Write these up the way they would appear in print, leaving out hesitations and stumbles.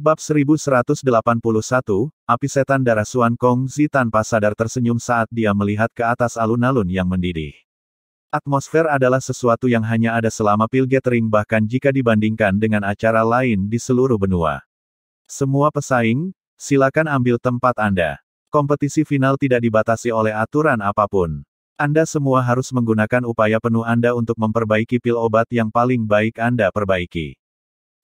Bab 1181, Api Setan Darah Xuan Kongzi tanpa sadar tersenyum saat dia melihat ke atas alun-alun yang mendidih. Atmosfer adalah sesuatu yang hanya ada selama Pil Gathering bahkan jika dibandingkan dengan acara lain di seluruh benua. Semua pesaing, silakan ambil tempat Anda. Kompetisi final tidak dibatasi oleh aturan apapun. Anda semua harus menggunakan upaya penuh Anda untuk memperbaiki pil obat yang paling baik Anda perbaiki.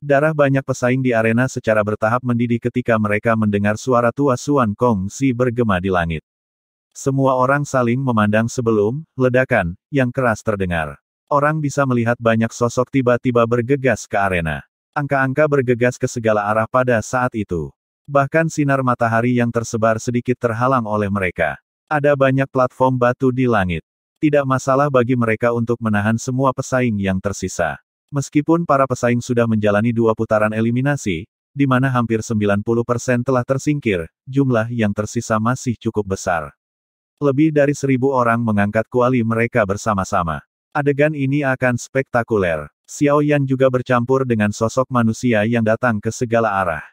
Darah banyak pesaing di arena secara bertahap mendidih ketika mereka mendengar suara tua Xuan Kongzi bergema di langit. Semua orang saling memandang sebelum ledakan yang keras terdengar. Orang bisa melihat banyak sosok tiba-tiba bergegas ke arena. Angka-angka bergegas ke segala arah pada saat itu. Bahkan sinar matahari yang tersebar sedikit terhalang oleh mereka. Ada banyak platform batu di langit. Tidak masalah bagi mereka untuk menahan semua pesaing yang tersisa. Meskipun para pesaing sudah menjalani 2 putaran eliminasi, di mana hampir 90% telah tersingkir, jumlah yang tersisa masih cukup besar. Lebih dari 1.000 orang mengangkat kuali mereka bersama-sama. Adegan ini akan spektakuler. Xiao Yan juga bercampur dengan sosok manusia yang datang ke segala arah.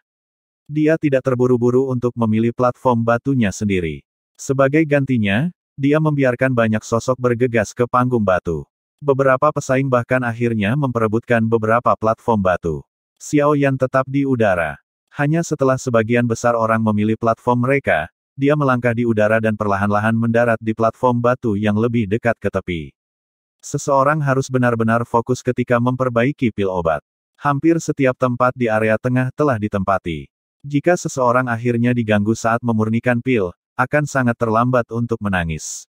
Dia tidak terburu-buru untuk memilih platform batunya sendiri. Sebagai gantinya, dia membiarkan banyak sosok bergegas ke panggung batu. Beberapa pesaing bahkan akhirnya memperebutkan beberapa platform batu. Xiao Yan tetap di udara. Hanya setelah sebagian besar orang memilih platform mereka, dia melangkah di udara dan perlahan-lahan mendarat di platform batu yang lebih dekat ke tepi. Seseorang harus benar-benar fokus ketika memperbaiki pil obat. Hampir setiap tempat di area tengah telah ditempati. Jika seseorang akhirnya diganggu saat memurnikan pil, akan sangat terlambat untuk menangis.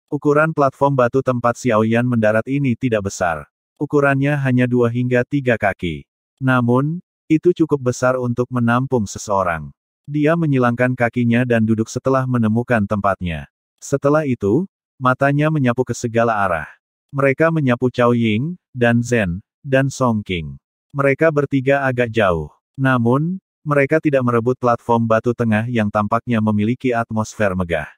Ukuran platform batu tempat Xiao Yan mendarat ini tidak besar. Ukurannya hanya 2 hingga 3 kaki. Namun, itu cukup besar untuk menampung seseorang. Dia menyilangkan kakinya dan duduk setelah menemukan tempatnya. Setelah itu, matanya menyapu ke segala arah. Mereka menyapu Cao Ying, dan Zhen, dan Song Qing. Mereka bertiga agak jauh. Namun, mereka tidak merebut platform batu tengah yang tampaknya memiliki atmosfer megah.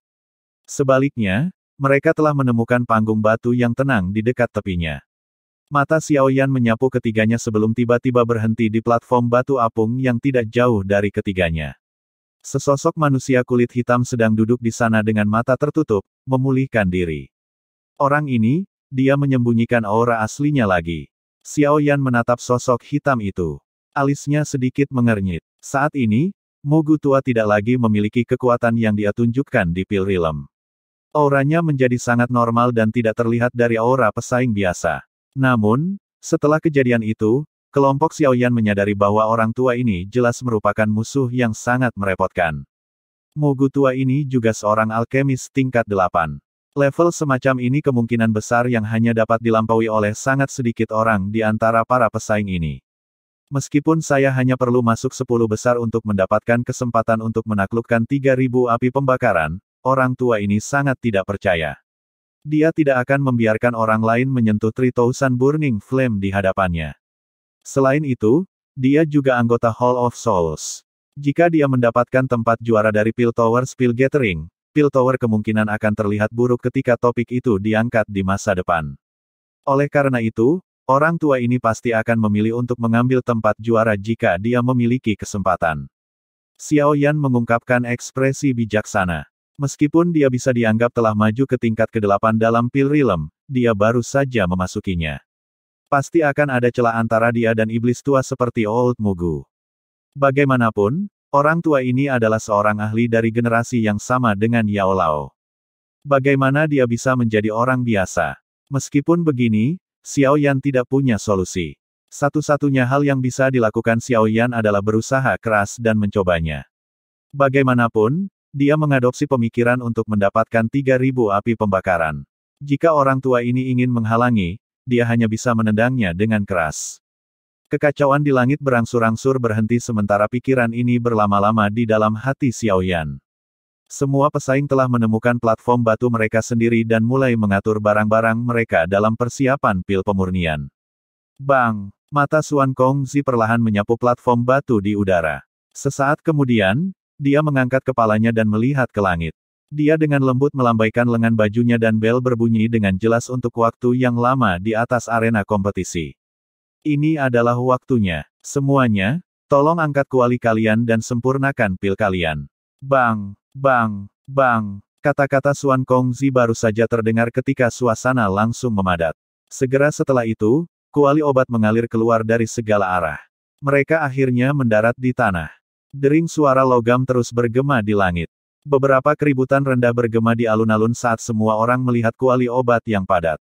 Sebaliknya, mereka telah menemukan panggung batu yang tenang di dekat tepinya. Mata Xiao Yan menyapu ketiganya sebelum tiba-tiba berhenti di platform batu apung yang tidak jauh dari ketiganya. Sesosok manusia kulit hitam sedang duduk di sana dengan mata tertutup, memulihkan diri. Orang ini, dia menyembunyikan aura aslinya lagi. Xiao Yan menatap sosok hitam itu. Alisnya sedikit mengernyit. Saat ini, Mugu tua tidak lagi memiliki kekuatan yang dia tunjukkan di Pil Realm. Auranya menjadi sangat normal dan tidak terlihat dari aura pesaing biasa. Namun, setelah kejadian itu, kelompok Xiao Yan menyadari bahwa orang tua ini jelas merupakan musuh yang sangat merepotkan. Mugu tua ini juga seorang alkemis tingkat 8. Level semacam ini kemungkinan besar yang hanya dapat dilampaui oleh sangat sedikit orang di antara para pesaing ini. Meskipun saya hanya perlu masuk 10 besar untuk mendapatkan kesempatan untuk menaklukkan 3.000 api pembakaran, orang tua ini sangat tidak percaya. Dia tidak akan membiarkan orang lain menyentuh 3,000 Burning Flame di hadapannya. Selain itu, dia juga anggota Hall of Souls. Jika dia mendapatkan tempat juara dari Pil Tower Pil Gathering, Pil Tower kemungkinan akan terlihat buruk ketika topik itu diangkat di masa depan. Oleh karena itu, orang tua ini pasti akan memilih untuk mengambil tempat juara jika dia memiliki kesempatan. Xiao Yan mengungkapkan ekspresi bijaksana. Meskipun dia bisa dianggap telah maju ke tingkat ke-8 dalam Pil Realm, dia baru saja memasukinya. Pasti akan ada celah antara dia dan iblis tua seperti Old Mugu. Bagaimanapun, orang tua ini adalah seorang ahli dari generasi yang sama dengan Yao Lao. Bagaimana dia bisa menjadi orang biasa? Meskipun begini, Xiao Yan tidak punya solusi. Satu-satunya hal yang bisa dilakukan Xiao Yan adalah berusaha keras dan mencobanya. Bagaimanapun, dia mengadopsi pemikiran untuk mendapatkan 3.000 api pembakaran. Jika orang tua ini ingin menghalangi, dia hanya bisa menendangnya dengan keras. Kekacauan di langit berangsur-angsur berhenti sementara pikiran ini berlama-lama di dalam hati Xiao Yan. Semua pesaing telah menemukan platform batu mereka sendiri dan mulai mengatur barang-barang mereka dalam persiapan pil pemurnian. Bang! Mata Xuan Kongzi perlahan menyapu platform batu di udara. Sesaat kemudian, dia mengangkat kepalanya dan melihat ke langit. Dia dengan lembut melambaikan lengan bajunya dan bel berbunyi dengan jelas untuk waktu yang lama di atas arena kompetisi. Ini adalah waktunya. Semuanya, Tolong angkat kuali kalian dan sempurnakan pil kalian. Bang, bang, bang. Kata-kata Xuan Kongzi baru saja terdengar ketika suasana langsung memadat. Segera setelah itu, kuali obat mengalir keluar dari segala arah. Mereka akhirnya mendarat di tanah. Dering suara logam terus bergema di langit. Beberapa keributan rendah bergema di alun-alun saat semua orang melihat kuali obat yang padat.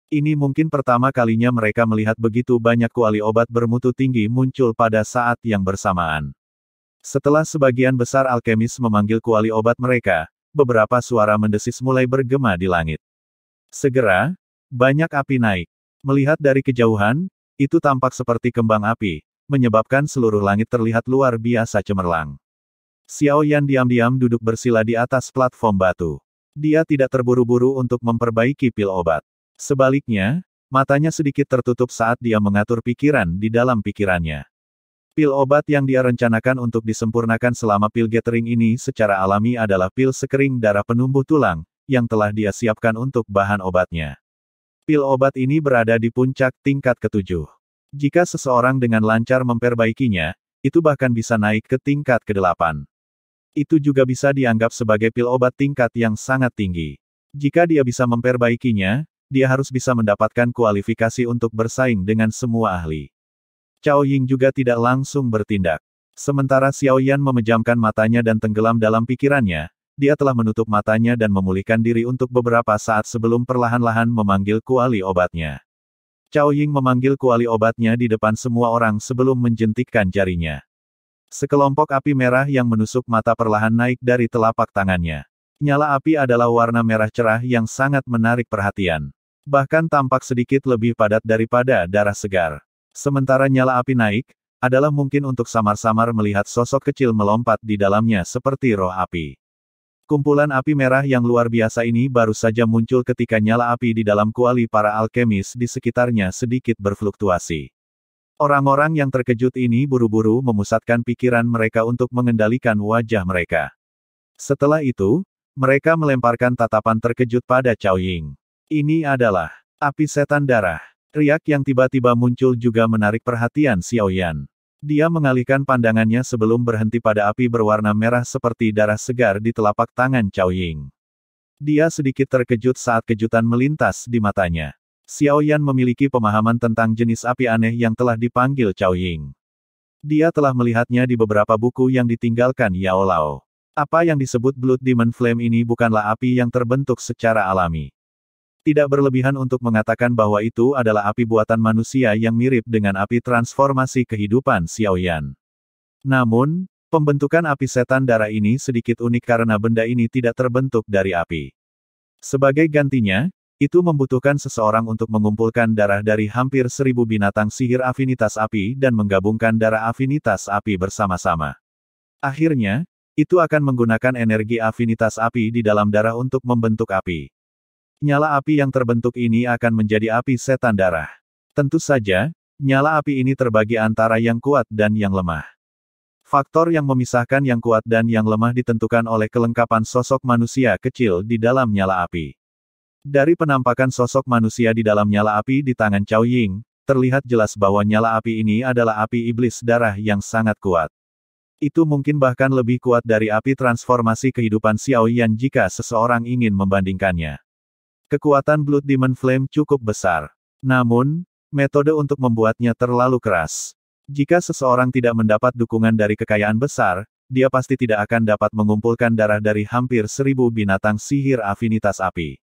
Ini mungkin pertama kalinya mereka melihat begitu banyak kuali obat bermutu tinggi muncul pada saat yang bersamaan. Setelah sebagian besar alkemis memanggil kuali obat mereka, beberapa suara mendesis mulai bergema di langit. Segera, banyak api naik. Melihat dari kejauhan, itu tampak seperti kembang api, menyebabkan seluruh langit terlihat luar biasa cemerlang. Xiao Yan diam-diam duduk bersila di atas platform batu. Dia tidak terburu-buru untuk memperbaiki pil obat. Sebaliknya, matanya sedikit tertutup saat dia mengatur pikiran di dalam pikirannya. Pil obat yang dia rencanakan untuk disempurnakan selama pil gathering ini secara alami adalah pil sekering darah penumbuh tulang, yang telah dia siapkan untuk bahan obatnya. Pil obat ini berada di puncak tingkat ke-7. Jika seseorang dengan lancar memperbaikinya, itu bahkan bisa naik ke tingkat ke-8. Itu juga bisa dianggap sebagai pil obat tingkat yang sangat tinggi. Jika dia bisa memperbaikinya, dia harus bisa mendapatkan kualifikasi untuk bersaing dengan semua ahli. Cao Ying juga tidak langsung bertindak. Sementara Xiao Yan memejamkan matanya dan tenggelam dalam pikirannya, dia telah menutup matanya dan memulihkan diri untuk beberapa saat sebelum perlahan-lahan memanggil kuali obatnya. Cao Ying memanggil kuali obatnya di depan semua orang sebelum menjentikkan jarinya. Sekelompok api merah yang menusuk mata perlahan naik dari telapak tangannya. Nyala api adalah warna merah cerah yang sangat menarik perhatian. Bahkan tampak sedikit lebih padat daripada darah segar. Sementara nyala api naik, adalah mungkin untuk samar-samar melihat sosok kecil melompat di dalamnya seperti roh api. Kumpulan api merah yang luar biasa ini baru saja muncul ketika nyala api di dalam kuali para alkemis di sekitarnya sedikit berfluktuasi. Orang-orang yang terkejut ini buru-buru memusatkan pikiran mereka untuk mengendalikan wajah mereka. Setelah itu, mereka melemparkan tatapan terkejut pada Cao Ying. Ini adalah api setan darah. Riak yang tiba-tiba muncul juga menarik perhatian Xiao Yan. Dia mengalihkan pandangannya sebelum berhenti pada api berwarna merah seperti darah segar di telapak tangan Cao Ying. Dia sedikit terkejut saat kejutan melintas di matanya. Xiao Yan memiliki pemahaman tentang jenis api aneh yang telah dipanggil Cao Ying. Dia telah melihatnya di beberapa buku yang ditinggalkan Yao Lao. Apa yang disebut Blood Demon Flame ini bukanlah api yang terbentuk secara alami. Tidak berlebihan untuk mengatakan bahwa itu adalah api buatan manusia yang mirip dengan api transformasi kehidupan Xiao Yan. Namun, pembentukan api setan darah ini sedikit unik karena benda ini tidak terbentuk dari api. Sebagai gantinya, itu membutuhkan seseorang untuk mengumpulkan darah dari hampir 1000 binatang sihir afinitas api dan menggabungkan darah afinitas api bersama-sama. Akhirnya, itu akan menggunakan energi afinitas api di dalam darah untuk membentuk api. Nyala api yang terbentuk ini akan menjadi api setan darah. Tentu saja, nyala api ini terbagi antara yang kuat dan yang lemah. Faktor yang memisahkan yang kuat dan yang lemah ditentukan oleh kelengkapan sosok manusia kecil di dalam nyala api. Dari penampakan sosok manusia di dalam nyala api di tangan Cao Ying, terlihat jelas bahwa nyala api ini adalah api iblis darah yang sangat kuat. Itu mungkin bahkan lebih kuat dari api transformasi kehidupan Xiao Yan jika seseorang ingin membandingkannya. Kekuatan Blood Demon Flame cukup besar. Namun, metode untuk membuatnya terlalu keras. Jika seseorang tidak mendapat dukungan dari kekayaan besar, dia pasti tidak akan dapat mengumpulkan darah dari hampir 1000 binatang sihir afinitas api.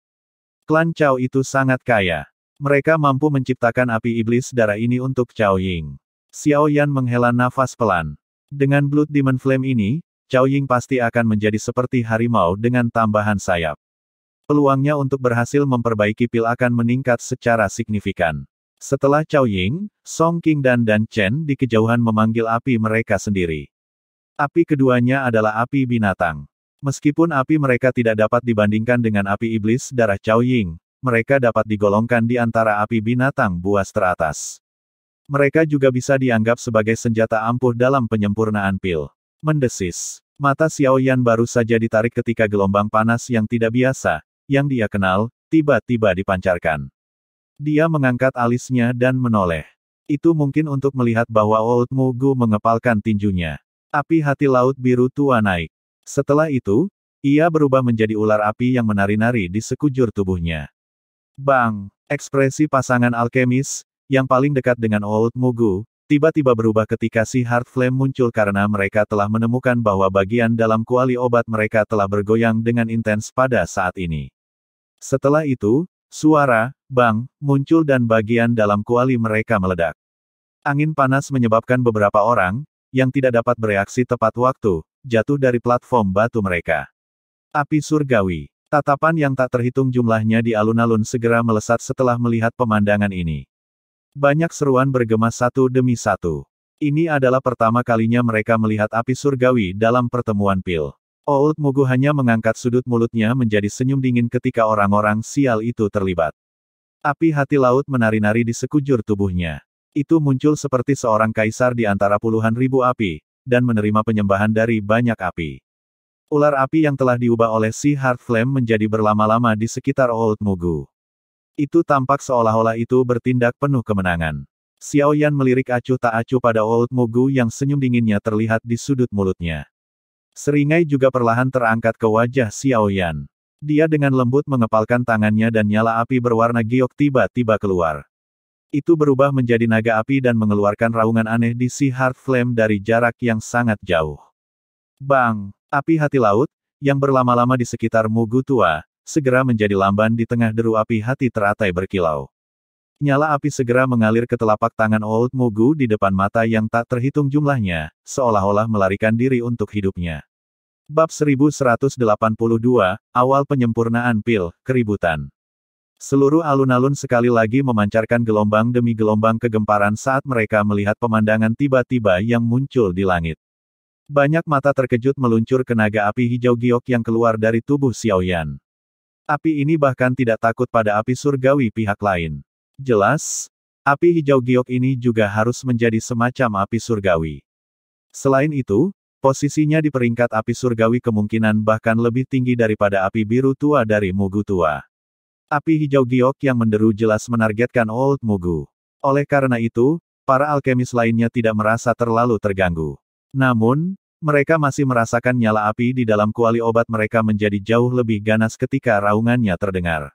Klan Cao itu sangat kaya. Mereka mampu menciptakan api iblis darah ini untuk Cao Ying. Xiao Yan menghela nafas pelan. Dengan Blood Demon Flame ini, Cao Ying pasti akan menjadi seperti harimau dengan tambahan sayap. Peluangnya untuk berhasil memperbaiki pil akan meningkat secara signifikan. Setelah Cao Ying, Song Qingdan dan Chen di kejauhan memanggil api mereka sendiri. Api keduanya adalah api binatang. Meskipun api mereka tidak dapat dibandingkan dengan api iblis darah Cao Ying, mereka dapat digolongkan di antara api binatang buas teratas. Mereka juga bisa dianggap sebagai senjata ampuh dalam penyempurnaan pil. Mendesis. Mata Xiao Yan baru saja ditarik ketika gelombang panas yang tidak biasa, yang dia kenal, tiba-tiba dipancarkan. Dia mengangkat alisnya dan menoleh. Itu mungkin untuk melihat bahwa Old Mugu mengepalkan tinjunya. Api hati laut biru tua naik. Setelah itu, ia berubah menjadi ular api yang menari-nari di sekujur tubuhnya. Bang! Ekspresi pasangan alkemis, yang paling dekat dengan Old Mugu, tiba-tiba berubah ketika si Heart Flame muncul karena mereka telah menemukan bahwa bagian dalam kuali obat mereka telah bergoyang dengan intens pada saat ini. Setelah itu, suara, bang, muncul dan bagian dalam kuali mereka meledak. Angin panas menyebabkan beberapa orang, yang tidak dapat bereaksi tepat waktu, jatuh dari platform batu mereka. Api surgawi. Tatapan yang tak terhitung jumlahnya di alun-alun segera melesat setelah melihat pemandangan ini. Banyak seruan bergema satu demi satu. Ini adalah pertama kalinya mereka melihat api surgawi dalam pertemuan pil. Old Mugu hanya mengangkat sudut mulutnya menjadi senyum dingin ketika orang-orang sial itu terlibat. Api hati laut menari-nari di sekujur tubuhnya. Itu muncul seperti seorang kaisar di antara puluhan ribu api, dan menerima penyembahan dari banyak api. Ular api yang telah diubah oleh si Heart Flame menjadi berlama-lama di sekitar Old Mugu. Itu tampak seolah-olah itu bertindak penuh kemenangan. Xiao Yan melirik acuh tak acuh pada Old Mugu yang senyum dinginnya terlihat di sudut mulutnya. Seringai juga perlahan terangkat ke wajah Xiao Yan. Dia dengan lembut mengepalkan tangannya dan nyala api berwarna giok tiba-tiba keluar. Itu berubah menjadi naga api dan mengeluarkan raungan aneh di si Heart Flame dari jarak yang sangat jauh. Bang! Api hati laut, yang berlama-lama di sekitar Mugu tua, segera menjadi lamban di tengah deru api hati teratai berkilau. Nyala api segera mengalir ke telapak tangan Old Mugu di depan mata yang tak terhitung jumlahnya, seolah-olah melarikan diri untuk hidupnya. Bab 1182, Awal Penyempurnaan Pil, Keributan. Seluruh alun-alun sekali lagi memancarkan gelombang demi gelombang kegemparan saat mereka melihat pemandangan tiba-tiba yang muncul di langit. Banyak mata terkejut meluncur ke naga api hijau giok yang keluar dari tubuh Xiao Yan. Api ini bahkan tidak takut pada api surgawi pihak lain. Jelas, api hijau giok ini juga harus menjadi semacam api surgawi. Selain itu, posisinya di peringkat api surgawi kemungkinan bahkan lebih tinggi daripada api biru tua dari Mugu tua. Api hijau giok yang menderu jelas menargetkan Old Mugu. Oleh karena itu, para alkemis lainnya tidak merasa terlalu terganggu. Namun, mereka masih merasakan nyala api di dalam kuali obat mereka menjadi jauh lebih ganas ketika raungannya terdengar.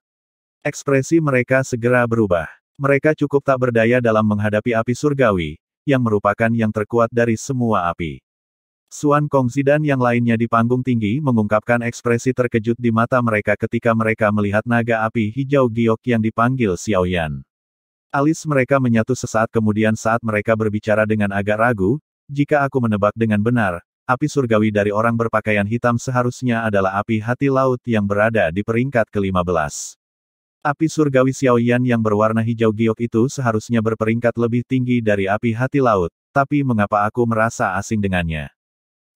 Ekspresi mereka segera berubah. Mereka cukup tak berdaya dalam menghadapi api surgawi, yang merupakan yang terkuat dari semua api. Xuan Kongzi dan yang lainnya di panggung tinggi mengungkapkan ekspresi terkejut di mata mereka ketika mereka melihat naga api hijau giok yang dipanggil Xiao Yan. Alis mereka menyatu sesaat kemudian saat mereka berbicara dengan agak ragu. Jika aku menebak dengan benar, api surgawi dari orang berpakaian hitam seharusnya adalah api hati laut yang berada di peringkat ke-15. Api surgawi Xiao Yan yang berwarna hijau giok itu seharusnya berperingkat lebih tinggi dari api hati laut, tapi mengapa aku merasa asing dengannya?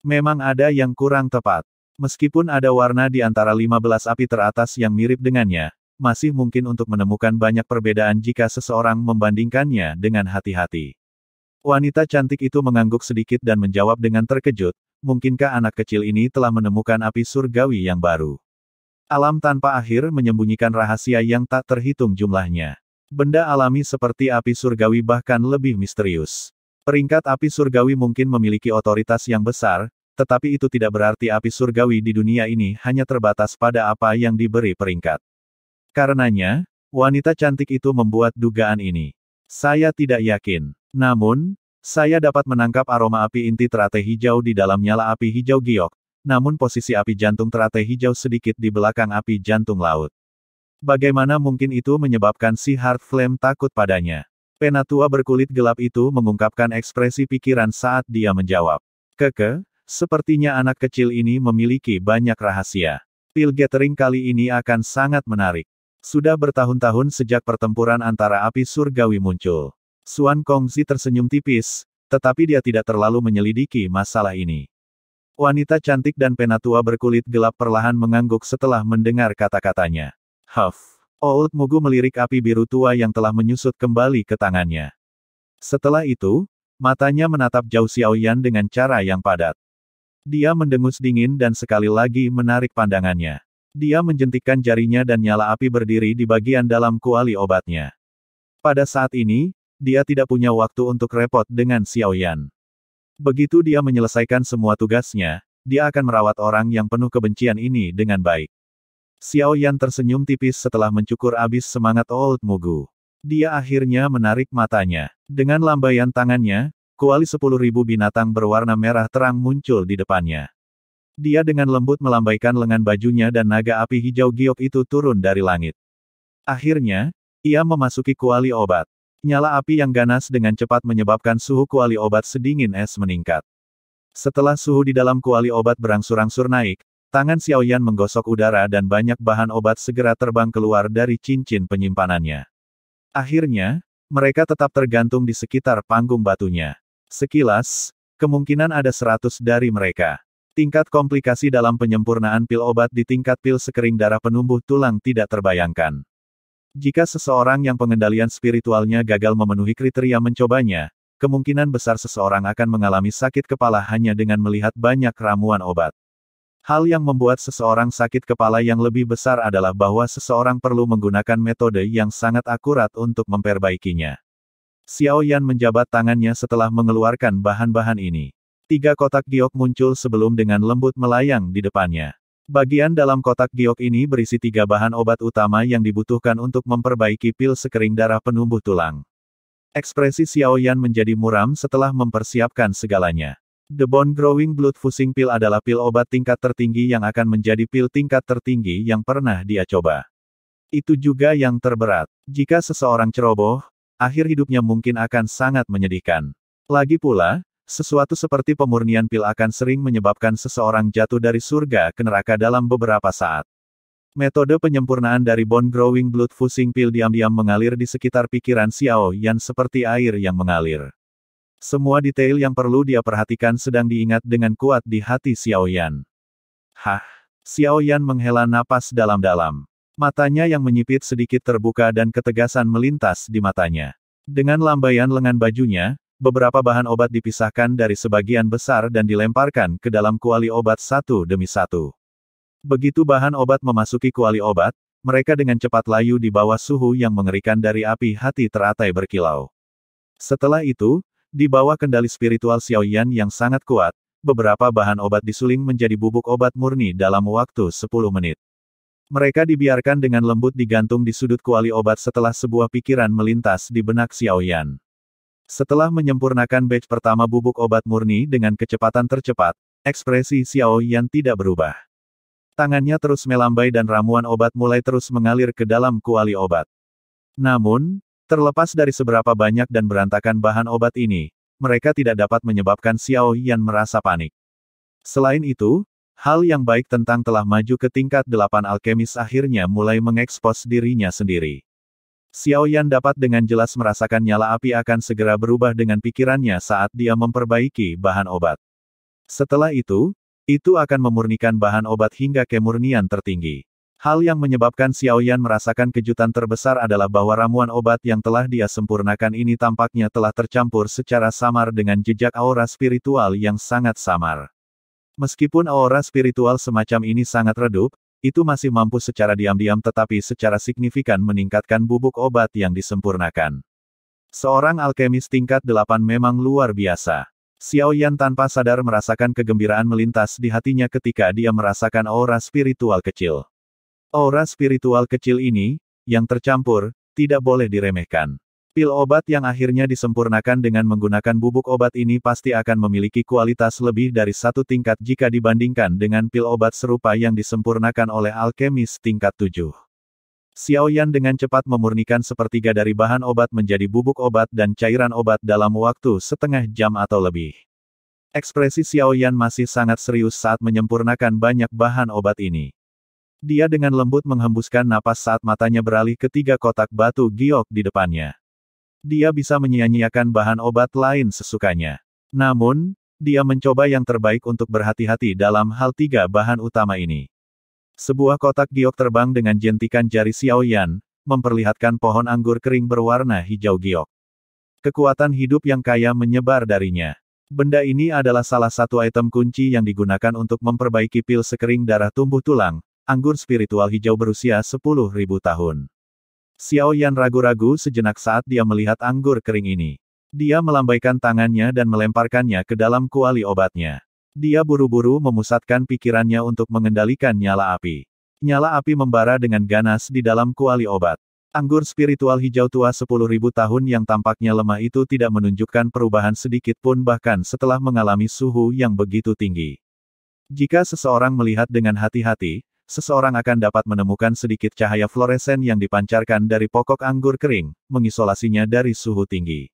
Memang ada yang kurang tepat. Meskipun ada warna di antara 15 api teratas yang mirip dengannya, masih mungkin untuk menemukan banyak perbedaan jika seseorang membandingkannya dengan hati-hati. Wanita cantik itu mengangguk sedikit dan menjawab dengan terkejut, mungkinkah anak kecil ini telah menemukan api surgawi yang baru? Alam tanpa akhir menyembunyikan rahasia yang tak terhitung jumlahnya. Benda alami seperti api surgawi bahkan lebih misterius. Peringkat api surgawi mungkin memiliki otoritas yang besar, tetapi itu tidak berarti api surgawi di dunia ini hanya terbatas pada apa yang diberi peringkat. Karenanya, wanita cantik itu membuat dugaan ini. Saya tidak yakin. Namun, saya dapat menangkap aroma api inti teratai hijau di dalam nyala api hijau giok, namun posisi api jantung teratai hijau sedikit di belakang api jantung laut. Bagaimana mungkin itu menyebabkan si Heart Flame takut padanya? Penatua berkulit gelap itu mengungkapkan ekspresi pikiran saat dia menjawab. Sepertinya anak kecil ini memiliki banyak rahasia. Pil gathering kali ini akan sangat menarik. Sudah bertahun-tahun sejak pertempuran antara api surgawi muncul. Xuan Kongzi tersenyum tipis, tetapi dia tidak terlalu menyelidiki masalah ini. Wanita cantik dan penatua berkulit gelap perlahan mengangguk setelah mendengar kata-katanya. Old Mugu melirik api biru tua yang telah menyusut kembali ke tangannya. Setelah itu, matanya menatap jauh Xiao Yan dengan cara yang padat. Dia mendengus dingin dan sekali lagi menarik pandangannya. Dia menjentikkan jarinya dan nyala api berdiri di bagian dalam kuali obatnya. Pada saat ini, dia tidak punya waktu untuk repot dengan Xiao Yan. Begitu dia menyelesaikan semua tugasnya, dia akan merawat orang yang penuh kebencian ini dengan baik. Xiao Yan tersenyum tipis setelah mencukur abis semangat Old Mugu. Dia akhirnya menarik matanya. Dengan lambaian tangannya, kuali 10.000 binatang berwarna merah terang muncul di depannya. Dia dengan lembut melambaikan lengan bajunya dan naga api hijau giok itu turun dari langit. Akhirnya, ia memasuki kuali obat. Nyala api yang ganas dengan cepat menyebabkan suhu kuali obat sedingin es meningkat. Setelah suhu di dalam kuali obat berangsur-angsur naik, tangan Xiao Yan menggosok udara dan banyak bahan obat segera terbang keluar dari cincin penyimpanannya. Akhirnya, mereka tetap tergantung di sekitar panggung batunya. Sekilas, kemungkinan ada 100 dari mereka. Tingkat komplikasi dalam penyempurnaan pil obat di tingkat pil sekering darah penumbuh tulang tidak terbayangkan. Jika seseorang yang pengendalian spiritualnya gagal memenuhi kriteria mencobanya, kemungkinan besar seseorang akan mengalami sakit kepala hanya dengan melihat banyak ramuan obat. Hal yang membuat seseorang sakit kepala yang lebih besar adalah bahwa seseorang perlu menggunakan metode yang sangat akurat untuk memperbaikinya. Xiao Yan menjabat tangannya setelah mengeluarkan bahan-bahan ini. 3 kotak giok muncul sebelum dengan lembut melayang di depannya. Bagian dalam kotak giok ini berisi 3 bahan obat utama yang dibutuhkan untuk memperbaiki pil sekering darah penumbuh tulang. Ekspresi Xiao Yan menjadi muram setelah mempersiapkan segalanya. The Bone Growing Blood Fusing Pill adalah pil obat tingkat tertinggi yang akan menjadi pil tingkat tertinggi yang pernah dia coba. Itu juga yang terberat. Jika seseorang ceroboh, akhir hidupnya mungkin akan sangat menyedihkan. Lagi pula, sesuatu seperti pemurnian pil akan sering menyebabkan seseorang jatuh dari surga ke neraka dalam beberapa saat. Metode penyempurnaan dari Bone Growing Blood Fusing Pill diam-diam mengalir di sekitar pikiran Xiao Yan seperti air yang mengalir. Semua detail yang perlu dia perhatikan sedang diingat dengan kuat di hati Xiao Yan. Hah? Xiao Yan menghela napas dalam-dalam. Matanya yang menyipit sedikit terbuka dan ketegasan melintas di matanya. Dengan lambaian lengan bajunya, beberapa bahan obat dipisahkan dari sebagian besar dan dilemparkan ke dalam kuali obat satu demi satu. Begitu bahan obat memasuki kuali obat, mereka dengan cepat layu di bawah suhu yang mengerikan dari api hati teratai berkilau. Setelah itu, di bawah kendali spiritual Xiao Yan yang sangat kuat, beberapa bahan obat disuling menjadi bubuk obat murni dalam waktu 10 menit. Mereka dibiarkan dengan lembut digantung di sudut kuali obat setelah sebuah pikiran melintas di benak Xiao Yan. Setelah menyempurnakan batch pertama bubuk obat murni dengan kecepatan tercepat, ekspresi Xiao Yan tidak berubah. Tangannya terus melambai dan ramuan obat mulai terus mengalir ke dalam kuali obat. Namun, terlepas dari seberapa banyak dan berantakan bahan obat ini, mereka tidak dapat menyebabkan Xiao Yan merasa panik. Selain itu, hal yang baik tentang telah maju ke tingkat 8 alkemis akhirnya mulai mengekspos dirinya sendiri. Xiao Yan dapat dengan jelas merasakan nyala api akan segera berubah dengan pikirannya saat dia memperbaiki bahan obat. Setelah itu akan memurnikan bahan obat hingga kemurnian tertinggi. Hal yang menyebabkan Xiao Yan merasakan kejutan terbesar adalah bahwa ramuan obat yang telah dia sempurnakan ini tampaknya telah tercampur secara samar dengan jejak aura spiritual yang sangat samar. Meskipun aura spiritual semacam ini sangat redup, itu masih mampu secara diam-diam tetapi secara signifikan meningkatkan bubuk obat yang disempurnakan. Seorang alkemis tingkat 8 memang luar biasa. Xiao Yan tanpa sadar merasakan kegembiraan melintas di hatinya ketika dia merasakan aura spiritual kecil. Aura spiritual kecil ini, yang tercampur, tidak boleh diremehkan. Pil obat yang akhirnya disempurnakan dengan menggunakan bubuk obat ini pasti akan memiliki kualitas lebih dari 1 tingkat jika dibandingkan dengan pil obat serupa yang disempurnakan oleh alkemis tingkat 7. Xiao Yan dengan cepat memurnikan sepertiga dari bahan obat menjadi bubuk obat dan cairan obat dalam waktu setengah jam atau lebih. Ekspresi Xiao Yan masih sangat serius saat menyempurnakan banyak bahan obat ini. Dia dengan lembut menghembuskan napas saat matanya beralih ke 3 kotak batu giok di depannya. Dia bisa menyia-nyiakan bahan obat lain sesukanya. Namun, dia mencoba yang terbaik untuk berhati-hati dalam hal 3 bahan utama ini. Sebuah kotak giok terbang dengan jentikan jari Xiao Yan, memperlihatkan pohon anggur kering berwarna hijau giok. Kekuatan hidup yang kaya menyebar darinya. Benda ini adalah salah satu item kunci yang digunakan untuk memperbaiki pil sekering darah tumbuh tulang, anggur spiritual hijau berusia 10.000 tahun. Xiao Yan ragu-ragu sejenak saat dia melihat anggur kering ini. Dia melambaikan tangannya dan melemparkannya ke dalam kuali obatnya. Dia buru-buru memusatkan pikirannya untuk mengendalikan nyala api. Nyala api membara dengan ganas di dalam kuali obat. Anggur spiritual hijau tua 10.000 tahun yang tampaknya lemah itu tidak menunjukkan perubahan sedikit pun bahkan setelah mengalami suhu yang begitu tinggi. Jika seseorang melihat dengan hati-hati, seseorang akan dapat menemukan sedikit cahaya fluoresen yang dipancarkan dari pokok anggur kering, mengisolasinya dari suhu tinggi.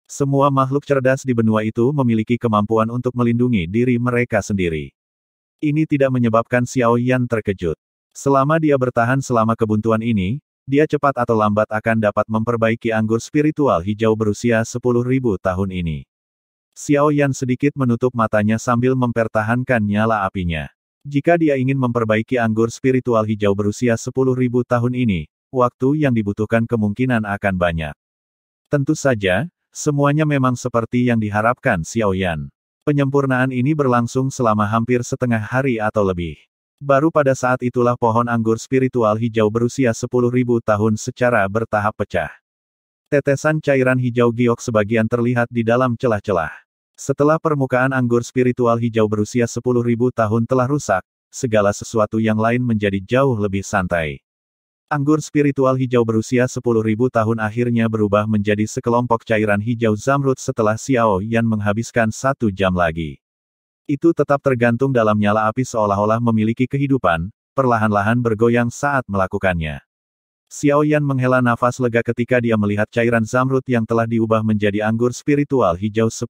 Semua makhluk cerdas di benua itu memiliki kemampuan untuk melindungi diri mereka sendiri. Ini tidak menyebabkan Xiao Yan terkejut. Selama dia bertahan selama kebuntuan ini, dia cepat atau lambat akan dapat memperbaiki anggur spiritual hijau berusia 10.000 tahun ini. Xiao Yan sedikit menutup matanya sambil mempertahankan nyala apinya. Jika dia ingin memperbaiki anggur spiritual hijau berusia 10.000 tahun ini, waktu yang dibutuhkan kemungkinan akan banyak. Tentu saja, semuanya memang seperti yang diharapkan Xiao Yan. Penyempurnaan ini berlangsung selama hampir setengah hari atau lebih. Baru pada saat itulah pohon anggur spiritual hijau berusia 10.000 tahun secara bertahap pecah. Tetesan cairan hijau giok sebagian terlihat di dalam celah-celah. Setelah permukaan anggur spiritual hijau berusia 10.000 tahun telah rusak, segala sesuatu yang lain menjadi jauh lebih santai. Anggur spiritual hijau berusia 10.000 tahun akhirnya berubah menjadi sekelompok cairan hijau zamrud setelah Xiao Yan menghabiskan 1 jam lagi. Itu tetap tergantung dalam nyala api seolah-olah memiliki kehidupan, perlahan-lahan bergoyang saat melakukannya. Xiao Yan menghela nafas lega ketika dia melihat cairan zamrud yang telah diubah menjadi anggur spiritual hijau 10.000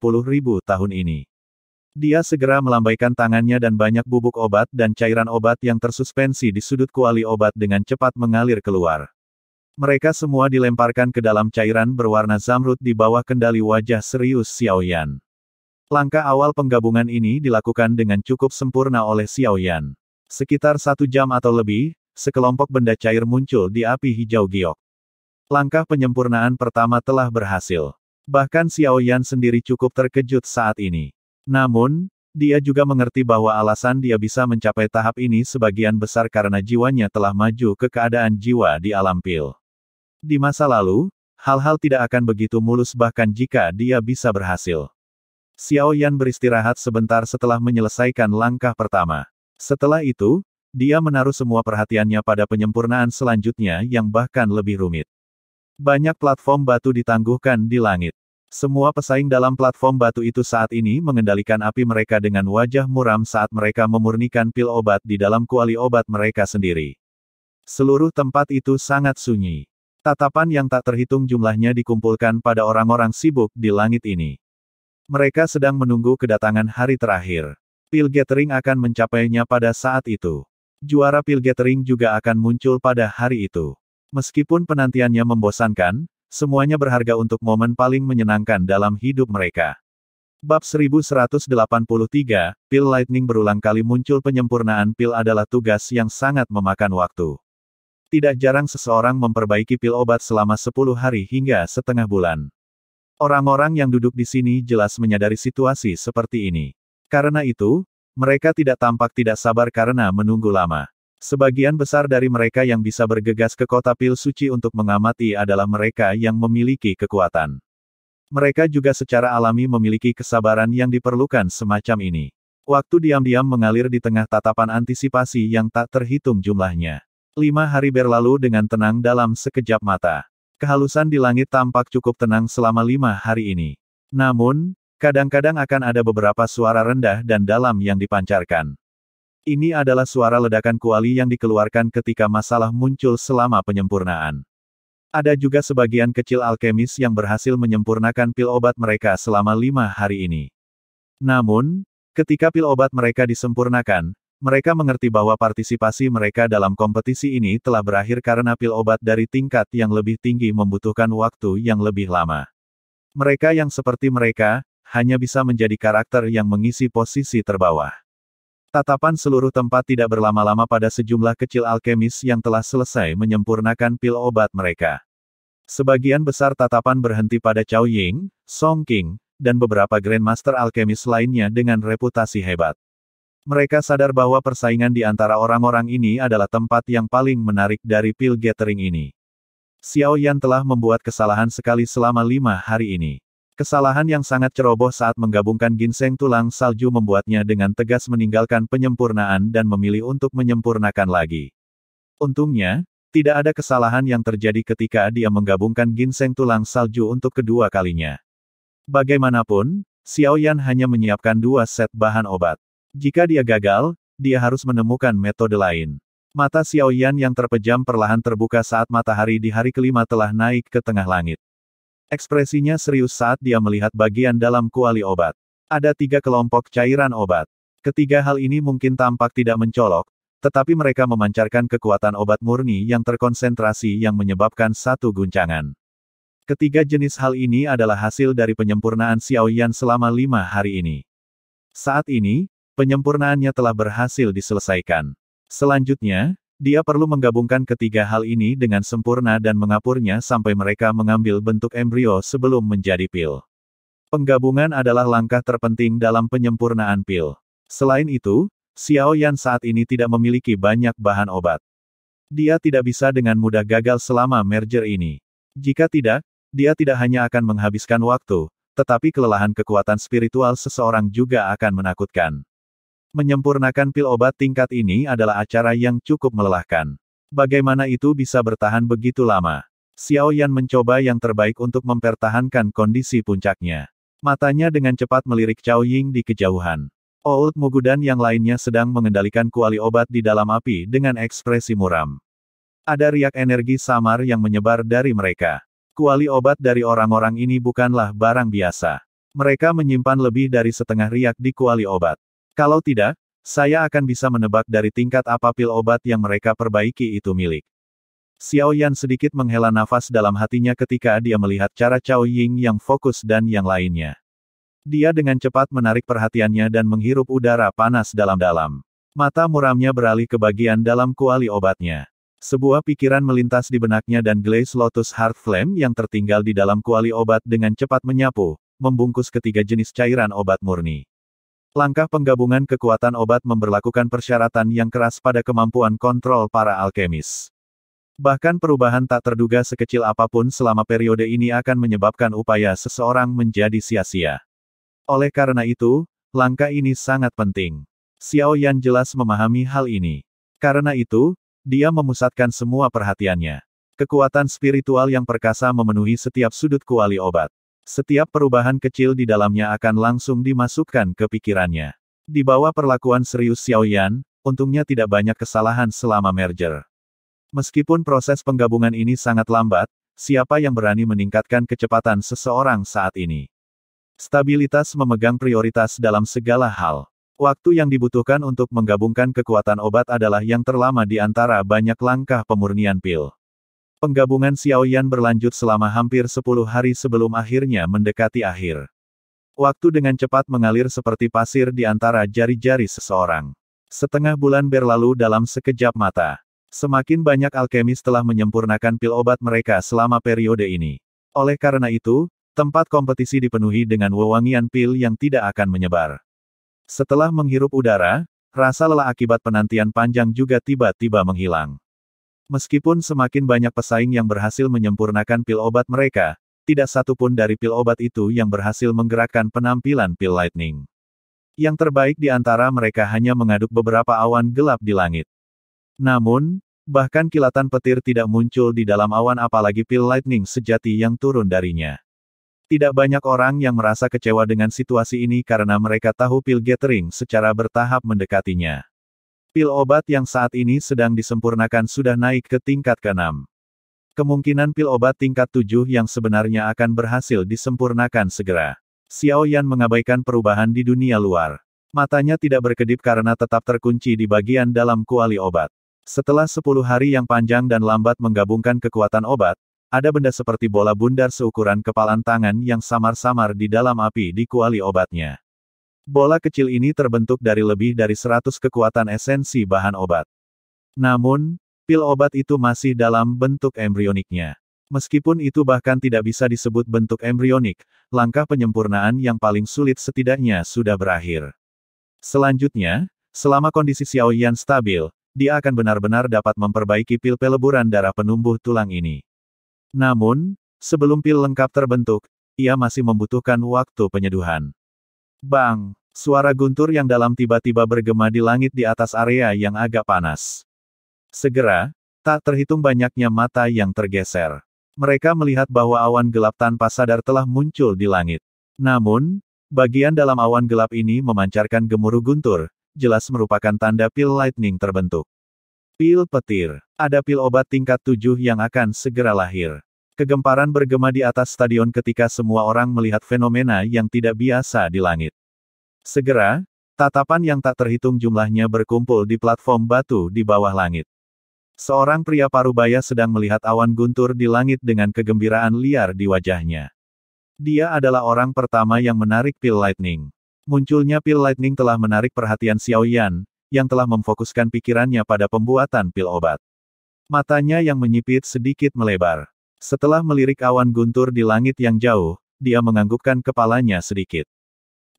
tahun ini. Dia segera melambaikan tangannya dan banyak bubuk obat dan cairan obat yang tersuspensi di sudut kuali obat dengan cepat mengalir keluar. Mereka semua dilemparkan ke dalam cairan berwarna zamrud di bawah kendali wajah serius Xiao Yan. Langkah awal penggabungan ini dilakukan dengan cukup sempurna oleh Xiao Yan. Sekitar 1 jam atau lebih, sekelompok benda cair muncul di api hijau giok. Langkah penyempurnaan pertama telah berhasil. Bahkan Xiao Yan sendiri cukup terkejut saat ini. Namun, dia juga mengerti bahwa alasan dia bisa mencapai tahap ini sebagian besar karena jiwanya telah maju ke keadaan jiwa di alam pil. Di masa lalu, hal-hal tidak akan begitu mulus bahkan jika dia bisa berhasil. Xiao Yan beristirahat sebentar setelah menyelesaikan langkah pertama. Setelah itu, dia menaruh semua perhatiannya pada penyempurnaan selanjutnya yang bahkan lebih rumit. Banyak platform batu ditangguhkan di langit. Semua pesaing dalam platform batu itu saat ini mengendalikan api mereka dengan wajah muram saat mereka memurnikan pil obat di dalam kuali obat mereka sendiri. Seluruh tempat itu sangat sunyi. Tatapan yang tak terhitung jumlahnya dikumpulkan pada orang-orang sibuk di langit ini. Mereka sedang menunggu kedatangan hari terakhir. Pil Gathering akan mencapainya pada saat itu. Juara Pil Gathering juga akan muncul pada hari itu. Meskipun penantiannya membosankan, semuanya berharga untuk momen paling menyenangkan dalam hidup mereka. Bab 1183, Pil Lightning berulang kali muncul. Penyempurnaan pil adalah tugas yang sangat memakan waktu. Tidak jarang seseorang memperbaiki pil obat selama 10 hari hingga setengah bulan. Orang-orang yang duduk di sini jelas menyadari situasi seperti ini. Karena itu, mereka tidak tampak tidak sabar karena menunggu lama. Sebagian besar dari mereka yang bisa bergegas ke kota pil suci untuk mengamati adalah mereka yang memiliki kekuatan. Mereka juga secara alami memiliki kesabaran yang diperlukan semacam ini. Waktu diam-diam mengalir di tengah tatapan antisipasi yang tak terhitung jumlahnya. 5 hari berlalu dengan tenang dalam sekejap mata. Kehalusan di langit tampak cukup tenang selama 5 hari ini. Namun, kadang-kadang akan ada beberapa suara rendah dan dalam yang dipancarkan. Ini adalah suara ledakan kuali yang dikeluarkan ketika masalah muncul selama penyempurnaan. Ada juga sebagian kecil alkemis yang berhasil menyempurnakan pil obat mereka selama 5 hari ini. Namun, ketika pil obat mereka disempurnakan, mereka mengerti bahwa partisipasi mereka dalam kompetisi ini telah berakhir karena pil obat dari tingkat yang lebih tinggi membutuhkan waktu yang lebih lama. Mereka yang seperti mereka, hanya bisa menjadi karakter yang mengisi posisi terbawah. Tatapan seluruh tempat tidak berlama-lama pada sejumlah kecil alkemis yang telah selesai menyempurnakan pil obat mereka. Sebagian besar tatapan berhenti pada Cao Ying, Song Qing, dan beberapa Grandmaster alkemis lainnya dengan reputasi hebat. Mereka sadar bahwa persaingan di antara orang-orang ini adalah tempat yang paling menarik dari Pil Gathering ini. Xiao Yan telah membuat kesalahan sekali selama 5 hari ini. Kesalahan yang sangat ceroboh saat menggabungkan ginseng tulang salju membuatnya dengan tegas meninggalkan penyempurnaan dan memilih untuk menyempurnakan lagi. Untungnya, tidak ada kesalahan yang terjadi ketika dia menggabungkan ginseng tulang salju untuk kedua kalinya. Bagaimanapun, Xiao Yan hanya menyiapkan 2 set bahan obat. Jika dia gagal, dia harus menemukan metode lain. Mata Xiao Yan yang terpejam perlahan terbuka saat matahari di hari kelima telah naik ke tengah langit. Ekspresinya serius saat dia melihat bagian dalam kuali obat. Ada 3 kelompok cairan obat. Ketiga hal ini mungkin tampak tidak mencolok, tetapi mereka memancarkan kekuatan obat murni yang terkonsentrasi yang menyebabkan satu guncangan. Ketiga jenis hal ini adalah hasil dari penyempurnaan Xiao Yan selama 5 hari ini. Saat ini, penyempurnaannya telah berhasil diselesaikan. Selanjutnya, dia perlu menggabungkan ketiga hal ini dengan sempurna dan mengapurnya sampai mereka mengambil bentuk embrio sebelum menjadi pil. Penggabungan adalah langkah terpenting dalam penyempurnaan pil. Selain itu, Xiao Yan saat ini tidak memiliki banyak bahan obat. Dia tidak bisa dengan mudah gagal selama merger ini. Jika tidak, dia tidak hanya akan menghabiskan waktu, tetapi kelelahan kekuatan spiritual seseorang juga akan menakutkan. Menyempurnakan pil obat tingkat ini adalah acara yang cukup melelahkan. Bagaimana itu bisa bertahan begitu lama? Xiao Yan mencoba yang terbaik untuk mempertahankan kondisi puncaknya. Matanya dengan cepat melirik Cao Ying di kejauhan. Old Mugu dan yang lainnya sedang mengendalikan kuali obat di dalam api dengan ekspresi muram. Ada riak energi samar yang menyebar dari mereka. Kuali obat dari orang-orang ini bukanlah barang biasa. Mereka menyimpan lebih dari setengah riak di kuali obat. Kalau tidak, saya akan bisa menebak dari tingkat apa pil obat yang mereka perbaiki itu milik. Xiao Yan sedikit menghela nafas dalam hatinya ketika dia melihat cara Cao Ying yang fokus dan yang lainnya. Dia dengan cepat menarik perhatiannya dan menghirup udara panas dalam-dalam. Mata muramnya beralih ke bagian dalam kuali obatnya. Sebuah pikiran melintas di benaknya dan Glaze Lotus Heart Flame yang tertinggal di dalam kuali obat dengan cepat menyapu, membungkus ketiga jenis cairan obat murni. Langkah penggabungan kekuatan obat memberlakukan persyaratan yang keras pada kemampuan kontrol para alkemis. Bahkan perubahan tak terduga sekecil apapun selama periode ini akan menyebabkan upaya seseorang menjadi sia-sia. Oleh karena itu, langkah ini sangat penting. Xiao Yan jelas memahami hal ini. Karena itu, dia memusatkan semua perhatiannya. Kekuatan spiritual yang perkasa memenuhi setiap sudut kuali obat. Setiap perubahan kecil di dalamnya akan langsung dimasukkan ke pikirannya. Di bawah perlakuan serius Xiao Yan, untungnya tidak banyak kesalahan selama merger. Meskipun proses penggabungan ini sangat lambat, siapa yang berani meningkatkan kecepatan seseorang saat ini? Stabilitas memegang prioritas dalam segala hal. Waktu yang dibutuhkan untuk menggabungkan kekuatan obat adalah yang terlama di antara banyak langkah pemurnian pil. Penggabungan Xiao Yan berlanjut selama hampir 10 hari sebelum akhirnya mendekati akhir. Waktu dengan cepat mengalir seperti pasir di antara jari-jari seseorang. Setengah bulan berlalu dalam sekejap mata. Semakin banyak alkemis telah menyempurnakan pil obat mereka selama periode ini. Oleh karena itu, tempat kompetisi dipenuhi dengan wewangian pil yang tidak akan menyebar. Setelah menghirup udara, rasa lelah akibat penantian panjang juga tiba-tiba menghilang. Meskipun semakin banyak pesaing yang berhasil menyempurnakan pil obat mereka, tidak satu pun dari pil obat itu yang berhasil menggerakkan penampilan pil Lightning. Yang terbaik di antara mereka hanya mengaduk beberapa awan gelap di langit. Namun, bahkan kilatan petir tidak muncul di dalam awan apalagi pil Lightning sejati yang turun darinya. Tidak banyak orang yang merasa kecewa dengan situasi ini karena mereka tahu pil Gathering secara bertahap mendekatinya. Pil obat yang saat ini sedang disempurnakan sudah naik ke tingkat ke-6. Kemungkinan pil obat tingkat 7 yang sebenarnya akan berhasil disempurnakan segera. Xiao Yan mengabaikan perubahan di dunia luar. Matanya tidak berkedip karena tetap terkunci di bagian dalam kuali obat. Setelah 10 hari yang panjang dan lambat menggabungkan kekuatan obat, ada benda seperti bola bundar seukuran kepalan tangan yang samar-samar di dalam api di kuali obatnya. Bola kecil ini terbentuk dari lebih dari 100 kekuatan esensi bahan obat. Namun, pil obat itu masih dalam bentuk embrioniknya. Meskipun itu bahkan tidak bisa disebut bentuk embrionik, langkah penyempurnaan yang paling sulit setidaknya sudah berakhir. Selanjutnya, selama kondisi Xiao Yan stabil, dia akan benar-benar dapat memperbaiki pil peleburan darah penumbuh tulang ini. Namun, sebelum pil lengkap terbentuk, ia masih membutuhkan waktu penyeduhan. Bang! Suara guntur yang dalam tiba-tiba bergema di langit di atas area yang agak panas. Segera, tak terhitung banyaknya mata yang tergeser. Mereka melihat bahwa awan gelap tanpa sadar telah muncul di langit. Namun, bagian dalam awan gelap ini memancarkan gemuruh guntur, jelas merupakan tanda pil lightning terbentuk. Pil petir. Ada pil obat tingkat 7 yang akan segera lahir. Kegemparan bergema di atas stadion ketika semua orang melihat fenomena yang tidak biasa di langit. Segera, tatapan yang tak terhitung jumlahnya berkumpul di platform batu di bawah langit. Seorang pria parubaya sedang melihat awan guntur di langit dengan kegembiraan liar di wajahnya. Dia adalah orang pertama yang menarik pil lightning. Munculnya pil lightning telah menarik perhatian Xiao Yan, yang telah memfokuskan pikirannya pada pembuatan pil obat. Matanya yang menyipit sedikit melebar. Setelah melirik awan guntur di langit yang jauh, dia menganggukkan kepalanya sedikit.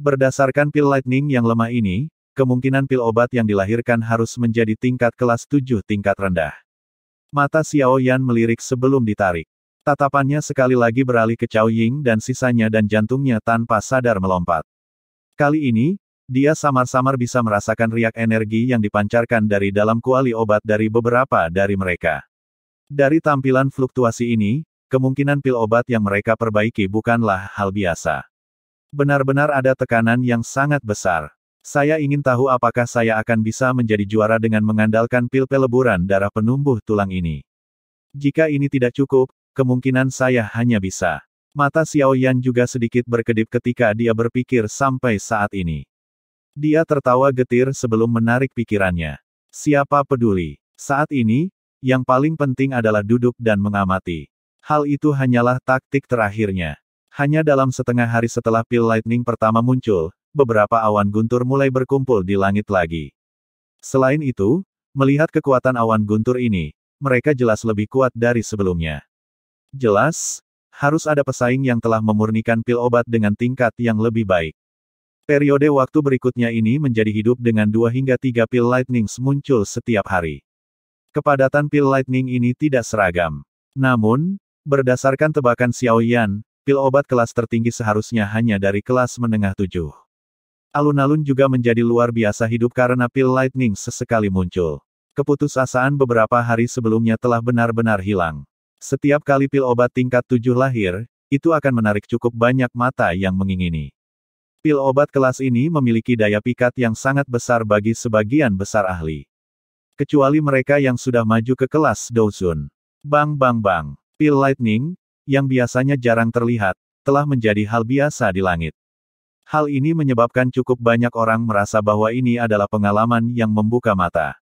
Berdasarkan pil lightning yang lemah ini, kemungkinan pil obat yang dilahirkan harus menjadi tingkat kelas 7 tingkat rendah. Mata Xiao Yan melirik sebelum ditarik. Tatapannya sekali lagi beralih ke Cao Ying dan sisanya dan jantungnya tanpa sadar melompat. Kali ini, dia samar-samar bisa merasakan riak energi yang dipancarkan dari dalam kuali obat dari beberapa dari mereka. Dari tampilan fluktuasi ini, kemungkinan pil obat yang mereka perbaiki bukanlah hal biasa. Benar-benar ada tekanan yang sangat besar. Saya ingin tahu apakah saya akan bisa menjadi juara dengan mengandalkan pil peleburan darah penumbuh tulang ini. Jika ini tidak cukup, kemungkinan saya hanya bisa. Mata Xiao Yan juga sedikit berkedip ketika dia berpikir sampai saat ini. Dia tertawa getir sebelum menarik pikirannya. Siapa peduli? Saat ini, yang paling penting adalah duduk dan mengamati. Hal itu hanyalah taktik terakhirnya. Hanya dalam setengah hari setelah pil lightning pertama muncul, beberapa awan guntur mulai berkumpul di langit lagi. Selain itu, melihat kekuatan awan guntur ini, mereka jelas lebih kuat dari sebelumnya. Jelas, harus ada pesaing yang telah memurnikan pil obat dengan tingkat yang lebih baik. Periode waktu berikutnya ini menjadi hidup dengan 2 hingga 3 pil lightning muncul setiap hari. Kepadatan pil lightning ini tidak seragam. Namun, berdasarkan tebakan Xiao Yan, pil obat kelas tertinggi seharusnya hanya dari kelas menengah 7. Alun-alun juga menjadi luar biasa hidup karena pil lightning sesekali muncul. Keputusasaan beberapa hari sebelumnya telah benar-benar hilang. Setiap kali pil obat tingkat 7 lahir, itu akan menarik cukup banyak mata yang mengingini. Pil obat kelas ini memiliki daya pikat yang sangat besar bagi sebagian besar ahli. Kecuali mereka yang sudah maju ke kelas Douzun. Bang bang bang. Pil lightning, yang biasanya jarang terlihat, telah menjadi hal biasa di langit. Hal ini menyebabkan cukup banyak orang merasa bahwa ini adalah pengalaman yang membuka mata.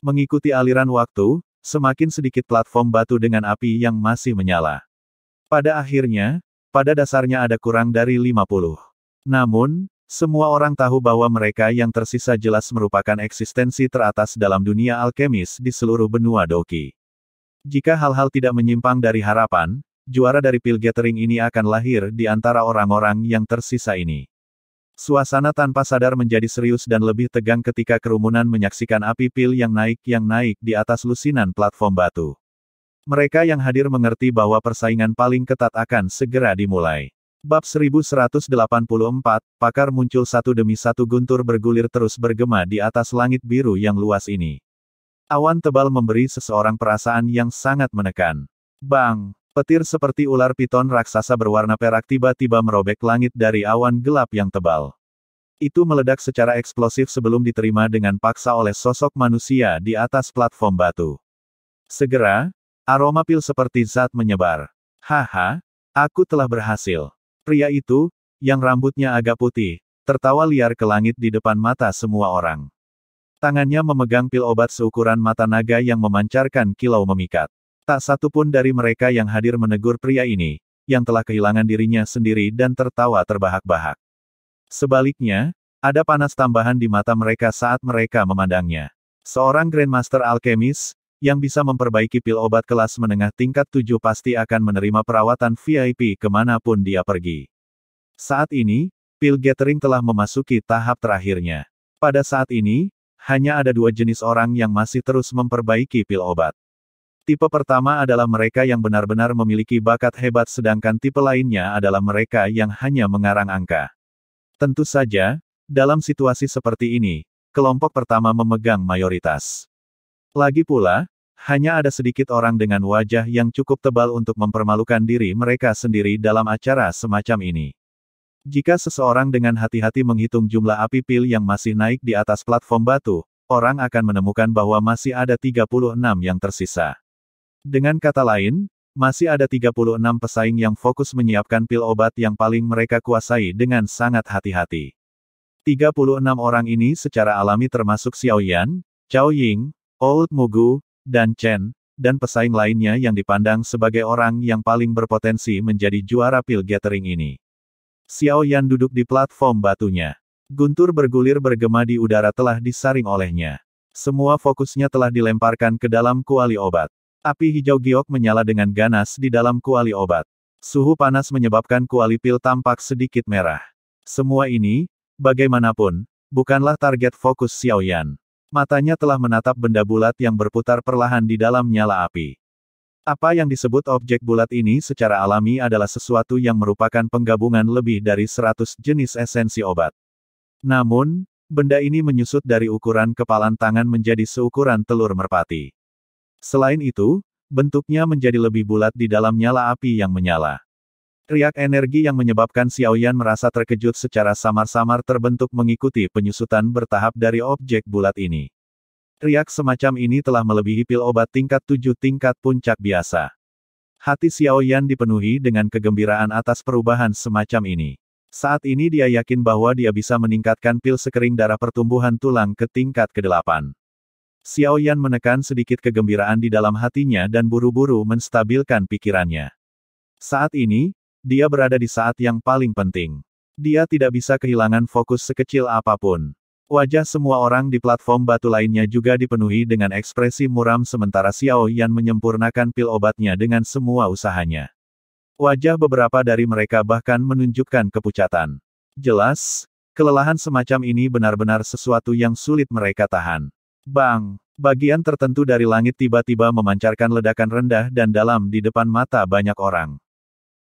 Mengikuti aliran waktu, semakin sedikit platform batu dengan api yang masih menyala. Pada akhirnya, pada dasarnya ada kurang dari 50. Namun, semua orang tahu bahwa mereka yang tersisa jelas merupakan eksistensi teratas dalam dunia alkemis di seluruh benua Doki. Jika hal-hal tidak menyimpang dari harapan, juara dari pil gathering ini akan lahir di antara orang-orang yang tersisa ini. Suasana tanpa sadar menjadi serius dan lebih tegang ketika kerumunan menyaksikan api pil yang naik di atas lusinan platform batu. Mereka yang hadir mengerti bahwa persaingan paling ketat akan segera dimulai. Bab 1184, pakar muncul satu demi satu guntur bergulir terus bergema di atas langit biru yang luas ini. Awan tebal memberi seseorang perasaan yang sangat menekan. Bang! Petir seperti ular piton raksasa berwarna perak tiba-tiba merobek langit dari awan gelap yang tebal. Itu meledak secara eksplosif sebelum diterima dengan paksa oleh sosok manusia di atas platform batu. Segera, aroma pil seperti zat menyebar. Haha, aku telah berhasil. Pria itu, yang rambutnya agak putih, tertawa liar ke langit di depan mata semua orang. Tangannya memegang pil obat seukuran mata naga yang memancarkan kilau memikat. Tak satu pun dari mereka yang hadir menegur pria ini, yang telah kehilangan dirinya sendiri dan tertawa terbahak-bahak. Sebaliknya, ada panas tambahan di mata mereka saat mereka memandangnya. Seorang Grandmaster Alkemis, yang bisa memperbaiki pil obat kelas menengah tingkat 7 pasti akan menerima perawatan VIP kemanapun dia pergi. Saat ini, pil gathering telah memasuki tahap terakhirnya. Pada saat ini, hanya ada 2 jenis orang yang masih terus memperbaiki pil obat. Tipe pertama adalah mereka yang benar-benar memiliki bakat hebat sedangkan tipe lainnya adalah mereka yang hanya mengarang angka. Tentu saja, dalam situasi seperti ini, kelompok pertama memegang mayoritas. Lagi pula, hanya ada sedikit orang dengan wajah yang cukup tebal untuk mempermalukan diri mereka sendiri dalam acara semacam ini. Jika seseorang dengan hati-hati menghitung jumlah api pil yang masih naik di atas platform batu, orang akan menemukan bahwa masih ada 36 yang tersisa. Dengan kata lain, masih ada 36 pesaing yang fokus menyiapkan pil obat yang paling mereka kuasai dengan sangat hati-hati. 36 orang ini secara alami termasuk Xiao Yan, Chao Ying, Old Mugu, dan Chen, dan pesaing lainnya yang dipandang sebagai orang yang paling berpotensi menjadi juara pil gathering ini. Xiao Yan duduk di platform batunya. Guntur bergulir bergema di udara telah disaring olehnya. Semua fokusnya telah dilemparkan ke dalam kuali obat. Api hijau giok menyala dengan ganas di dalam kuali obat. Suhu panas menyebabkan kuali pil tampak sedikit merah. Semua ini, bagaimanapun, bukanlah target fokus Xiao Yan. Matanya telah menatap benda bulat yang berputar perlahan di dalam nyala api. Apa yang disebut objek bulat ini secara alami adalah sesuatu yang merupakan penggabungan lebih dari 100 jenis esensi obat. Namun, benda ini menyusut dari ukuran kepalan tangan menjadi seukuran telur merpati. Selain itu, bentuknya menjadi lebih bulat di dalam nyala api yang menyala. Riak energi yang menyebabkan Xiao Yan merasa terkejut secara samar-samar terbentuk mengikuti penyusutan bertahap dari objek bulat ini. Riak semacam ini telah melebihi pil obat tingkat 7 tingkat puncak biasa. Hati Xiao Yan dipenuhi dengan kegembiraan atas perubahan semacam ini. Saat ini dia yakin bahwa dia bisa meningkatkan pil sekering darah pertumbuhan tulang ke tingkat ke-8. Xiao Yan menekan sedikit kegembiraan di dalam hatinya dan buru-buru menstabilkan pikirannya. Saat ini, dia berada di saat yang paling penting. Dia tidak bisa kehilangan fokus sekecil apapun. Wajah semua orang di platform batu lainnya juga dipenuhi dengan ekspresi muram sementara Xiao Yan menyempurnakan pil obatnya dengan semua usahanya. Wajah beberapa dari mereka bahkan menunjukkan kepucatan. Jelas, kelelahan semacam ini benar-benar sesuatu yang sulit mereka tahan. Bang! Bagian tertentu dari langit tiba-tiba memancarkan ledakan rendah dan dalam di depan mata banyak orang.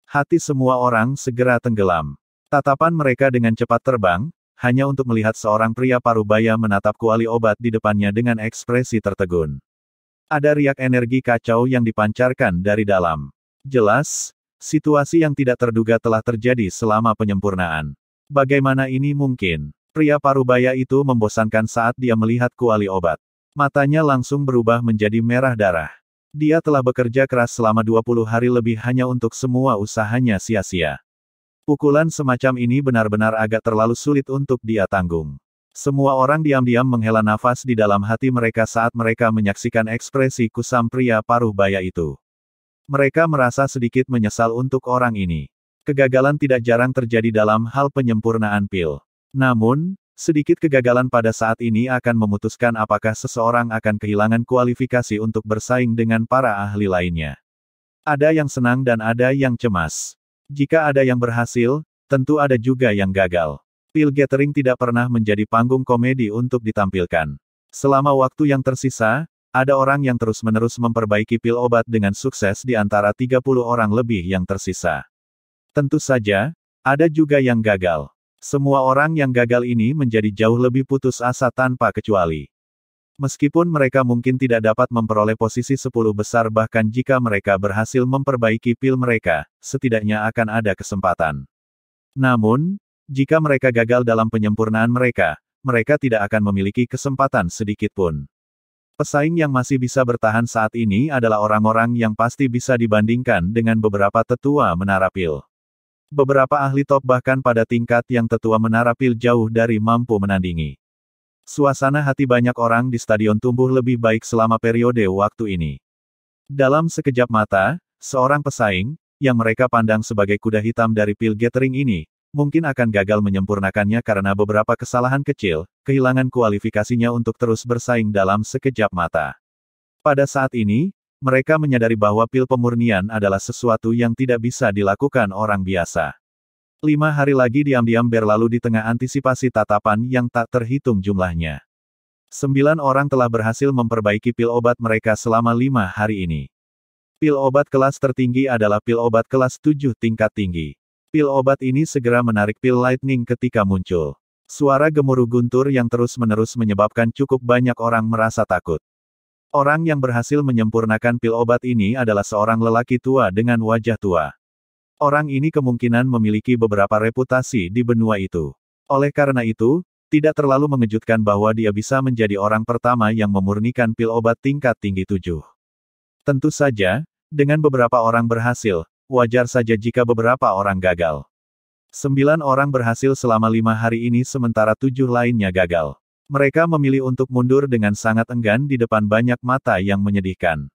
Hati semua orang segera tenggelam. Tatapan mereka dengan cepat terbang, hanya untuk melihat seorang pria parubaya menatap kuali obat di depannya dengan ekspresi tertegun. Ada riak energi kacau yang dipancarkan dari dalam. Jelas, situasi yang tidak terduga telah terjadi selama penyempurnaan. Bagaimana ini mungkin? Pria parubaya itu membosankan saat dia melihat kuali obat. Matanya langsung berubah menjadi merah darah. Dia telah bekerja keras selama 20 hari lebih hanya untuk semua usahanya sia-sia. Pukulan semacam ini benar-benar agak terlalu sulit untuk dia tanggung. Semua orang diam-diam menghela nafas di dalam hati mereka saat mereka menyaksikan ekspresi kusam pria paruh baya itu. Mereka merasa sedikit menyesal untuk orang ini. Kegagalan tidak jarang terjadi dalam hal penyempurnaan pil. Namun, sedikit kegagalan pada saat ini akan memutuskan apakah seseorang akan kehilangan kualifikasi untuk bersaing dengan para ahli lainnya. Ada yang senang dan ada yang cemas. Jika ada yang berhasil, tentu ada juga yang gagal. Pil gathering tidak pernah menjadi panggung komedi untuk ditampilkan. Selama waktu yang tersisa, ada orang yang terus-menerus memperbaiki pil obat dengan sukses di antara 30 orang lebih yang tersisa. Tentu saja, ada juga yang gagal. Semua orang yang gagal ini menjadi jauh lebih putus asa tanpa kecuali. Meskipun mereka mungkin tidak dapat memperoleh posisi 10 besar bahkan jika mereka berhasil memperbaiki pil mereka, setidaknya akan ada kesempatan. Namun, jika mereka gagal dalam penyempurnaan mereka, mereka tidak akan memiliki kesempatan sedikit pun. Pesaing yang masih bisa bertahan saat ini adalah orang-orang yang pasti bisa dibandingkan dengan beberapa tetua menara pil. Beberapa ahli top bahkan pada tingkat yang tetua menara pil jauh dari mampu menandingi. Suasana hati banyak orang di stadion tumbuh lebih baik selama periode waktu ini. Dalam sekejap mata, seorang pesaing, yang mereka pandang sebagai kuda hitam dari pil gathering ini, mungkin akan gagal menyempurnakannya karena beberapa kesalahan kecil, kehilangan kualifikasinya untuk terus bersaing dalam sekejap mata. Pada saat ini, mereka menyadari bahwa pil pemurnian adalah sesuatu yang tidak bisa dilakukan orang biasa. 5 hari lagi diam-diam berlalu di tengah antisipasi tatapan yang tak terhitung jumlahnya. 9 orang telah berhasil memperbaiki pil obat mereka selama 5 hari ini. Pil obat kelas tertinggi adalah pil obat kelas 7 tingkat tinggi. Pil obat ini segera menarik pil lightning ketika muncul. Suara gemuruh guntur yang terus-menerus menyebabkan cukup banyak orang merasa takut. Orang yang berhasil menyempurnakan pil obat ini adalah seorang lelaki tua dengan wajah tua. Orang ini kemungkinan memiliki beberapa reputasi di benua itu. Oleh karena itu, tidak terlalu mengejutkan bahwa dia bisa menjadi orang pertama yang memurnikan pil obat tingkat tinggi 7. Tentu saja, dengan beberapa orang berhasil, wajar saja jika beberapa orang gagal. 9 orang berhasil selama 5 hari ini sementara 7 lainnya gagal. Mereka memilih untuk mundur dengan sangat enggan di depan banyak mata yang menyedihkan.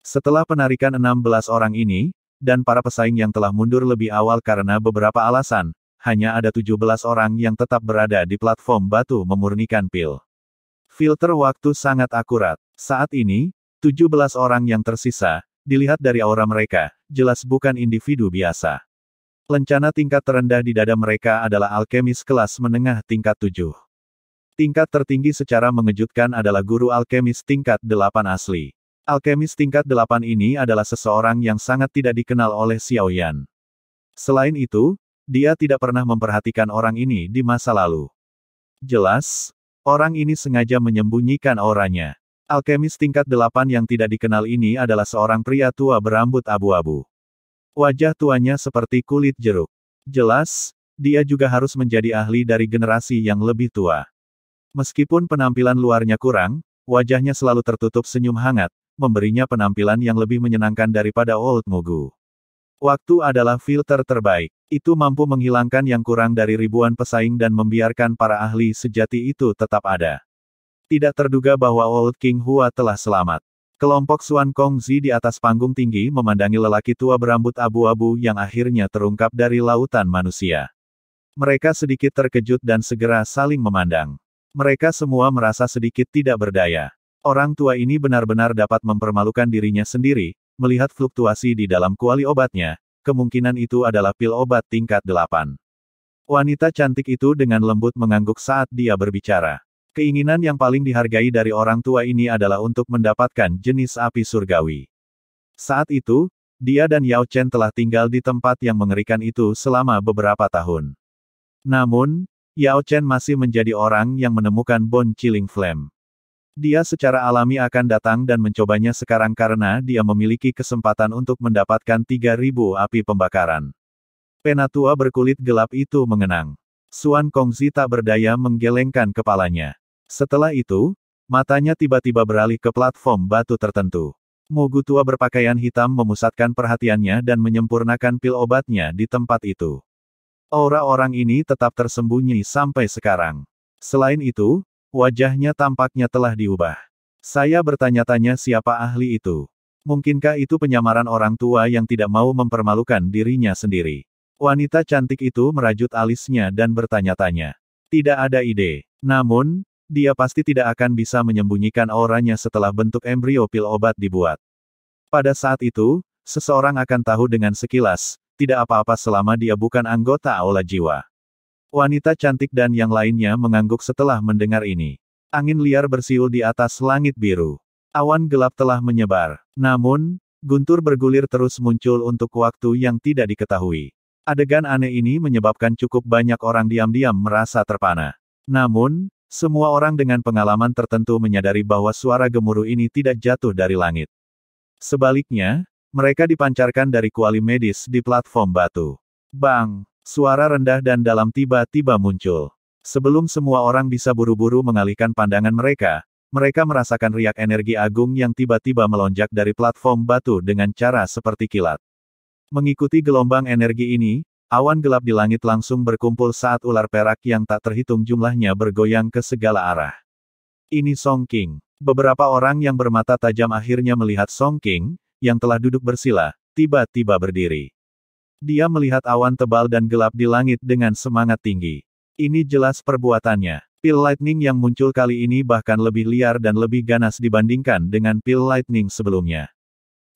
Setelah penarikan 16 orang ini, dan para pesaing yang telah mundur lebih awal karena beberapa alasan, hanya ada 17 orang yang tetap berada di platform batu memurnikan pil. Filter waktu sangat akurat. Saat ini, 17 orang yang tersisa, dilihat dari aura mereka, jelas bukan individu biasa. Lencana tingkat terendah di dada mereka adalah alkemis kelas menengah tingkat 7. Tingkat tertinggi secara mengejutkan adalah guru alkemis tingkat 8 asli. Alkemis tingkat 8 ini adalah seseorang yang sangat tidak dikenal oleh Xiao Yan. Selain itu, dia tidak pernah memperhatikan orang ini di masa lalu. Jelas, orang ini sengaja menyembunyikan auranya. Alkemis tingkat 8 yang tidak dikenal ini adalah seorang pria tua berambut abu-abu. Wajah tuanya seperti kulit jeruk. Jelas, dia juga harus menjadi ahli dari generasi yang lebih tua. Meskipun penampilan luarnya kurang, wajahnya selalu tertutup senyum hangat, memberinya penampilan yang lebih menyenangkan daripada Old Mugu. Waktu adalah filter terbaik. Itu mampu menghilangkan yang kurang dari ribuan pesaing dan membiarkan para ahli sejati itu tetap ada. Tidak terduga bahwa Old King Hua telah selamat. Kelompok Xuan Kongzi di atas panggung tinggi memandangi lelaki tua berambut abu-abu yang akhirnya terungkap dari lautan manusia. Mereka sedikit terkejut dan segera saling memandang. Mereka semua merasa sedikit tidak berdaya. Orang tua ini benar-benar dapat mempermalukan dirinya sendiri, melihat fluktuasi di dalam kuali obatnya, kemungkinan itu adalah pil obat tingkat 8. Wanita cantik itu dengan lembut mengangguk saat dia berbicara. Keinginan yang paling dihargai dari orang tua ini adalah untuk mendapatkan jenis api surgawi. Saat itu, dia dan Yao Chen telah tinggal di tempat yang mengerikan itu selama beberapa tahun. Namun, Yao Chen masih menjadi orang yang menemukan Bone Chilling Flame. Dia secara alami akan datang dan mencobanya sekarang karena dia memiliki kesempatan untuk mendapatkan 3.000 api pembakaran. Penatua berkulit gelap itu mengenang. Xuan Kongzi tak berdaya menggelengkan kepalanya. Setelah itu, matanya tiba-tiba beralih ke platform batu tertentu. Mugu tua berpakaian hitam memusatkan perhatiannya dan menyempurnakan pil obatnya di tempat itu. Aura orang ini tetap tersembunyi sampai sekarang. Selain itu, wajahnya tampaknya telah diubah. Saya bertanya-tanya siapa ahli itu. Mungkinkah itu penyamaran orang tua yang tidak mau mempermalukan dirinya sendiri? Wanita cantik itu merajut alisnya dan bertanya-tanya. Tidak ada ide. Namun, dia pasti tidak akan bisa menyembunyikan auranya setelah bentuk embrio pil obat dibuat. Pada saat itu, seseorang akan tahu dengan sekilas, tidak apa-apa selama dia bukan anggota Aula Jiwa. Wanita cantik dan yang lainnya mengangguk setelah mendengar ini. Angin liar bersiul di atas langit biru. Awan gelap telah menyebar. Namun, guntur bergulir terus muncul untuk waktu yang tidak diketahui. Adegan aneh ini menyebabkan cukup banyak orang diam-diam merasa terpana. Namun, semua orang dengan pengalaman tertentu menyadari bahwa suara gemuruh ini tidak jatuh dari langit. Sebaliknya, mereka dipancarkan dari kuali medis di platform batu. Bang! Suara rendah dan dalam tiba-tiba muncul. Sebelum semua orang bisa buru-buru mengalihkan pandangan mereka, mereka merasakan riak energi agung yang tiba-tiba melonjak dari platform batu dengan cara seperti kilat. Mengikuti gelombang energi ini, awan gelap di langit langsung berkumpul saat ular perak yang tak terhitung jumlahnya bergoyang ke segala arah. Ini Song King. Beberapa orang yang bermata tajam akhirnya melihat Song King, yang telah duduk bersila, tiba-tiba berdiri. Dia melihat awan tebal dan gelap di langit dengan semangat tinggi. Ini jelas perbuatannya. Pil lightning yang muncul kali ini bahkan lebih liar dan lebih ganas dibandingkan dengan pil lightning sebelumnya.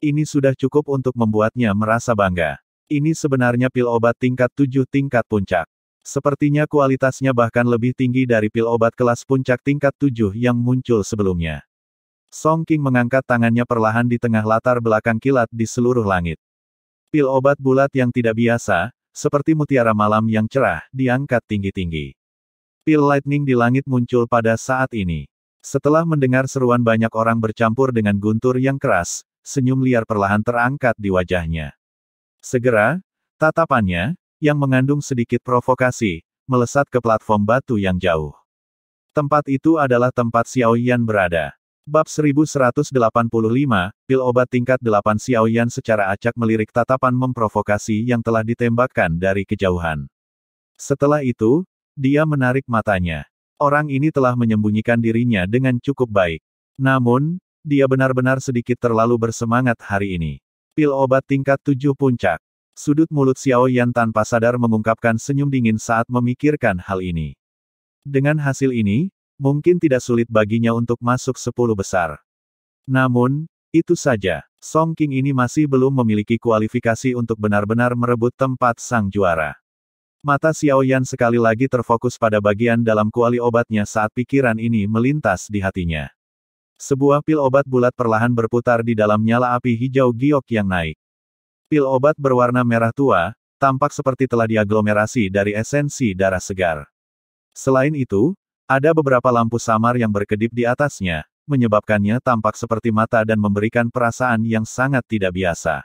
Ini sudah cukup untuk membuatnya merasa bangga. Ini sebenarnya pil obat tingkat 7 tingkat puncak. Sepertinya kualitasnya bahkan lebih tinggi dari pil obat kelas puncak tingkat 7 yang muncul sebelumnya. Song King mengangkat tangannya perlahan di tengah latar belakang kilat di seluruh langit. Pil obat bulat yang tidak biasa, seperti mutiara malam yang cerah, diangkat tinggi-tinggi. Pil lightning di langit muncul pada saat ini. Setelah mendengar seruan banyak orang bercampur dengan guntur yang keras, senyum liar perlahan terangkat di wajahnya. Segera, tatapannya, yang mengandung sedikit provokasi, melesat ke platform batu yang jauh. Tempat itu adalah tempat Xiao Yan berada. Bab 1185, pil obat tingkat 8 Xiao Yan secara acak melirik tatapan memprovokasi yang telah ditembakkan dari kejauhan. Setelah itu, dia menarik matanya. Orang ini telah menyembunyikan dirinya dengan cukup baik. Namun, dia benar-benar sedikit terlalu bersemangat hari ini. Pil obat tingkat 7 puncak. Sudut mulut Xiao Yan tanpa sadar mengungkapkan senyum dingin saat memikirkan hal ini. Dengan hasil ini, mungkin tidak sulit baginya untuk masuk 10 besar. Namun, itu saja, Song King ini masih belum memiliki kualifikasi untuk benar-benar merebut tempat sang juara. Mata Xiao Yan sekali lagi terfokus pada bagian dalam kuali obatnya saat pikiran ini melintas di hatinya. Sebuah pil obat bulat perlahan berputar di dalam nyala api hijau giok yang naik. Pil obat berwarna merah tua, tampak seperti telah diaglomerasi dari esensi darah segar. Selain itu, ada beberapa lampu samar yang berkedip di atasnya, menyebabkannya tampak seperti mata dan memberikan perasaan yang sangat tidak biasa.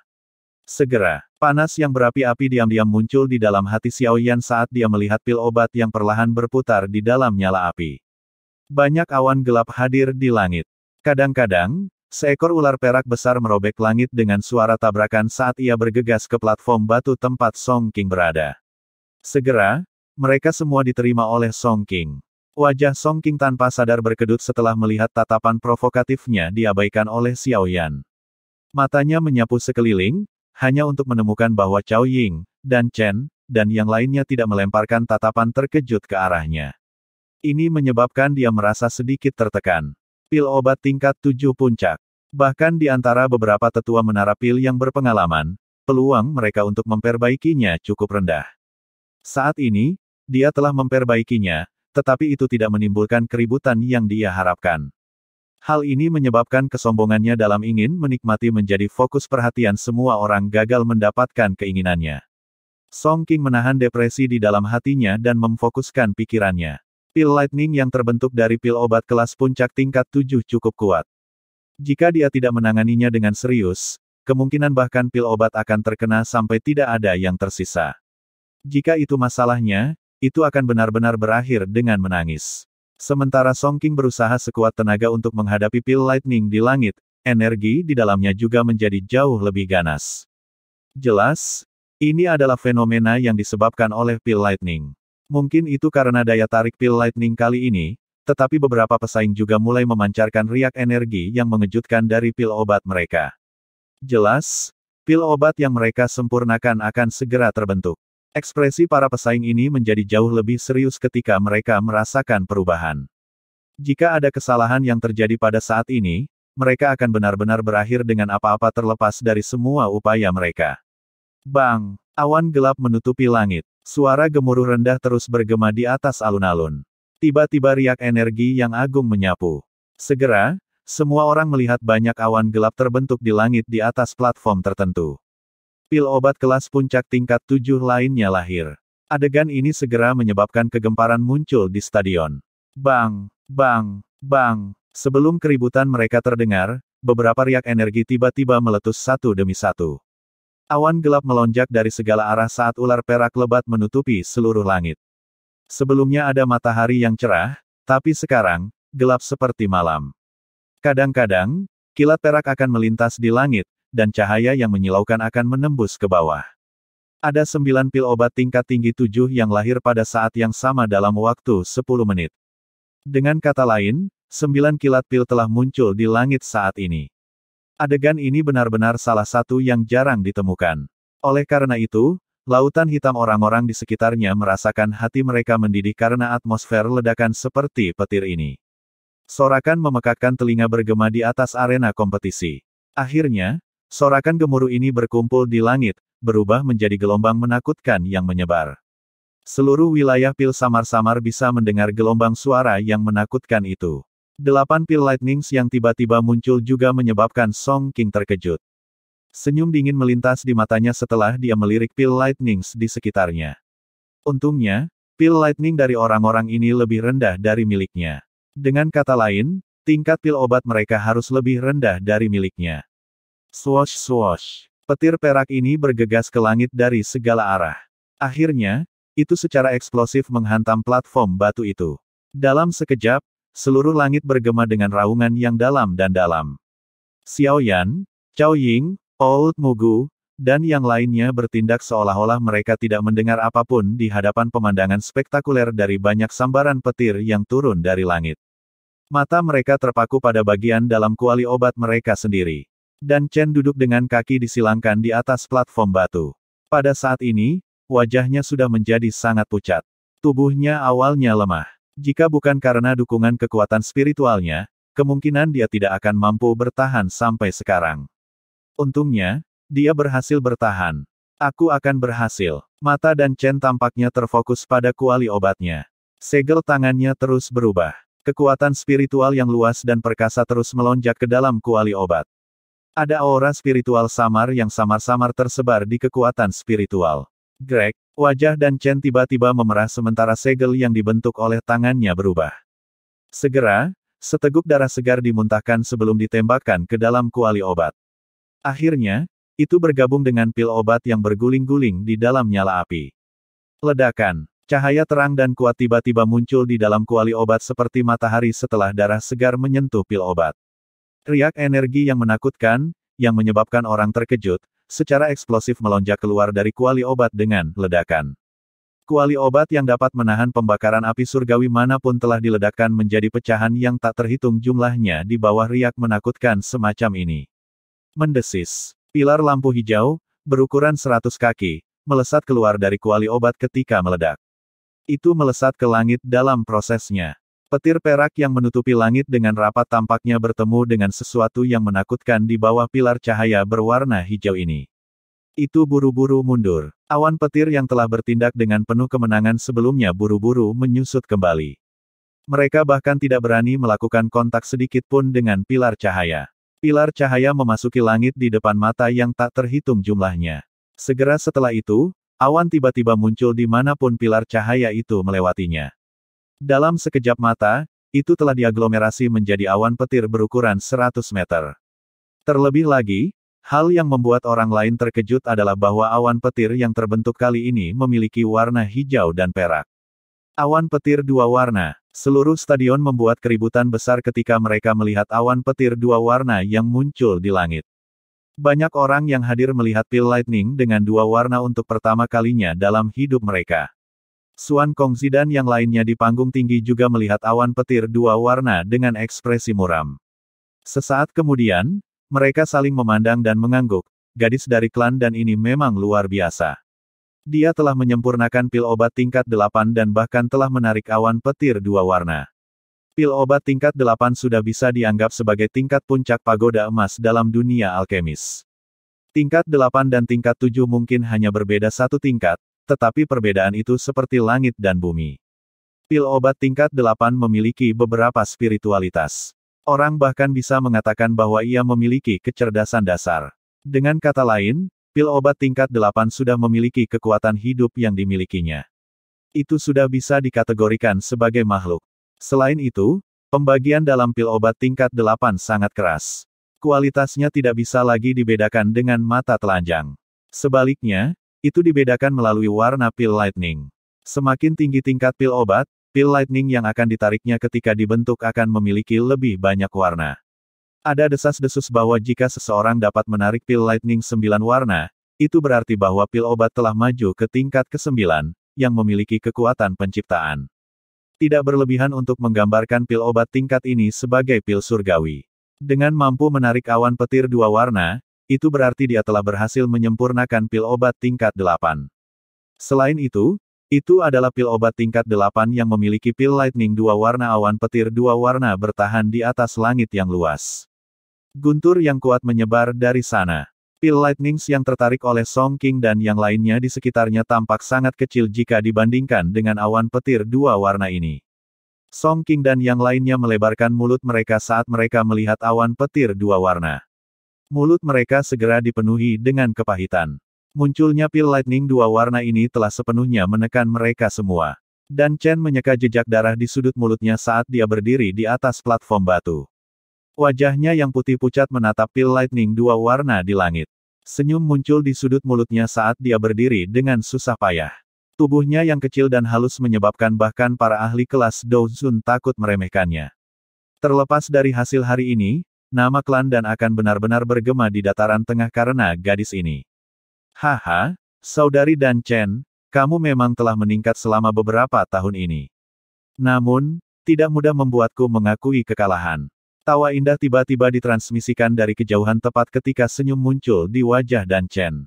Segera, panas yang berapi-api diam-diam muncul di dalam hati Xiao Yan saat dia melihat pil obat yang perlahan berputar di dalam nyala api. Banyak awan gelap hadir di langit. Kadang-kadang, seekor ular perak besar merobek langit dengan suara tabrakan saat ia bergegas ke platform batu tempat Song King berada. Segera, mereka semua diterima oleh Song King. Wajah Song King tanpa sadar berkedut setelah melihat tatapan provokatifnya diabaikan oleh Xiao Yan. Matanya menyapu sekeliling, hanya untuk menemukan bahwa Cao Ying, dan Chen, dan yang lainnya tidak melemparkan tatapan terkejut ke arahnya. Ini menyebabkan dia merasa sedikit tertekan. Pil obat tingkat 7 puncak. Bahkan di antara beberapa tetua menara pil yang berpengalaman, peluang mereka untuk memperbaikinya cukup rendah. Saat ini, dia telah memperbaikinya, tetapi itu tidak menimbulkan keributan yang dia harapkan. Hal ini menyebabkan kesombongannya dalam ingin menikmati menjadi fokus perhatian semua orang gagal mendapatkan keinginannya. Song King menahan depresi di dalam hatinya dan memfokuskan pikirannya. Pil lightning yang terbentuk dari pil obat kelas puncak tingkat 7 cukup kuat. Jika dia tidak menanganinya dengan serius, kemungkinan bahkan pil obat akan terkena sampai tidak ada yang tersisa. Jika itu masalahnya, itu akan benar-benar berakhir dengan menangis. Sementara Song King berusaha sekuat tenaga untuk menghadapi pil lightning di langit, energi di dalamnya juga menjadi jauh lebih ganas. Jelas, ini adalah fenomena yang disebabkan oleh pil lightning. Mungkin itu karena daya tarik pil lightning kali ini, tetapi beberapa pesaing juga mulai memancarkan riak energi yang mengejutkan dari pil obat mereka. Jelas, pil obat yang mereka sempurnakan akan segera terbentuk. Ekspresi para pesaing ini menjadi jauh lebih serius ketika mereka merasakan perubahan. Jika ada kesalahan yang terjadi pada saat ini, mereka akan benar-benar berakhir dengan apa-apa terlepas dari semua upaya mereka. Bang! Awan gelap menutupi langit. Suara gemuruh rendah terus bergema di atas alun-alun. Tiba-tiba riak energi yang agung menyapu. Segera, semua orang melihat banyak awan gelap terbentuk di langit di atas platform tertentu. Pil obat kelas puncak tingkat 7 lainnya lahir. Adegan ini segera menyebabkan kegemparan muncul di stadion. Bang! Bang! Bang! Sebelum keributan mereka terdengar, beberapa riak energi tiba-tiba meletus satu demi satu. Awan gelap melonjak dari segala arah saat ular perak lebat menutupi seluruh langit. Sebelumnya ada matahari yang cerah, tapi sekarang, gelap seperti malam. Kadang-kadang, kilat perak akan melintas di langit, dan cahaya yang menyilaukan akan menembus ke bawah. Ada 9 pil obat tingkat tinggi 7 yang lahir pada saat yang sama dalam waktu 10 menit. Dengan kata lain, 9 kilat pil telah muncul di langit saat ini. Adegan ini benar-benar salah satu yang jarang ditemukan. Oleh karena itu, lautan hitam orang-orang di sekitarnya merasakan hati mereka mendidih karena atmosfer ledakan seperti petir ini. Sorakan memekakkan telinga bergema di atas arena kompetisi. Akhirnya, sorakan gemuruh ini berkumpul di langit, berubah menjadi gelombang menakutkan yang menyebar. Seluruh wilayah pil samar-samar bisa mendengar gelombang suara yang menakutkan itu. 8 pil lightnings yang tiba-tiba muncul juga menyebabkan Song King terkejut. Senyum dingin melintas di matanya setelah dia melirik pil lightnings di sekitarnya. Untungnya, pil lightning dari orang-orang ini lebih rendah dari miliknya. Dengan kata lain, tingkat pil obat mereka harus lebih rendah dari miliknya. Swoosh swoosh. Petir perak ini bergegas ke langit dari segala arah. Akhirnya, itu secara eksplosif menghantam platform batu itu. Dalam sekejap, seluruh langit bergema dengan raungan yang dalam dan dalam. Xiao Yan, Cao Ying, Old Mugu, dan yang lainnya bertindak seolah-olah mereka tidak mendengar apapun di hadapan pemandangan spektakuler dari banyak sambaran petir yang turun dari langit. Mata mereka terpaku pada bagian dalam kuali obat mereka sendiri. Dan Chen duduk dengan kaki disilangkan di atas platform batu. Pada saat ini, wajahnya sudah menjadi sangat pucat. Tubuhnya awalnya lemah. Jika bukan karena dukungan kekuatan spiritualnya, kemungkinan dia tidak akan mampu bertahan sampai sekarang. Untungnya, dia berhasil bertahan. Aku akan berhasil. Mata dan Chen tampaknya terfokus pada kuali obatnya. Segel tangannya terus berubah. Kekuatan spiritual yang luas dan perkasa terus melonjak ke dalam kuali obat. Ada aura spiritual samar yang samar-samar tersebar di kekuatan spiritual. Greg, wajah dan Chen tiba-tiba memerah sementara segel yang dibentuk oleh tangannya berubah. Segera, seteguk darah segar dimuntahkan sebelum ditembakkan ke dalam kuali obat. Akhirnya, itu bergabung dengan pil obat yang berguling-guling di dalam nyala api. Ledakan, cahaya terang dan kuat tiba-tiba muncul di dalam kuali obat seperti matahari setelah darah segar menyentuh pil obat. Riak energi yang menakutkan, yang menyebabkan orang terkejut, secara eksplosif melonjak keluar dari kuali obat dengan ledakan. Kuali obat yang dapat menahan pembakaran api surgawi manapun telah diledakkan menjadi pecahan yang tak terhitung jumlahnya di bawah riak menakutkan semacam ini. Mendesis. Pilar lampu hijau, berukuran 100 kaki, melesat keluar dari kuali obat ketika meledak. Itu melesat ke langit dalam prosesnya. Petir perak yang menutupi langit dengan rapat tampaknya bertemu dengan sesuatu yang menakutkan di bawah pilar cahaya berwarna hijau ini. Itu buru-buru mundur. Awan petir yang telah bertindak dengan penuh kemenangan sebelumnya buru-buru menyusut kembali. Mereka bahkan tidak berani melakukan kontak sedikit pun dengan pilar cahaya. Pilar cahaya memasuki langit di depan mata yang tak terhitung jumlahnya. Segera setelah itu, awan tiba-tiba muncul di manapun pilar cahaya itu melewatinya. Dalam sekejap mata, itu telah diaglomerasi menjadi awan petir berukuran 100 meter. Terlebih lagi, hal yang membuat orang lain terkejut adalah bahwa awan petir yang terbentuk kali ini memiliki warna hijau dan perak. Awan petir dua warna. Seluruh stadion membuat keributan besar ketika mereka melihat awan petir dua warna yang muncul di langit. Banyak orang yang hadir melihat pil lightning dengan dua warna untuk pertama kalinya dalam hidup mereka. Xuan Kongzi dan yang lainnya di panggung tinggi juga melihat awan petir dua warna dengan ekspresi muram. Sesaat kemudian, mereka saling memandang dan mengangguk. Gadis dari klan dan ini memang luar biasa. Dia telah menyempurnakan pil obat tingkat 8 dan bahkan telah menarik awan petir dua warna. Pil obat tingkat 8 sudah bisa dianggap sebagai tingkat puncak pagoda emas dalam dunia alkemis. Tingkat 8 dan tingkat 7 mungkin hanya berbeda satu tingkat, tetapi perbedaan itu seperti langit dan bumi. Pil obat tingkat 8 memiliki beberapa spiritualitas. Orang bahkan bisa mengatakan bahwa ia memiliki kecerdasan dasar. Dengan kata lain, pil obat tingkat 8 sudah memiliki kekuatan hidup yang dimilikinya. Itu sudah bisa dikategorikan sebagai makhluk. Selain itu, pembagian dalam pil obat tingkat 8 sangat keras. Kualitasnya tidak bisa lagi dibedakan dengan mata telanjang. Sebaliknya, itu dibedakan melalui warna pil lightning. Semakin tinggi tingkat pil obat, pil lightning yang akan ditariknya ketika dibentuk akan memiliki lebih banyak warna. Ada desas-desus bahwa jika seseorang dapat menarik pil lightning 9 warna, itu berarti bahwa pil obat telah maju ke tingkat ke-9, yang memiliki kekuatan penciptaan. Tidak berlebihan untuk menggambarkan pil obat tingkat ini sebagai pil surgawi. Dengan mampu menarik awan petir dua warna, itu berarti dia telah berhasil menyempurnakan pil obat tingkat 8. Selain itu adalah pil obat tingkat 8 yang memiliki pil lightning dua warna awan petir dua warna bertahan di atas langit yang luas. Guntur yang kuat menyebar dari sana. Pil lightnings yang tertarik oleh Song King dan yang lainnya di sekitarnya tampak sangat kecil jika dibandingkan dengan awan petir dua warna ini. Song King dan yang lainnya melebarkan mulut mereka saat mereka melihat awan petir dua warna. Mulut mereka segera dipenuhi dengan kepahitan. Munculnya pil lightning dua warna ini telah sepenuhnya menekan mereka semua. Dan Chen menyeka jejak darah di sudut mulutnya saat dia berdiri di atas platform batu. Wajahnya yang putih pucat menatap pil lightning dua warna di langit. Senyum muncul di sudut mulutnya saat dia berdiri dengan susah payah. Tubuhnya yang kecil dan halus menyebabkan bahkan para ahli kelas Douzun takut meremehkannya. Terlepas dari hasil hari ini, nama klan dan akan benar-benar bergema di dataran tengah karena gadis ini. Haha, saudari Dan Chen, kamu memang telah meningkat selama beberapa tahun ini. Namun, tidak mudah membuatku mengakui kekalahan. Tawa indah tiba-tiba ditransmisikan dari kejauhan tepat ketika senyum muncul di wajah Dan Chen.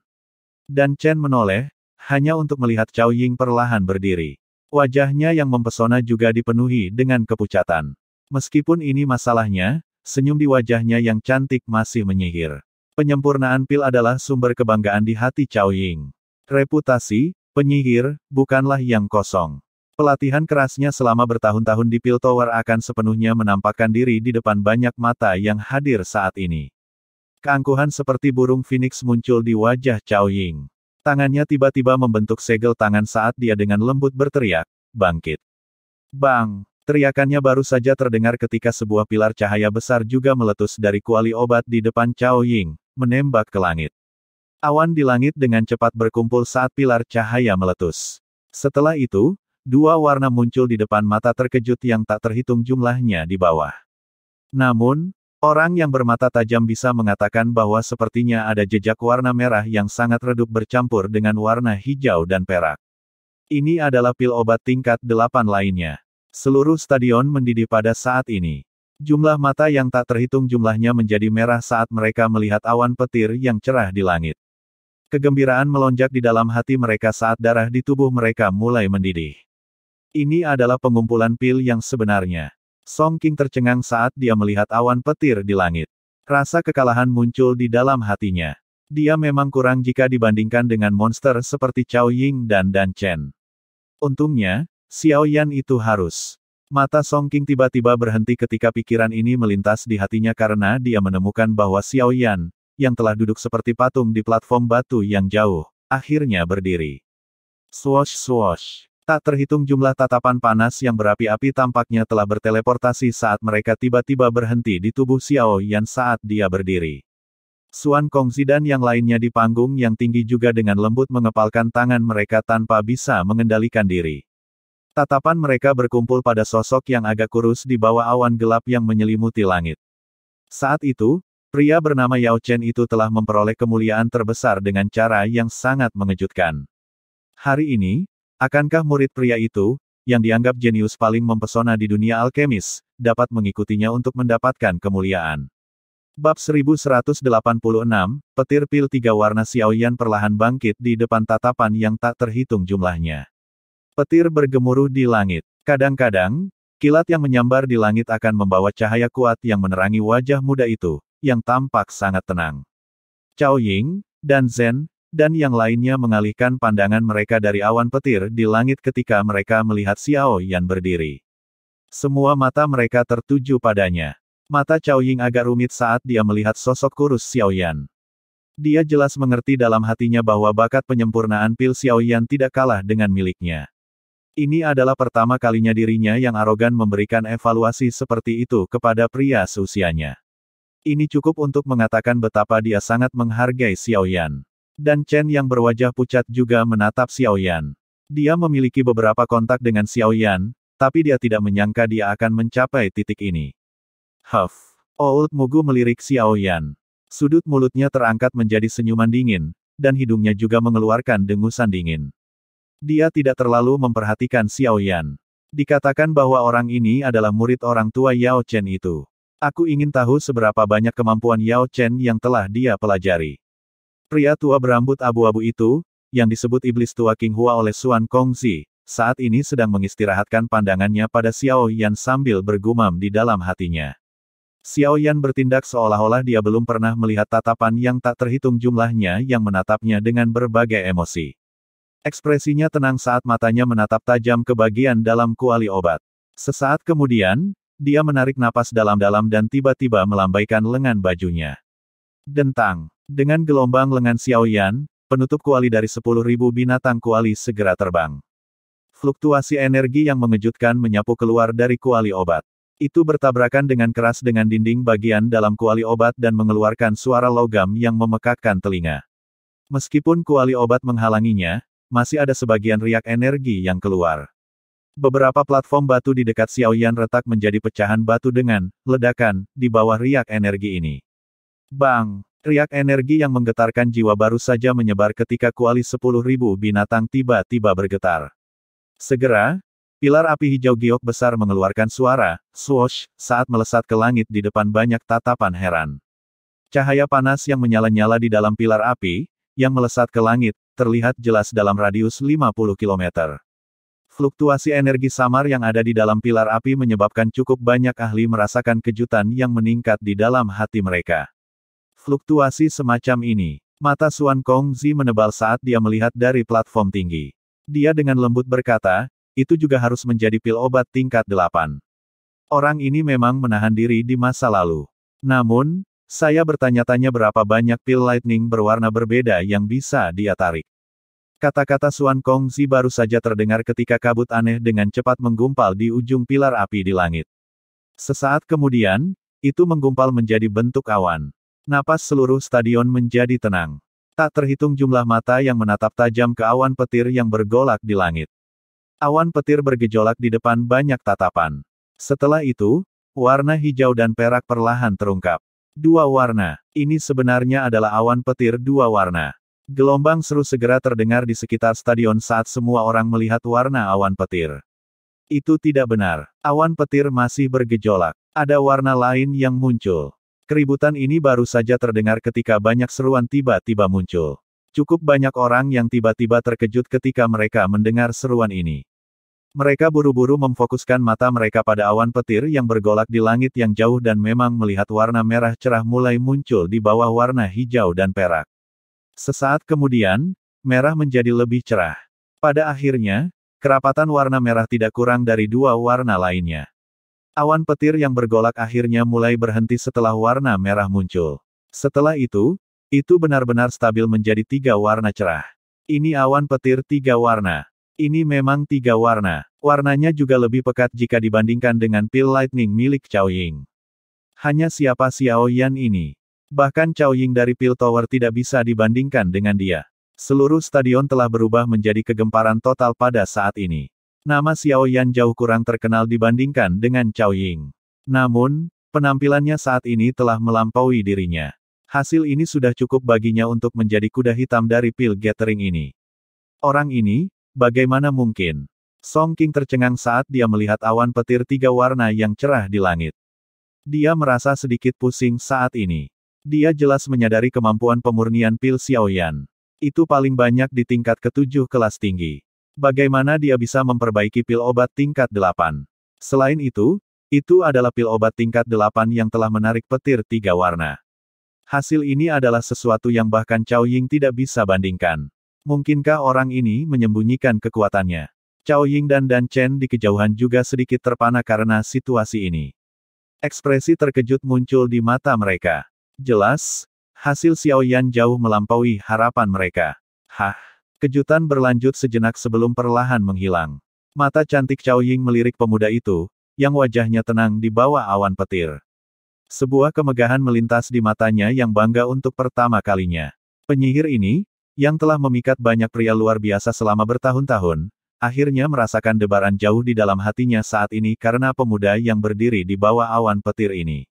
Dan Chen menoleh, hanya untuk melihat Cao Ying perlahan berdiri. Wajahnya yang mempesona juga dipenuhi dengan kepucatan. Meskipun ini masalahnya, senyum di wajahnya yang cantik masih menyihir. Penyempurnaan pil adalah sumber kebanggaan di hati Cao Ying. Reputasi, penyihir, bukanlah yang kosong. Pelatihan kerasnya selama bertahun-tahun di Pil Tower akan sepenuhnya menampakkan diri di depan banyak mata yang hadir saat ini. Keangkuhan seperti burung phoenix muncul di wajah Cao Ying. Tangannya tiba-tiba membentuk segel tangan saat dia dengan lembut berteriak, "Bangkit!" Bang! Teriakannya baru saja terdengar ketika sebuah pilar cahaya besar juga meletus dari kuali obat di depan Cao Ying, menembak ke langit. Awan di langit dengan cepat berkumpul saat pilar cahaya meletus. Setelah itu, dua warna muncul di depan mata terkejut yang tak terhitung jumlahnya di bawah. Namun, orang yang bermata tajam bisa mengatakan bahwa sepertinya ada jejak warna merah yang sangat redup bercampur dengan warna hijau dan perak. Ini adalah pil obat tingkat 8 lainnya. Seluruh stadion mendidih pada saat ini. Jumlah mata yang tak terhitung jumlahnya menjadi merah saat mereka melihat awan petir yang cerah di langit. Kegembiraan melonjak di dalam hati mereka saat darah di tubuh mereka mulai mendidih. Ini adalah pengumpulan pil yang sebenarnya. Song King tercengang saat dia melihat awan petir di langit. Rasa kekalahan muncul di dalam hatinya. Dia memang kurang jika dibandingkan dengan monster seperti Cao Ying dan Dan Chen. Untungnya, Xiao Yan itu harus. Mata Song King tiba-tiba berhenti ketika pikiran ini melintas di hatinya karena dia menemukan bahwa Xiao Yan, yang telah duduk seperti patung di platform batu yang jauh, akhirnya berdiri. Swosh swosh. Tak terhitung jumlah tatapan panas yang berapi-api tampaknya telah berteleportasi saat mereka tiba-tiba berhenti di tubuh Xiao Yan saat dia berdiri. Xuan Kongzi dan yang lainnya di panggung yang tinggi juga dengan lembut mengepalkan tangan mereka tanpa bisa mengendalikan diri. Tatapan mereka berkumpul pada sosok yang agak kurus di bawah awan gelap yang menyelimuti langit. Saat itu, pria bernama Yao Chen itu telah memperoleh kemuliaan terbesar dengan cara yang sangat mengejutkan. Hari ini, akankah murid pria itu, yang dianggap jenius paling mempesona di dunia alkemis, dapat mengikutinya untuk mendapatkan kemuliaan? Bab 1186, Petir Pil Tiga Warna Xiao Yan perlahan bangkit di depan tatapan yang tak terhitung jumlahnya. Petir bergemuruh di langit. Kadang-kadang, kilat yang menyambar di langit akan membawa cahaya kuat yang menerangi wajah muda itu, yang tampak sangat tenang. Cao Ying, dan Zhen, dan yang lainnya mengalihkan pandangan mereka dari awan petir di langit ketika mereka melihat Xiao Yan berdiri. Semua mata mereka tertuju padanya. Mata Cao Ying agak rumit saat dia melihat sosok kurus Xiao Yan. Dia jelas mengerti dalam hatinya bahwa bakat penyempurnaan pil Xiao Yan tidak kalah dengan miliknya. Ini adalah pertama kalinya dirinya yang arogan memberikan evaluasi seperti itu kepada pria seusianya. Ini cukup untuk mengatakan betapa dia sangat menghargai Xiao Yan. Dan Chen yang berwajah pucat juga menatap Xiao Yan. Dia memiliki beberapa kontak dengan Xiao Yan, tapi dia tidak menyangka dia akan mencapai titik ini. Huff. Old Mugu melirik Xiao Yan. Sudut mulutnya terangkat menjadi senyuman dingin, dan hidungnya juga mengeluarkan dengusan dingin. Dia tidak terlalu memperhatikan Xiao Yan. Dikatakan bahwa orang ini adalah murid orang tua Yao Chen itu. Aku ingin tahu seberapa banyak kemampuan Yao Chen yang telah dia pelajari. Pria tua berambut abu-abu itu, yang disebut iblis tua King Hua oleh Xuan Kongzi, saat ini sedang mengistirahatkan pandangannya pada Xiao Yan sambil bergumam di dalam hatinya. Xiao Yan bertindak seolah-olah dia belum pernah melihat tatapan yang tak terhitung jumlahnya yang menatapnya dengan berbagai emosi. Ekspresinya tenang saat matanya menatap tajam ke bagian dalam kuali obat. Sesaat kemudian, dia menarik napas dalam-dalam dan tiba-tiba melambaikan lengan bajunya. Dentang. Dengan gelombang lengan Xiaoyan, penutup kuali dari 10.000 binatang kuali segera terbang. Fluktuasi energi yang mengejutkan menyapu keluar dari kuali obat. Itu bertabrakan dengan keras dengan dinding bagian dalam kuali obat dan mengeluarkan suara logam yang memekakkan telinga. Meskipun kuali obat menghalanginya, masih ada sebagian riak energi yang keluar. Beberapa platform batu di dekat Xiaoyan retak menjadi pecahan batu dengan ledakan di bawah riak energi ini. Bang! Riak energi yang menggetarkan jiwa baru saja menyebar ketika kuali 10.000 binatang tiba-tiba bergetar. Segera, pilar api hijau giok besar mengeluarkan suara, swoosh, saat melesat ke langit di depan banyak tatapan heran. Cahaya panas yang menyala-nyala di dalam pilar api, yang melesat ke langit, terlihat jelas dalam radius 50 km. Fluktuasi energi samar yang ada di dalam pilar api menyebabkan cukup banyak ahli merasakan kejutan yang meningkat di dalam hati mereka. Fluktuasi semacam ini, mata Xuan Kongzi menebal saat dia melihat dari platform tinggi. Dia dengan lembut berkata, itu juga harus menjadi pil obat tingkat 8. Orang ini memang menahan diri di masa lalu. Namun, saya bertanya-tanya berapa banyak pil lightning berwarna berbeda yang bisa dia tarik. Kata-kata Xuan Kongzi baru saja terdengar ketika kabut aneh dengan cepat menggumpal di ujung pilar api di langit. Sesaat kemudian, itu menggumpal menjadi bentuk awan. Napas seluruh stadion menjadi tenang. Tak terhitung jumlah mata yang menatap tajam ke awan petir yang bergolak di langit. Awan petir bergejolak di depan banyak tatapan. Setelah itu, warna hijau dan perak perlahan terungkap. Dua warna. Ini sebenarnya adalah awan petir dua warna. Gelombang seru segera terdengar di sekitar stadion saat semua orang melihat warna awan petir. Itu tidak benar. Awan petir masih bergejolak. Ada warna lain yang muncul. Keributan ini baru saja terdengar ketika banyak seruan tiba-tiba muncul. Cukup banyak orang yang tiba-tiba terkejut ketika mereka mendengar seruan ini. Mereka buru-buru memfokuskan mata mereka pada awan petir yang bergolak di langit yang jauh dan memang melihat warna merah cerah mulai muncul di bawah warna hijau dan perak. Sesaat kemudian, merah menjadi lebih cerah. Pada akhirnya, kerapatan warna merah tidak kurang dari dua warna lainnya. Awan petir yang bergolak akhirnya mulai berhenti setelah warna merah muncul. Setelah itu benar-benar stabil menjadi tiga warna cerah. Ini awan petir tiga warna. Ini memang tiga warna. Warnanya juga lebih pekat jika dibandingkan dengan pil lightning milik Cao Ying. Hanya siapa Xiaoyan ini? Bahkan Cao Ying dari pil tower tidak bisa dibandingkan dengan dia. Seluruh stadion telah berubah menjadi kegemparan total pada saat ini. Nama Xiaoyan jauh kurang terkenal dibandingkan dengan Cao Ying. Namun, penampilannya saat ini telah melampaui dirinya. Hasil ini sudah cukup baginya untuk menjadi kuda hitam dari pil gathering ini. Orang ini, bagaimana mungkin? Song Qing tercengang saat dia melihat awan petir tiga warna yang cerah di langit. Dia merasa sedikit pusing saat ini. Dia jelas menyadari kemampuan pemurnian pil Xiaoyan. Itu paling banyak di tingkat ke-7 kelas tinggi. Bagaimana dia bisa memperbaiki pil obat tingkat 8? Selain itu adalah pil obat tingkat 8 yang telah menarik petir tiga warna. Hasil ini adalah sesuatu yang bahkan Cao Ying tidak bisa bandingkan. Mungkinkah orang ini menyembunyikan kekuatannya? Cao Ying dan Dan Chen di kejauhan juga sedikit terpana karena situasi ini. Ekspresi terkejut muncul di mata mereka. Jelas, hasil Xiaoyan jauh melampaui harapan mereka. Hah? Kejutan berlanjut sejenak sebelum perlahan menghilang. Mata cantik Cao Ying melirik pemuda itu, yang wajahnya tenang di bawah awan petir. Sebuah kemegahan melintas di matanya yang bangga untuk pertama kalinya. Penyihir ini, yang telah memikat banyak pria luar biasa selama bertahun-tahun, akhirnya merasakan debaran jauh di dalam hatinya saat ini karena pemuda yang berdiri di bawah awan petir ini.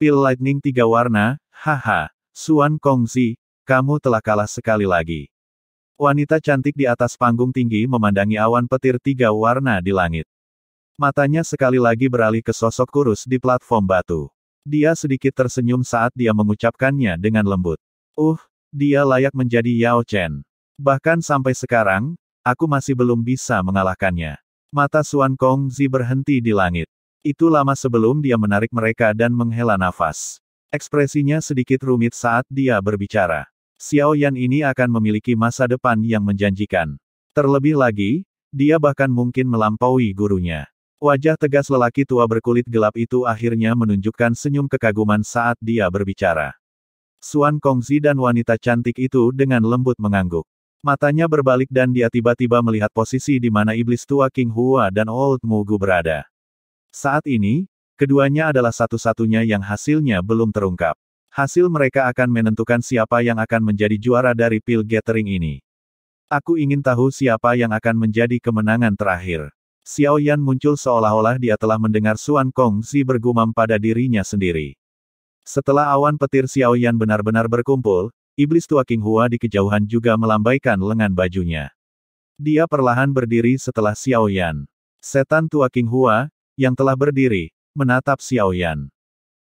Pil lightning tiga warna, haha, Xuan Kongzi, kamu telah kalah sekali lagi. Wanita cantik di atas panggung tinggi memandangi awan petir tiga warna di langit. Matanya sekali lagi beralih ke sosok kurus di platform batu. Dia sedikit tersenyum saat dia mengucapkannya dengan lembut. Dia layak menjadi Yao Chen. Bahkan sampai sekarang, aku masih belum bisa mengalahkannya. Mata Xuan Kongzi berhenti di langit. Itu lama sebelum dia menarik mereka dan menghela nafas. Ekspresinya sedikit rumit saat dia berbicara. Xiaoyan ini akan memiliki masa depan yang menjanjikan. Terlebih lagi, dia bahkan mungkin melampaui gurunya. Wajah tegas lelaki tua berkulit gelap itu akhirnya menunjukkan senyum kekaguman saat dia berbicara. Xuan Kongzi dan wanita cantik itu dengan lembut mengangguk. Matanya berbalik dan dia tiba-tiba melihat posisi di mana iblis tua King Hua dan Old Mugu berada. Saat ini, keduanya adalah satu-satunya yang hasilnya belum terungkap. Hasil mereka akan menentukan siapa yang akan menjadi juara dari pil gathering ini. Aku ingin tahu siapa yang akan menjadi kemenangan terakhir. Xiao Yan muncul seolah-olah dia telah mendengar Xuan Kongzi bergumam pada dirinya sendiri. Setelah awan petir Xiao Yan benar-benar berkumpul, iblis tua King Hua di kejauhan juga melambaikan lengan bajunya. Dia perlahan berdiri setelah Xiao Yan. Setan tua King Hua, yang telah berdiri, menatap Xiao Yan.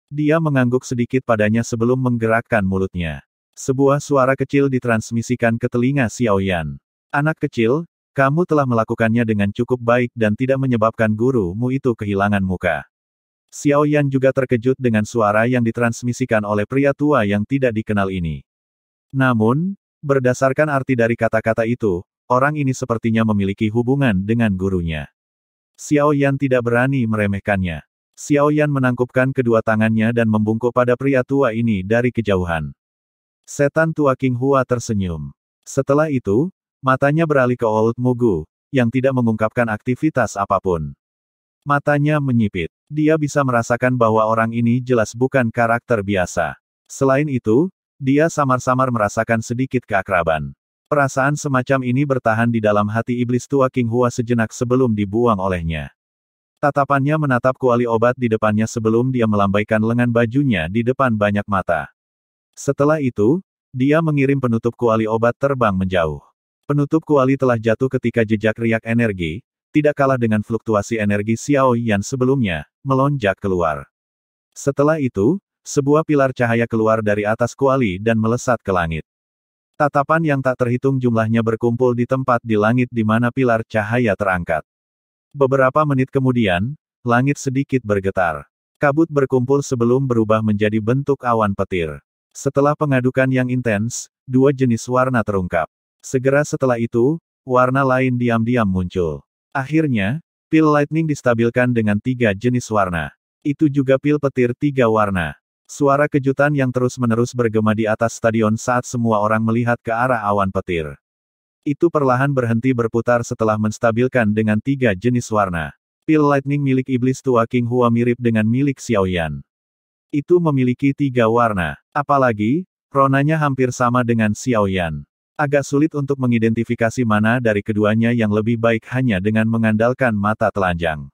Dia mengangguk sedikit padanya sebelum menggerakkan mulutnya. Sebuah suara kecil ditransmisikan ke telinga Xiao Yan. Anak kecil, kamu telah melakukannya dengan cukup baik dan tidak menyebabkan gurumu itu kehilangan muka. Xiao Yan juga terkejut dengan suara yang ditransmisikan oleh pria tua yang tidak dikenal ini. Namun, berdasarkan arti dari kata-kata itu, orang ini sepertinya memiliki hubungan dengan gurunya. Xiao Yan tidak berani meremehkannya. Xiao Yan menangkupkan kedua tangannya dan membungkuk pada pria tua ini dari kejauhan. Setan tua King Hua tersenyum. Setelah itu, matanya beralih ke Old Mugu, yang tidak mengungkapkan aktivitas apapun. Matanya menyipit. Dia bisa merasakan bahwa orang ini jelas bukan karakter biasa. Selain itu, dia samar-samar merasakan sedikit keakraban. Perasaan semacam ini bertahan di dalam hati iblis tua King Hua sejenak sebelum dibuang olehnya. Tatapannya menatap kuali obat di depannya sebelum dia melambaikan lengan bajunya di depan banyak mata. Setelah itu, dia mengirim penutup kuali obat terbang menjauh. Penutup kuali telah jatuh ketika jejak riak energi, tidak kalah dengan fluktuasi energi Xiao Yan sebelumnya, melonjak keluar. Setelah itu, sebuah pilar cahaya keluar dari atas kuali dan melesat ke langit. Tatapan yang tak terhitung jumlahnya berkumpul di tempat di langit di mana pilar cahaya terangkat. Beberapa menit kemudian, langit sedikit bergetar. Kabut berkumpul sebelum berubah menjadi bentuk awan petir. Setelah pengadukan yang intens, dua jenis warna terungkap. Segera setelah itu, warna lain diam-diam muncul. Akhirnya, pil lightning distabilkan dengan 3 jenis warna. Itu juga pil petir 3 warna. Suara kejutan yang terus-menerus bergema di atas stadion saat semua orang melihat ke arah awan petir. Itu perlahan berhenti berputar setelah menstabilkan dengan 3 jenis warna. Pil lightning milik iblis tua King Hua mirip dengan milik Xiao Yan. Itu memiliki 3 warna. Apalagi, ronanya hampir sama dengan Xiao Yan. Agak sulit untuk mengidentifikasi mana dari keduanya yang lebih baik hanya dengan mengandalkan mata telanjang.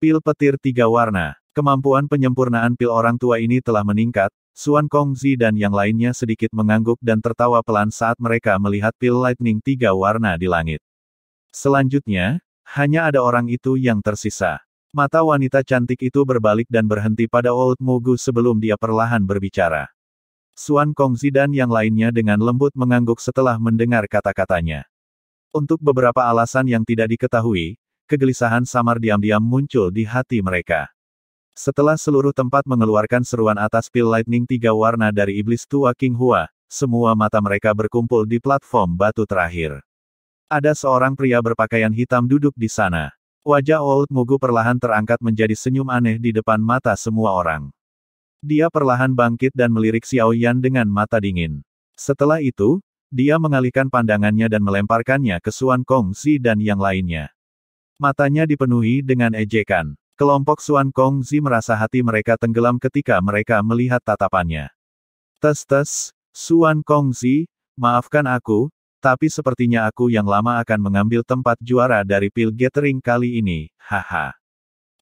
Pil petir 3 warna. Kemampuan penyempurnaan pil orang tua ini telah meningkat. Xuan Kongzi dan yang lainnya sedikit mengangguk dan tertawa pelan saat mereka melihat pil lightning 3 warna di langit. Selanjutnya, hanya ada orang itu yang tersisa. Mata wanita cantik itu berbalik dan berhenti pada Old Mugu sebelum dia perlahan berbicara. Xuan Kongzi dan yang lainnya dengan lembut mengangguk setelah mendengar kata-katanya. Untuk beberapa alasan yang tidak diketahui, kegelisahan samar diam-diam muncul di hati mereka. Setelah seluruh tempat mengeluarkan seruan atas pil lightning 3 warna dari iblis tua King Hua, semua mata mereka berkumpul di platform batu terakhir. Ada seorang pria berpakaian hitam duduk di sana. Wajah Old Mugu perlahan terangkat menjadi senyum aneh di depan mata semua orang. Dia perlahan bangkit dan melirik Xiao Yan dengan mata dingin. Setelah itu, dia mengalihkan pandangannya dan melemparkannya ke Xuan Kongzi dan yang lainnya. Matanya dipenuhi dengan ejekan. Kelompok Xuan Kongzi merasa hati mereka tenggelam ketika mereka melihat tatapannya. Tes, Xuan Kongzi, maafkan aku, tapi sepertinya aku yang lama akan mengambil tempat juara dari pil gathering kali ini, haha.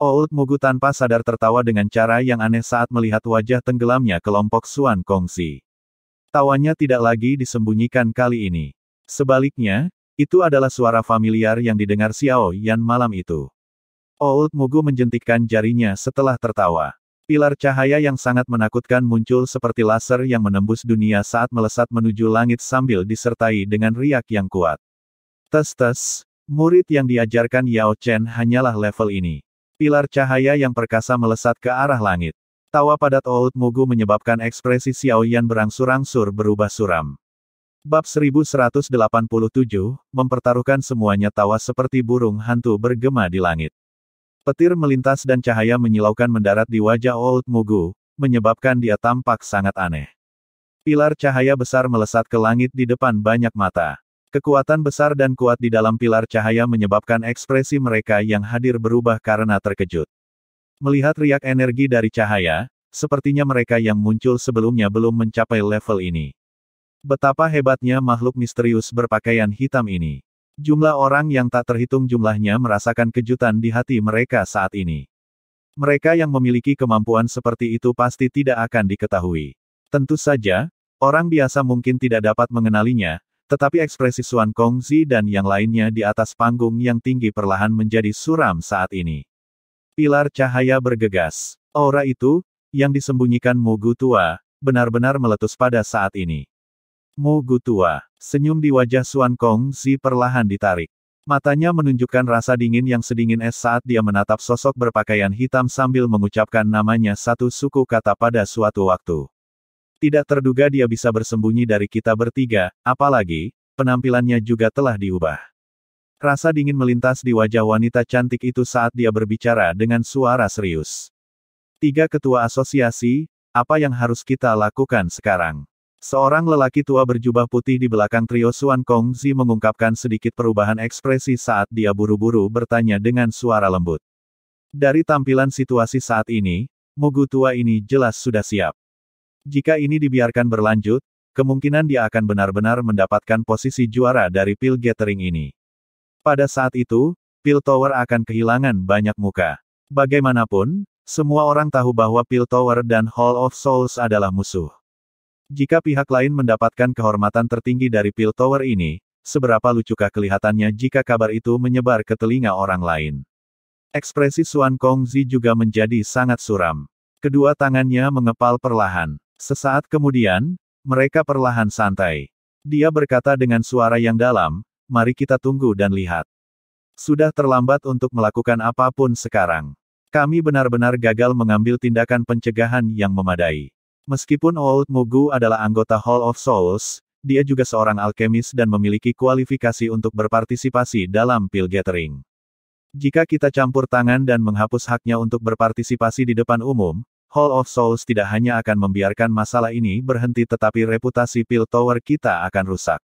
Old Mugu tanpa sadar tertawa dengan cara yang aneh saat melihat wajah tenggelamnya kelompok Xuan Kongzi. Tawanya tidak lagi disembunyikan kali ini. Sebaliknya, itu adalah suara familiar yang didengar Xiao Yan malam itu. Old Mugu menjentikkan jarinya setelah tertawa. Pilar cahaya yang sangat menakutkan muncul seperti laser yang menembus dunia saat melesat menuju langit sambil disertai dengan riak yang kuat. Tes, murid yang diajarkan Yao Chen hanyalah level ini. Pilar cahaya yang perkasa melesat ke arah langit. Tawa padat Old Mugu menyebabkan ekspresi Xiao Yan berangsur-angsur berubah suram. Bab 1187, mempertaruhkan semuanya tawa seperti burung hantu bergema di langit. Petir melintas dan cahaya menyilaukan mendarat di wajah Old Mugu, menyebabkan dia tampak sangat aneh. Pilar cahaya besar melesat ke langit di depan banyak mata. Kekuatan besar dan kuat di dalam pilar cahaya menyebabkan ekspresi mereka yang hadir berubah karena terkejut. Melihat riak energi dari cahaya, sepertinya mereka yang muncul sebelumnya belum mencapai level ini. Betapa hebatnya makhluk misterius berpakaian hitam ini. Jumlah orang yang tak terhitung jumlahnya merasakan kejutan di hati mereka saat ini. Mereka yang memiliki kemampuan seperti itu pasti tidak akan diketahui. Tentu saja, orang biasa mungkin tidak dapat mengenalinya, tetapi ekspresi Xuan Kongzi dan yang lainnya di atas panggung yang tinggi perlahan menjadi suram saat ini. Pilar cahaya bergegas. Aura itu, yang disembunyikan Mugu tua, benar-benar meletus pada saat ini. Mugu tua, senyum di wajah Xuan Kongzi perlahan ditarik. Matanya menunjukkan rasa dingin yang sedingin es saat dia menatap sosok berpakaian hitam sambil mengucapkan namanya satu suku kata pada suatu waktu. Tidak terduga dia bisa bersembunyi dari kita bertiga, apalagi, penampilannya juga telah diubah. Rasa dingin melintas di wajah wanita cantik itu saat dia berbicara dengan suara serius. 3 ketua asosiasi, apa yang harus kita lakukan sekarang? Seorang lelaki tua berjubah putih di belakang trio Xuan Kongzi mengungkapkan sedikit perubahan ekspresi saat dia buru-buru bertanya dengan suara lembut. Dari tampilan situasi saat ini, Mugu tua ini jelas sudah siap. Jika ini dibiarkan berlanjut, kemungkinan dia akan benar-benar mendapatkan posisi juara dari Pil Gathering ini. Pada saat itu, Pil Tower akan kehilangan banyak muka. Bagaimanapun, semua orang tahu bahwa Pil Tower dan Hall of Souls adalah musuh. Jika pihak lain mendapatkan kehormatan tertinggi dari Pil Tower ini, seberapa lucukah kelihatannya jika kabar itu menyebar ke telinga orang lain? Ekspresi Xuan Kongzi juga menjadi sangat suram. Kedua tangannya mengepal perlahan. Sesaat kemudian, mereka perlahan santai. Dia berkata dengan suara yang dalam, mari kita tunggu dan lihat. Sudah terlambat untuk melakukan apapun sekarang. Kami benar-benar gagal mengambil tindakan pencegahan yang memadai. Meskipun Old Mugu adalah anggota Hall of Souls, dia juga seorang alkemis dan memiliki kualifikasi untuk berpartisipasi dalam Pil Gathering. Jika kita campur tangan dan menghapus haknya untuk berpartisipasi di depan umum, Hall of Souls tidak hanya akan membiarkan masalah ini berhenti tetapi reputasi Pil Tower kita akan rusak.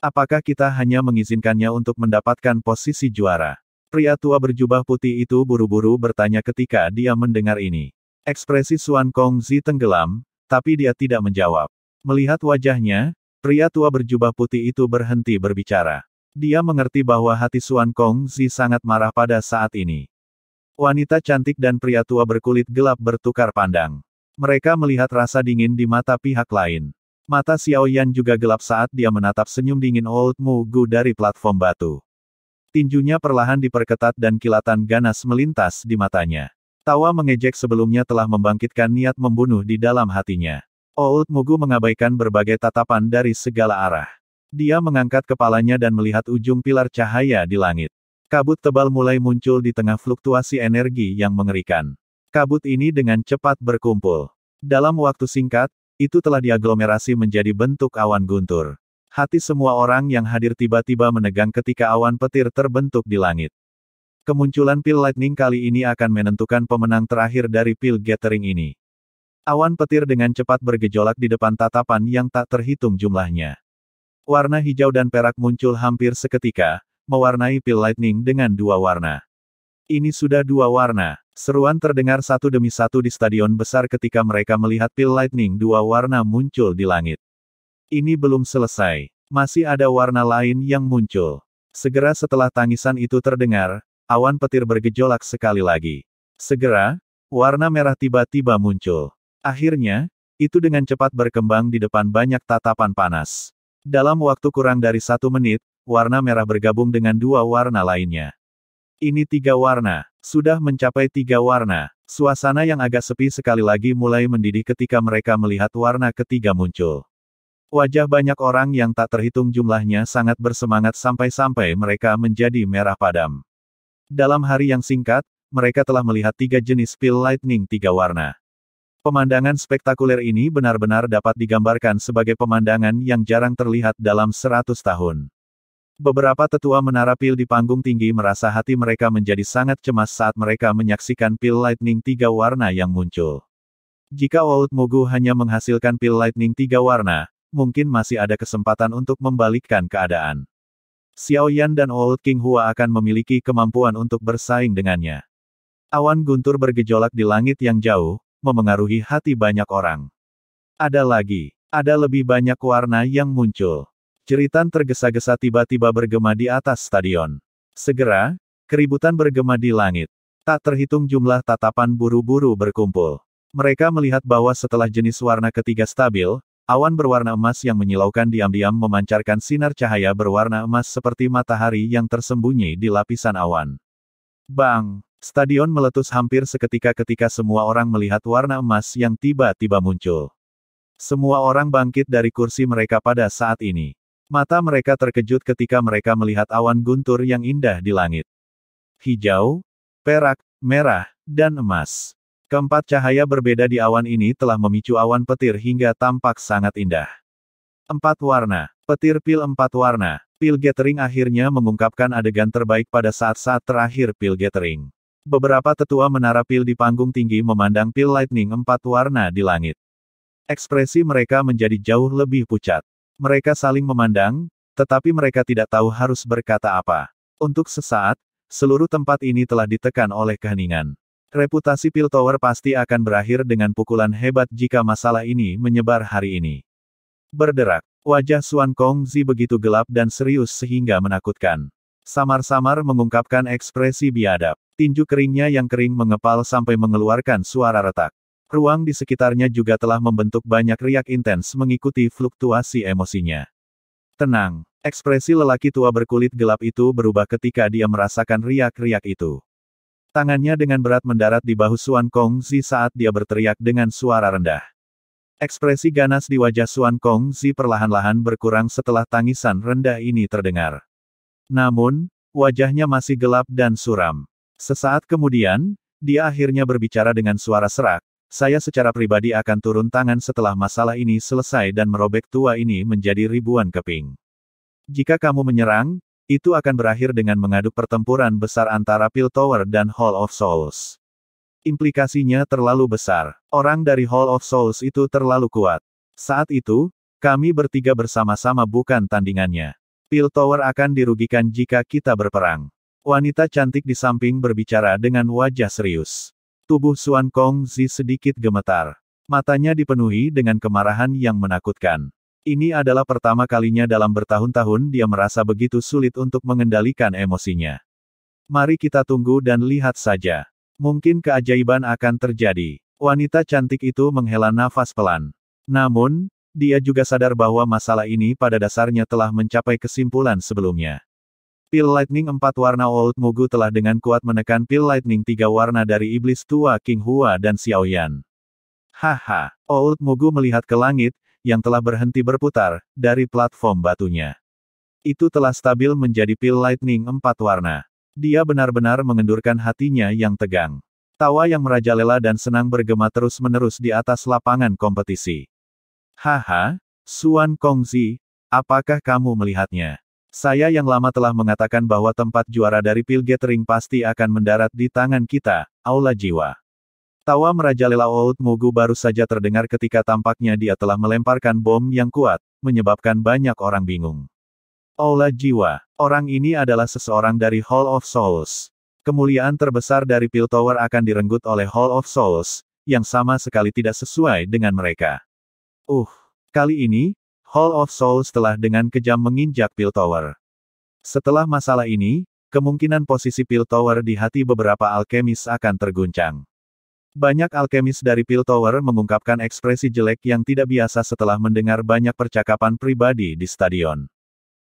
Apakah kita hanya mengizinkannya untuk mendapatkan posisi juara? Pria tua berjubah putih itu buru-buru bertanya ketika dia mendengar ini. Ekspresi Xuan Kongzi tenggelam, tapi dia tidak menjawab. Melihat wajahnya, pria tua berjubah putih itu berhenti berbicara. Dia mengerti bahwa hati Xuan Kongzi sangat marah pada saat ini. Wanita cantik dan pria tua berkulit gelap bertukar pandang. Mereka melihat rasa dingin di mata pihak lain. Mata Xiao Yan juga gelap saat dia menatap senyum dingin Old Mugu dari platform batu. Tinjunya perlahan diperketat dan kilatan ganas melintas di matanya. Tawa mengejek sebelumnya telah membangkitkan niat membunuh di dalam hatinya. Old Mugu mengabaikan berbagai tatapan dari segala arah. Dia mengangkat kepalanya dan melihat ujung pilar cahaya di langit. Kabut tebal mulai muncul di tengah fluktuasi energi yang mengerikan. Kabut ini dengan cepat berkumpul. Dalam waktu singkat, itu telah diaglomerasi menjadi bentuk awan guntur. Hati semua orang yang hadir tiba-tiba menegang ketika awan petir terbentuk di langit. Kemunculan Pil Lightning kali ini akan menentukan pemenang terakhir dari Pil Gathering ini. Awan petir dengan cepat bergejolak di depan tatapan yang tak terhitung jumlahnya. Warna hijau dan perak muncul hampir seketika, mewarnai Pil Lightning dengan 2 warna. Ini sudah 2 warna. Seruan terdengar satu demi satu di stadion besar ketika mereka melihat Pil Lightning 2 warna muncul di langit. Ini belum selesai. Masih ada warna lain yang muncul. Segera setelah tangisan itu terdengar, awan petir bergejolak sekali lagi. Segera, warna merah tiba-tiba muncul. Akhirnya, itu dengan cepat berkembang di depan banyak tatapan panas. Dalam waktu kurang dari 1 menit, warna merah bergabung dengan 2 warna lainnya. Ini 3 warna. Sudah mencapai 3 warna. Suasana yang agak sepi sekali lagi mulai mendidih ketika mereka melihat warna ketiga muncul. Wajah banyak orang yang tak terhitung jumlahnya sangat bersemangat sampai-sampai mereka menjadi merah padam. Dalam hari yang singkat, mereka telah melihat 3 jenis Pil Lightning 3 warna. Pemandangan spektakuler ini benar-benar dapat digambarkan sebagai pemandangan yang jarang terlihat dalam 100 tahun. Beberapa tetua menara pil di panggung tinggi merasa hati mereka menjadi sangat cemas saat mereka menyaksikan pil lightning 3 warna yang muncul. Jika Old Mugu hanya menghasilkan pil lightning 3 warna, mungkin masih ada kesempatan untuk membalikkan keadaan. Xiao Yan dan Old King Hua akan memiliki kemampuan untuk bersaing dengannya. Awan guntur bergejolak di langit yang jauh, memengaruhi hati banyak orang. Ada lebih banyak warna yang muncul. Jeritan tergesa-gesa tiba-tiba bergema di atas stadion. Segera, keributan bergema di langit. Tak terhitung jumlah tatapan buru-buru berkumpul. Mereka melihat bahwa setelah jenis warna ketiga stabil, awan berwarna emas yang menyilaukan diam-diam memancarkan sinar cahaya berwarna emas seperti matahari yang tersembunyi di lapisan awan. Bang! Stadion meletus hampir seketika ketika semua orang melihat warna emas yang tiba-tiba muncul. Semua orang bangkit dari kursi mereka pada saat ini. Mata mereka terkejut ketika mereka melihat awan guntur yang indah di langit. Hijau, perak, merah, dan emas. Keempat cahaya berbeda di awan ini telah memicu awan petir hingga tampak sangat indah. 4 warna. Petir pil 4 warna. Pil Gathering akhirnya mengungkapkan adegan terbaik pada saat-saat terakhir pil Gathering. Beberapa tetua menara pil di panggung tinggi memandang pil lightning 4 warna di langit. Ekspresi mereka menjadi jauh lebih pucat. Mereka saling memandang, tetapi mereka tidak tahu harus berkata apa. Untuk sesaat, seluruh tempat ini telah ditekan oleh keheningan. Reputasi Pil Tower pasti akan berakhir dengan pukulan hebat jika masalah ini menyebar hari ini. Berderak. Wajah Xuan Kongzi begitu gelap dan serius sehingga menakutkan. Samar-samar mengungkapkan ekspresi biadab. Tinju keringnya yang kering mengepal sampai mengeluarkan suara retak. Ruang di sekitarnya juga telah membentuk banyak riak intens mengikuti fluktuasi emosinya. Tenang, ekspresi lelaki tua berkulit gelap itu berubah ketika dia merasakan riak-riak itu. Tangannya dengan berat mendarat di bahu Xuan Kongzi saat dia berteriak dengan suara rendah. Ekspresi ganas di wajah Xuan Kongzi perlahan-lahan berkurang setelah tangisan rendah ini terdengar. Namun, wajahnya masih gelap dan suram. Sesaat kemudian, dia akhirnya berbicara dengan suara serak. Saya secara pribadi akan turun tangan setelah masalah ini selesai dan merobek tua ini menjadi ribuan keping. Jika kamu menyerang, itu akan berakhir dengan mengaduk pertempuran besar antara Pil Tower dan Hall of Souls. Implikasinya terlalu besar. Orang dari Hall of Souls itu terlalu kuat. Saat itu, kami bertiga bersama-sama bukan tandingannya. Pil Tower akan dirugikan jika kita berperang. Wanita cantik di samping berbicara dengan wajah serius. Tubuh Xuan Kongzi sedikit gemetar. Matanya dipenuhi dengan kemarahan yang menakutkan. Ini adalah pertama kalinya dalam bertahun-tahun dia merasa begitu sulit untuk mengendalikan emosinya. Mari kita tunggu dan lihat saja. Mungkin keajaiban akan terjadi. Wanita cantik itu menghela nafas pelan. Namun, dia juga sadar bahwa masalah ini pada dasarnya telah mencapai kesimpulan sebelumnya. Pil Lightning 4 warna Old Mugu telah dengan kuat menekan Pil Lightning 3 warna dari Iblis Tua King Hua dan Xiao Yan. Haha, Old Mugu melihat ke langit, yang telah berhenti berputar, dari platform batunya. Itu telah stabil menjadi Pil Lightning 4 warna. Dia benar-benar mengendurkan hatinya yang tegang. Tawa yang merajalela dan senang bergema terus-menerus di atas lapangan kompetisi. Haha, Xuan Kongzi, apakah kamu melihatnya? Saya yang lama telah mengatakan bahwa tempat juara dari Pil Gathering pasti akan mendarat di tangan kita, Aula Jiwa. Tawa merajalela Old Mugu baru saja terdengar ketika tampaknya dia telah melemparkan bom yang kuat, menyebabkan banyak orang bingung. Aula Jiwa, orang ini adalah seseorang dari Hall of Souls. Kemuliaan terbesar dari Pil Tower akan direnggut oleh Hall of Souls, yang sama sekali tidak sesuai dengan mereka. Kali ini, Hall of Souls telah dengan kejam menginjak Pil Tower. Setelah masalah ini, kemungkinan posisi Pil Tower di hati beberapa alkemis akan terguncang. Banyak alkemis dari Pil Tower mengungkapkan ekspresi jelek yang tidak biasa setelah mendengar banyak percakapan pribadi di stadion.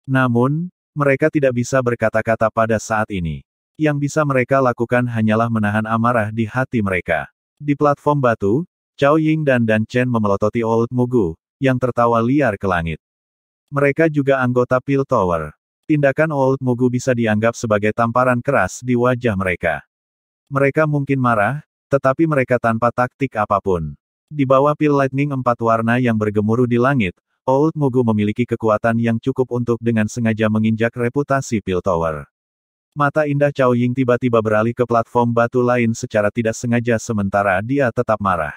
Namun, mereka tidak bisa berkata-kata pada saat ini. Yang bisa mereka lakukan hanyalah menahan amarah di hati mereka. Di platform batu, Cao Ying dan Dan Chen memelototi Old Mugu, yang tertawa liar ke langit. Mereka juga anggota Pil Tower. Tindakan Old Mugu bisa dianggap sebagai tamparan keras di wajah mereka. Mereka mungkin marah, tetapi mereka tanpa taktik apapun. Di bawah Pil Lightning 4 warna yang bergemuruh di langit, Old Mugu memiliki kekuatan yang cukup untuk dengan sengaja menginjak reputasi Pil Tower. Mata indah Cao Ying tiba-tiba beralih ke platform batu lain secara tidak sengaja sementara dia tetap marah.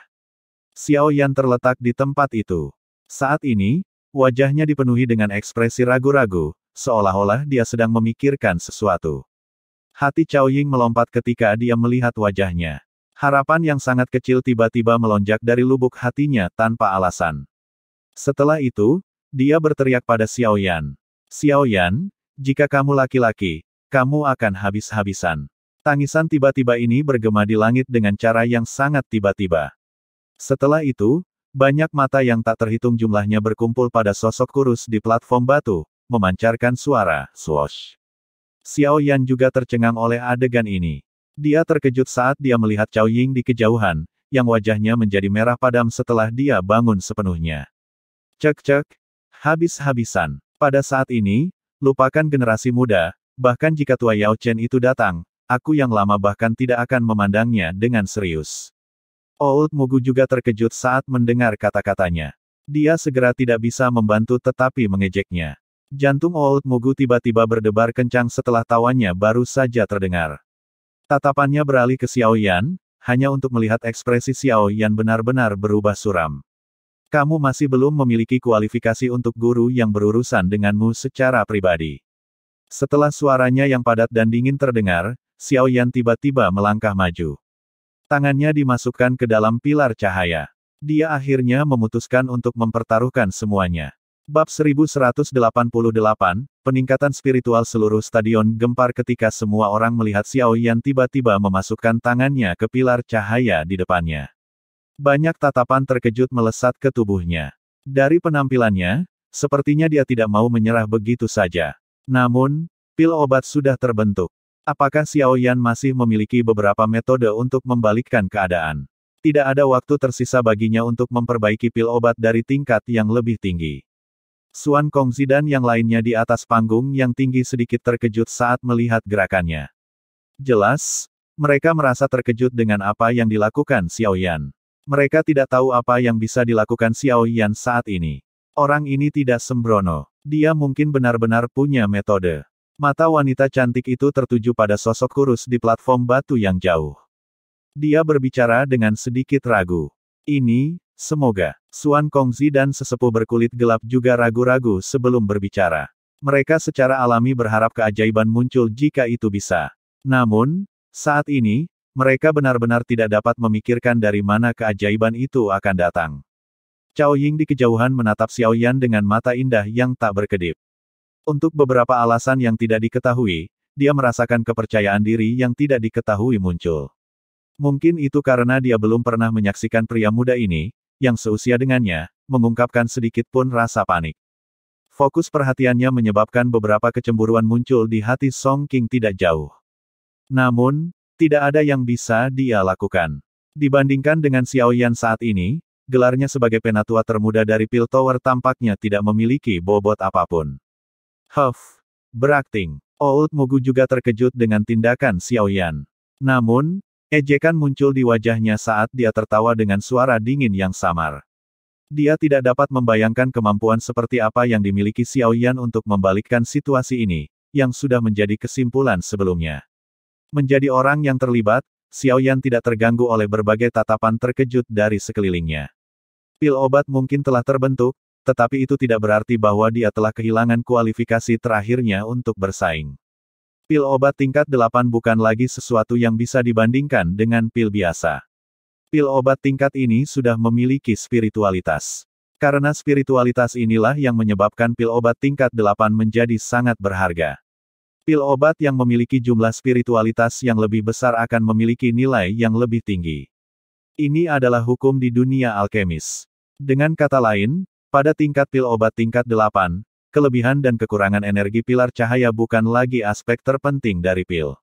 Xiao Yan terletak di tempat itu. Saat ini, wajahnya dipenuhi dengan ekspresi ragu-ragu, seolah-olah dia sedang memikirkan sesuatu. Hati Cao Ying melompat ketika dia melihat wajahnya. Harapan yang sangat kecil tiba-tiba melonjak dari lubuk hatinya tanpa alasan. Setelah itu, dia berteriak pada Xiao Yan. Xiao Yan, jika kamu laki-laki, kamu akan habis-habisan. Tangisan tiba-tiba ini bergema di langit dengan cara yang sangat tiba-tiba. Setelah itu, banyak mata yang tak terhitung jumlahnya berkumpul pada sosok kurus di platform batu, memancarkan suara, swoosh. Xiao Yan juga tercengang oleh adegan ini. Dia terkejut saat dia melihat Cao Ying di kejauhan, yang wajahnya menjadi merah padam setelah dia bangun sepenuhnya. Cek-cek, habis-habisan. Pada saat ini, lupakan generasi muda, bahkan jika tua Yao Chen itu datang, aku yang lama bahkan tidak akan memandangnya dengan serius. Old Mugu juga terkejut saat mendengar kata-katanya. Dia segera tidak bisa membantu tetapi mengejeknya. Jantung Old Mugu tiba-tiba berdebar kencang setelah tawanya baru saja terdengar. Tatapannya beralih ke Xiao Yan, hanya untuk melihat ekspresi Xiao Yan benar-benar berubah suram. Kamu masih belum memiliki kualifikasi untuk guru yang berurusan denganmu secara pribadi. Setelah suaranya yang padat dan dingin terdengar, Xiao Yan tiba-tiba melangkah maju. Tangannya dimasukkan ke dalam pilar cahaya. Dia akhirnya memutuskan untuk mempertaruhkan semuanya. Bab 1188, Peningkatan Spiritual Seluruh stadion gempar ketika semua orang melihat Xiao Yan tiba-tiba memasukkan tangannya ke pilar cahaya di depannya. Banyak tatapan terkejut melesat ke tubuhnya. Dari penampilannya, sepertinya dia tidak mau menyerah begitu saja. Namun, pil obat sudah terbentuk. Apakah Xiao Yan masih memiliki beberapa metode untuk membalikkan keadaan? Tidak ada waktu tersisa baginya untuk memperbaiki pil obat dari tingkat yang lebih tinggi. Xuan Kongzi dan yang lainnya di atas panggung yang tinggi sedikit terkejut saat melihat gerakannya. Jelas, mereka merasa terkejut dengan apa yang dilakukan Xiao Yan. Mereka tidak tahu apa yang bisa dilakukan Xiao Yan saat ini. Orang ini tidak sembrono. Dia mungkin benar-benar punya metode. Mata wanita cantik itu tertuju pada sosok kurus di platform batu yang jauh. Dia berbicara dengan sedikit ragu. Ini, semoga, Xuan Kongzi dan sesepuh berkulit gelap juga ragu-ragu sebelum berbicara. Mereka secara alami berharap keajaiban muncul jika itu bisa. Namun, saat ini, mereka benar-benar tidak dapat memikirkan dari mana keajaiban itu akan datang. Cao Ying di kejauhan menatap Xiao Yan dengan mata indah yang tak berkedip. Untuk beberapa alasan yang tidak diketahui, dia merasakan kepercayaan diri yang tidak diketahui muncul. Mungkin itu karena dia belum pernah menyaksikan pria muda ini, yang seusia dengannya, mengungkapkan sedikit pun rasa panik. Fokus perhatiannya menyebabkan beberapa kecemburuan muncul di hati Song Qing tidak jauh. Namun, tidak ada yang bisa dia lakukan. Dibandingkan dengan Xiao Yan saat ini, gelarnya sebagai penatua termuda dari Pil Tower tampaknya tidak memiliki bobot apapun. Berakting. Old Mugu juga terkejut dengan tindakan Xiao Yan. Namun, ejekan muncul di wajahnya saat dia tertawa dengan suara dingin yang samar. Dia tidak dapat membayangkan kemampuan seperti apa yang dimiliki Xiao Yan untuk membalikkan situasi ini, yang sudah menjadi kesimpulan sebelumnya. Menjadi orang yang terlibat, Xiao Yan tidak terganggu oleh berbagai tatapan terkejut dari sekelilingnya. Pil obat mungkin telah terbentuk, tetapi itu tidak berarti bahwa dia telah kehilangan kualifikasi terakhirnya untuk bersaing. Pil obat tingkat 8 bukan lagi sesuatu yang bisa dibandingkan dengan pil biasa. Pil obat tingkat ini sudah memiliki spiritualitas. Karena spiritualitas inilah yang menyebabkan pil obat tingkat 8 menjadi sangat berharga. Pil obat yang memiliki jumlah spiritualitas yang lebih besar akan memiliki nilai yang lebih tinggi. Ini adalah hukum di dunia alkemis. Dengan kata lain, pada tingkat pil obat tingkat 8, kelebihan dan kekurangan energi pilar cahaya bukan lagi aspek terpenting dari pil.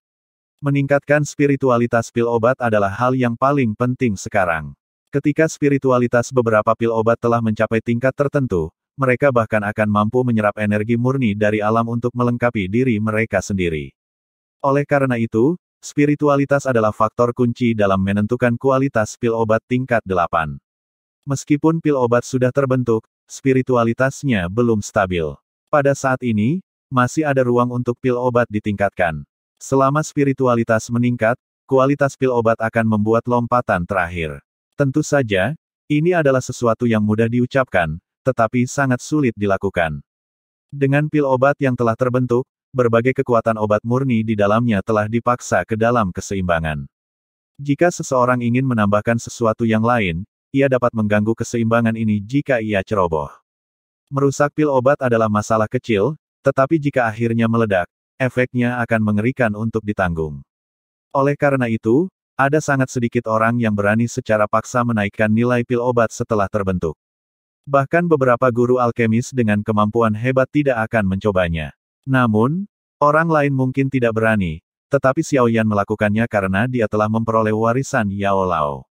Meningkatkan spiritualitas pil obat adalah hal yang paling penting sekarang. Ketika spiritualitas beberapa pil obat telah mencapai tingkat tertentu, mereka bahkan akan mampu menyerap energi murni dari alam untuk melengkapi diri mereka sendiri. Oleh karena itu, spiritualitas adalah faktor kunci dalam menentukan kualitas pil obat tingkat 8. Meskipun pil obat sudah terbentuk, spiritualitasnya belum stabil. Pada saat ini, masih ada ruang untuk pil obat ditingkatkan. Selama spiritualitas meningkat, kualitas pil obat akan membuat lompatan terakhir. Tentu saja, ini adalah sesuatu yang mudah diucapkan, tetapi sangat sulit dilakukan. Dengan pil obat yang telah terbentuk, berbagai kekuatan obat murni di dalamnya telah dipaksa ke dalam keseimbangan. Jika seseorang ingin menambahkan sesuatu yang lain, ia dapat mengganggu keseimbangan ini jika ia ceroboh. Merusak pil obat adalah masalah kecil, tetapi jika akhirnya meledak, efeknya akan mengerikan untuk ditanggung. Oleh karena itu, ada sangat sedikit orang yang berani secara paksa menaikkan nilai pil obat setelah terbentuk. Bahkan beberapa guru alkemis dengan kemampuan hebat tidak akan mencobanya. Namun, orang lain mungkin tidak berani, tetapi Xiaoyan melakukannya karena dia telah memperoleh warisan Yao Lao.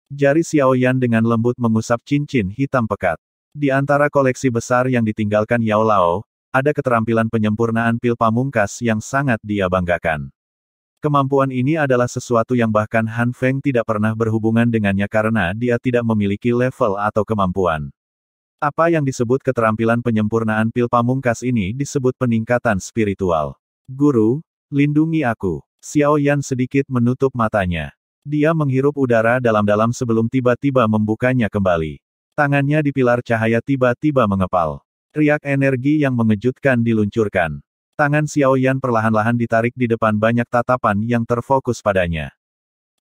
Jari Xiaoyan dengan lembut mengusap cincin hitam pekat. Di antara koleksi besar yang ditinggalkan Yao Lao, ada keterampilan penyempurnaan pil pamungkas yang sangat dia banggakan. Kemampuan ini adalah sesuatu yang bahkan Han Feng tidak pernah berhubungan dengannya karena dia tidak memiliki level atau kemampuan. Apa yang disebut keterampilan penyempurnaan pil pamungkas ini disebut peningkatan spiritual. Guru, lindungi aku. Xiaoyan sedikit menutup matanya. Dia menghirup udara dalam-dalam sebelum tiba-tiba membukanya kembali. Tangannya di pilar cahaya tiba-tiba mengepal. Riak energi yang mengejutkan diluncurkan. Tangan Xiaoyan perlahan-lahan ditarik di depan banyak tatapan yang terfokus padanya.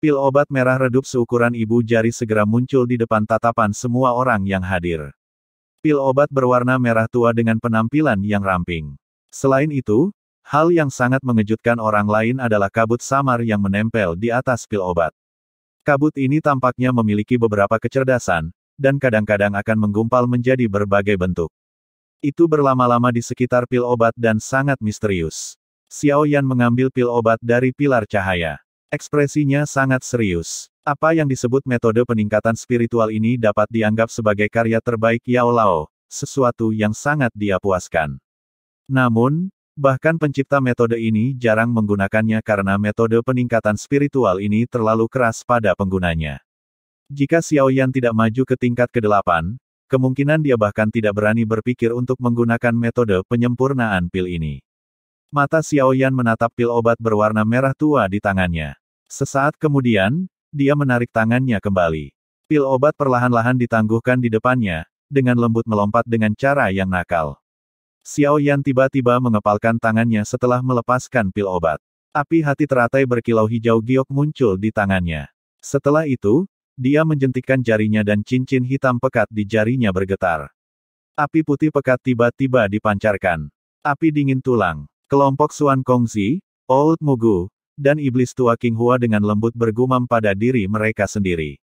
Pil obat merah redup seukuran ibu jari segera muncul di depan tatapan semua orang yang hadir. Pil obat berwarna merah tua dengan penampilan yang ramping. Selain itu, hal yang sangat mengejutkan orang lain adalah kabut samar yang menempel di atas pil obat. Kabut ini tampaknya memiliki beberapa kecerdasan, dan kadang-kadang akan menggumpal menjadi berbagai bentuk. Itu berlama-lama di sekitar pil obat dan sangat misterius. Xiaoyan mengambil pil obat dari pilar cahaya. Ekspresinya sangat serius. Apa yang disebut metode peningkatan spiritual ini dapat dianggap sebagai karya terbaik Yao Lao, sesuatu yang sangat dia puaskan. Namun, bahkan pencipta metode ini jarang menggunakannya karena metode peningkatan spiritual ini terlalu keras pada penggunanya. Jika Xiaoyan tidak maju ke tingkat ke-8, kemungkinan dia bahkan tidak berani berpikir untuk menggunakan metode penyempurnaan pil ini. Mata Xiaoyan menatap pil obat berwarna merah tua di tangannya. Sesaat kemudian, dia menarik tangannya kembali. Pil obat perlahan-lahan ditangguhkan di depannya, dengan lembut melompat dengan cara yang nakal. Xiaoyan tiba-tiba mengepalkan tangannya setelah melepaskan pil obat. Api hati teratai berkilau hijau giok muncul di tangannya. Setelah itu, dia menjentikkan jarinya dan cincin hitam pekat di jarinya bergetar. Api putih pekat tiba-tiba dipancarkan. Api dingin tulang. Kelompok Xuan Kongzi, Old Mugu, dan iblis tua King Hua dengan lembut bergumam pada diri mereka sendiri.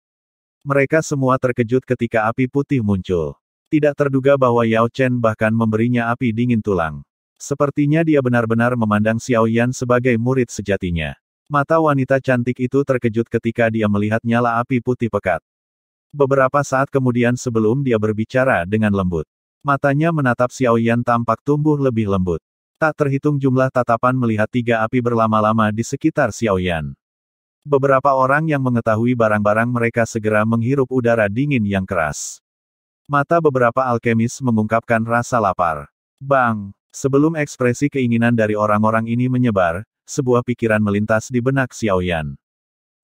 Mereka semua terkejut ketika api putih muncul. Tidak terduga bahwa Yao Chen bahkan memberinya api dingin tulang. Sepertinya dia benar-benar memandang Xiaoyan sebagai murid sejatinya. Mata wanita cantik itu terkejut ketika dia melihat nyala api putih pekat. Beberapa saat kemudian sebelum dia berbicara dengan lembut. Matanya menatap Xiaoyan tampak tumbuh lebih lembut. Tak terhitung jumlah tatapan melihat tiga api berlama-lama di sekitar Xiaoyan. Beberapa orang yang mengetahui barang-barang mereka segera menghirup udara dingin yang keras. Mata beberapa alkemis mengungkapkan rasa lapar. Bang! Sebelum ekspresi keinginan dari orang-orang ini menyebar, sebuah pikiran melintas di benak Xiaoyan.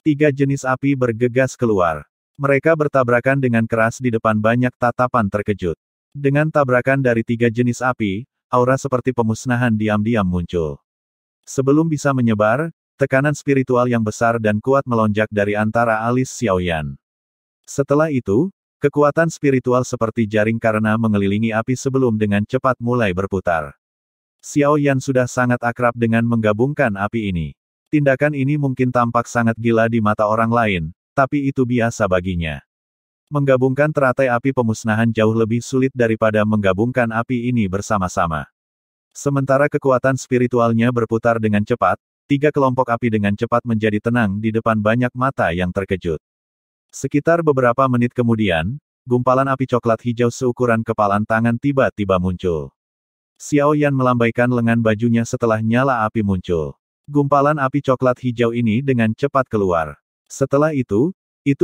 Tiga jenis api bergegas keluar. Mereka bertabrakan dengan keras di depan banyak tatapan terkejut. Dengan tabrakan dari tiga jenis api, aura seperti pemusnahan diam-diam muncul. Sebelum bisa menyebar, tekanan spiritual yang besar dan kuat melonjak dari antara alis Xiaoyan. Setelah itu, kekuatan spiritual seperti jaring karena mengelilingi api sebelum dengan cepat mulai berputar. Xiaoyan sudah sangat akrab dengan menggabungkan api ini. Tindakan ini mungkin tampak sangat gila di mata orang lain, tapi itu biasa baginya. Menggabungkan teratai api pemusnahan jauh lebih sulit daripada menggabungkan api ini bersama-sama. Sementara kekuatan spiritualnya berputar dengan cepat, tiga kelompok api dengan cepat menjadi tenang di depan banyak mata yang terkejut. Sekitar beberapa menit kemudian, gumpalan api coklat hijau seukuran kepalan tangan tiba-tiba muncul. Xiaoyan melambaikan lengan bajunya setelah nyala api muncul. Gumpalan api coklat hijau ini dengan cepat keluar. Setelah itu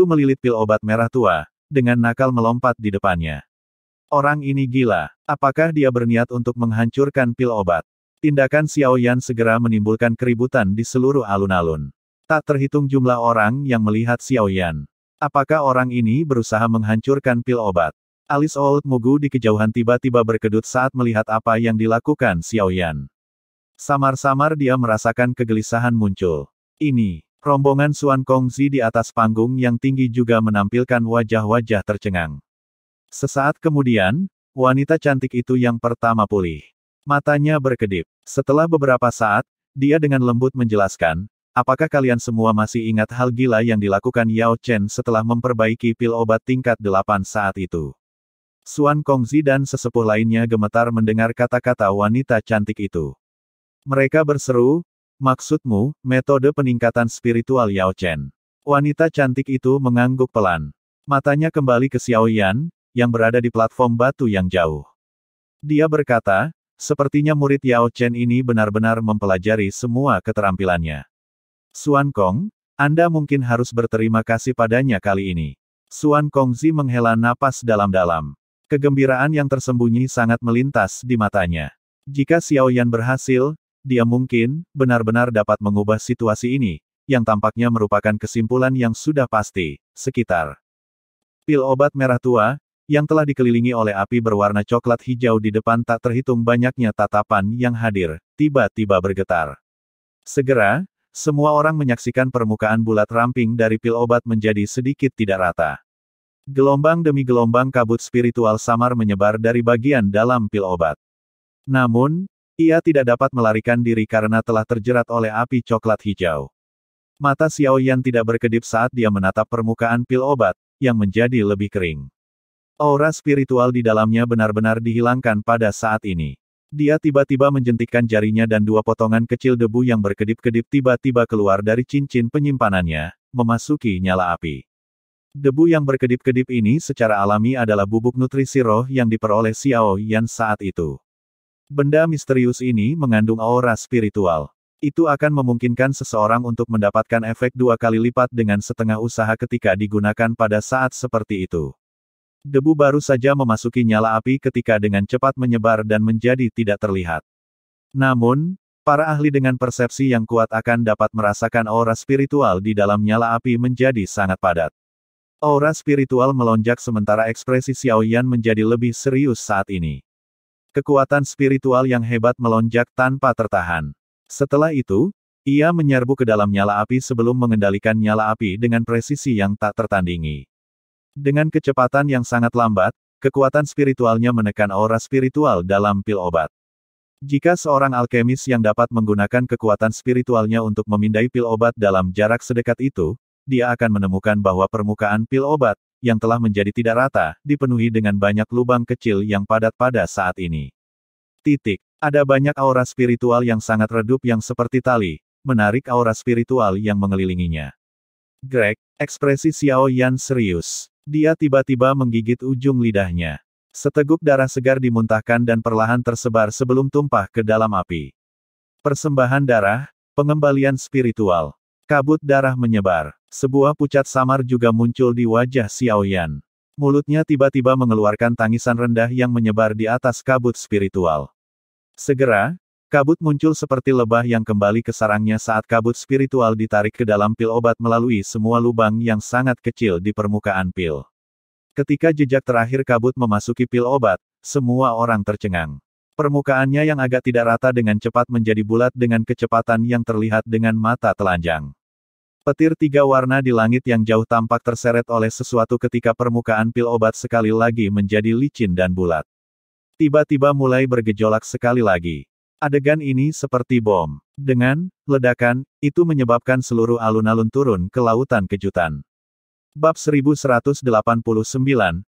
melilit pil obat merah tua, dengan nakal melompat di depannya. Orang ini gila. Apakah dia berniat untuk menghancurkan pil obat? Tindakan Xiao Yan segera menimbulkan keributan di seluruh alun-alun. Tak terhitung jumlah orang yang melihat Xiao Yan. Apakah orang ini berusaha menghancurkan pil obat? Alis Old Mugu di kejauhan tiba-tiba berkedut saat melihat apa yang dilakukan Xiao Yan. Samar-samar dia merasakan kegelisahan muncul. Ini, rombongan Xuan Kongzi di atas panggung yang tinggi juga menampilkan wajah-wajah tercengang. Sesaat kemudian, wanita cantik itu yang pertama pulih. Matanya berkedip. Setelah beberapa saat, dia dengan lembut menjelaskan, apakah kalian semua masih ingat hal gila yang dilakukan Yao Chen setelah memperbaiki pil obat tingkat 8 saat itu? Xuan Kongzi dan sesepuh lainnya gemetar mendengar kata-kata wanita cantik itu. Mereka berseru, maksudmu, metode peningkatan spiritual Yao Chen. Wanita cantik itu mengangguk pelan. Matanya kembali ke Xiao Yan, yang berada di platform batu yang jauh. Dia berkata, sepertinya murid Yao Chen ini benar-benar mempelajari semua keterampilannya. Xuan Kong, Anda mungkin harus berterima kasih padanya kali ini. Xuan Kongzi menghela napas dalam-dalam. Kegembiraan yang tersembunyi sangat melintas di matanya. Jika Xiao Yan berhasil, dia mungkin benar-benar dapat mengubah situasi ini, yang tampaknya merupakan kesimpulan yang sudah pasti. Sekitar pil obat merah tua, yang telah dikelilingi oleh api berwarna coklat hijau di depan tak terhitung banyaknya tatapan yang hadir, tiba-tiba bergetar. Segera, semua orang menyaksikan permukaan bulat ramping dari pil obat menjadi sedikit tidak rata. Gelombang demi gelombang kabut spiritual samar menyebar dari bagian dalam pil obat. Namun, ia tidak dapat melarikan diri karena telah terjerat oleh api coklat hijau. Mata Xiao Yan tidak berkedip saat dia menatap permukaan pil obat, yang menjadi lebih kering. Aura spiritual di dalamnya benar-benar dihilangkan pada saat ini. Dia tiba-tiba menjentikkan jarinya dan dua potongan kecil debu yang berkedip-kedip tiba-tiba keluar dari cincin penyimpanannya, memasuki nyala api. Debu yang berkedip-kedip ini secara alami adalah bubuk nutrisi roh yang diperoleh Xiao Yan saat itu. Benda misterius ini mengandung aura spiritual. Itu akan memungkinkan seseorang untuk mendapatkan efek 2 kali lipat dengan setengah usaha ketika digunakan pada saat seperti itu. Debu baru saja memasuki nyala api ketika dengan cepat menyebar dan menjadi tidak terlihat. Namun, para ahli dengan persepsi yang kuat akan dapat merasakan aura spiritual di dalam nyala api menjadi sangat padat. Aura spiritual melonjak sementara ekspresi Xiao Yan menjadi lebih serius saat ini. Kekuatan spiritual yang hebat melonjak tanpa tertahan. Setelah itu, ia menyerbu ke dalam nyala api sebelum mengendalikan nyala api dengan presisi yang tak tertandingi. Dengan kecepatan yang sangat lambat, kekuatan spiritualnya menekan aura spiritual dalam pil obat. Jika seorang alkemis yang dapat menggunakan kekuatan spiritualnya untuk memindai pil obat dalam jarak sedekat itu, dia akan menemukan bahwa permukaan pil obat, yang telah menjadi tidak rata, dipenuhi dengan banyak lubang kecil yang padat pada saat ini. Ada banyak aura spiritual yang sangat redup yang seperti tali, menarik aura spiritual yang mengelilinginya. Greg, ekspresi Xiao Yan serius. Dia tiba-tiba menggigit ujung lidahnya. Seteguk darah segar dimuntahkan dan perlahan tersebar sebelum tumpah ke dalam api. Persembahan darah, pengembalian spiritual. Kabut darah menyebar. Sebuah pucat samar juga muncul di wajah Xiao Yan. Mulutnya tiba-tiba mengeluarkan tangisan rendah yang menyebar di atas kabut spiritual. Segera, kabut muncul seperti lebah yang kembali ke sarangnya saat kabut spiritual ditarik ke dalam pil obat melalui semua lubang yang sangat kecil di permukaan pil. Ketika jejak terakhir kabut memasuki pil obat, semua orang tercengang. Permukaannya yang agak tidak rata dengan cepat menjadi bulat dengan kecepatan yang terlihat dengan mata telanjang. Petir 3 warna di langit yang jauh tampak terseret oleh sesuatu ketika permukaan pil obat sekali lagi menjadi licin dan bulat. Tiba-tiba mulai bergejolak sekali lagi. Adegan ini seperti bom. Dengan ledakan, itu menyebabkan seluruh alun-alun turun ke lautan kejutan. Bab 1189,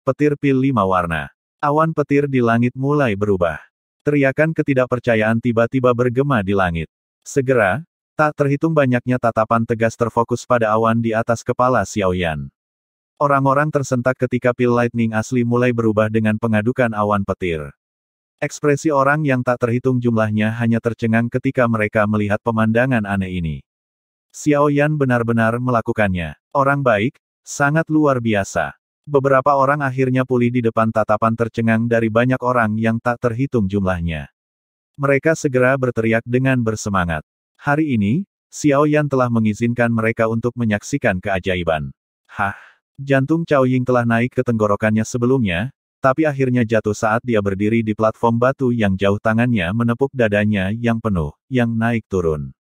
Petir Pil 5 Warna. Awan petir di langit mulai berubah. Teriakan ketidakpercayaan tiba-tiba bergema di langit. Segera, tak terhitung banyaknya tatapan tegas terfokus pada awan di atas kepala Xiao Yan. Orang-orang tersentak ketika pil lightning asli mulai berubah dengan pengadukan awan petir. Ekspresi orang yang tak terhitung jumlahnya hanya tercengang ketika mereka melihat pemandangan aneh ini. Xiao Yan benar-benar melakukannya. Orang baik, sangat luar biasa. Beberapa orang akhirnya pulih di depan tatapan tercengang dari banyak orang yang tak terhitung jumlahnya. Mereka segera berteriak dengan bersemangat. Hari ini, Xiao Yan telah mengizinkan mereka untuk menyaksikan keajaiban. Hah! Jantung Cao Ying telah naik ke tenggorokannya sebelumnya, tapi akhirnya jatuh saat dia berdiri di platform batu yang jauh, tangannya menepuk dadanya yang penuh, yang naik turun.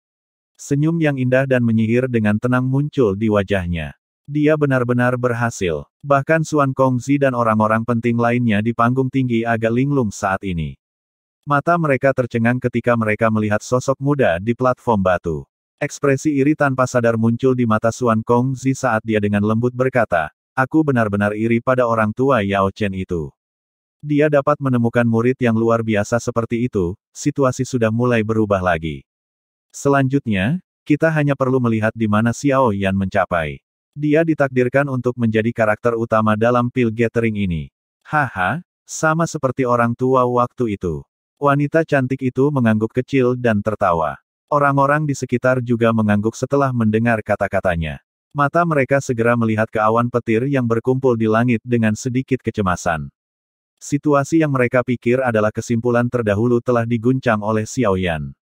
Senyum yang indah dan menyihir dengan tenang muncul di wajahnya. Dia benar-benar berhasil. Bahkan Xuan Kongzi dan orang-orang penting lainnya di panggung tinggi agak linglung saat ini. Mata mereka tercengang ketika mereka melihat sosok muda di platform batu. Ekspresi iri tanpa sadar muncul di mata Xuan Kongzi saat dia dengan lembut berkata, "Aku benar-benar iri pada orang tua Yao Chen itu." Dia dapat menemukan murid yang luar biasa seperti itu, situasi sudah mulai berubah lagi. Selanjutnya, kita hanya perlu melihat di mana Xiao Yan mencapai. Dia ditakdirkan untuk menjadi karakter utama dalam Pil Gathering ini. Haha, sama seperti orang tua waktu itu. Wanita cantik itu mengangguk kecil dan tertawa. Orang-orang di sekitar juga mengangguk setelah mendengar kata-katanya. Mata mereka segera melihat ke awan petir yang berkumpul di langit dengan sedikit kecemasan. Situasi yang mereka pikir adalah kesimpulan terdahulu telah diguncang oleh Xiao Yan.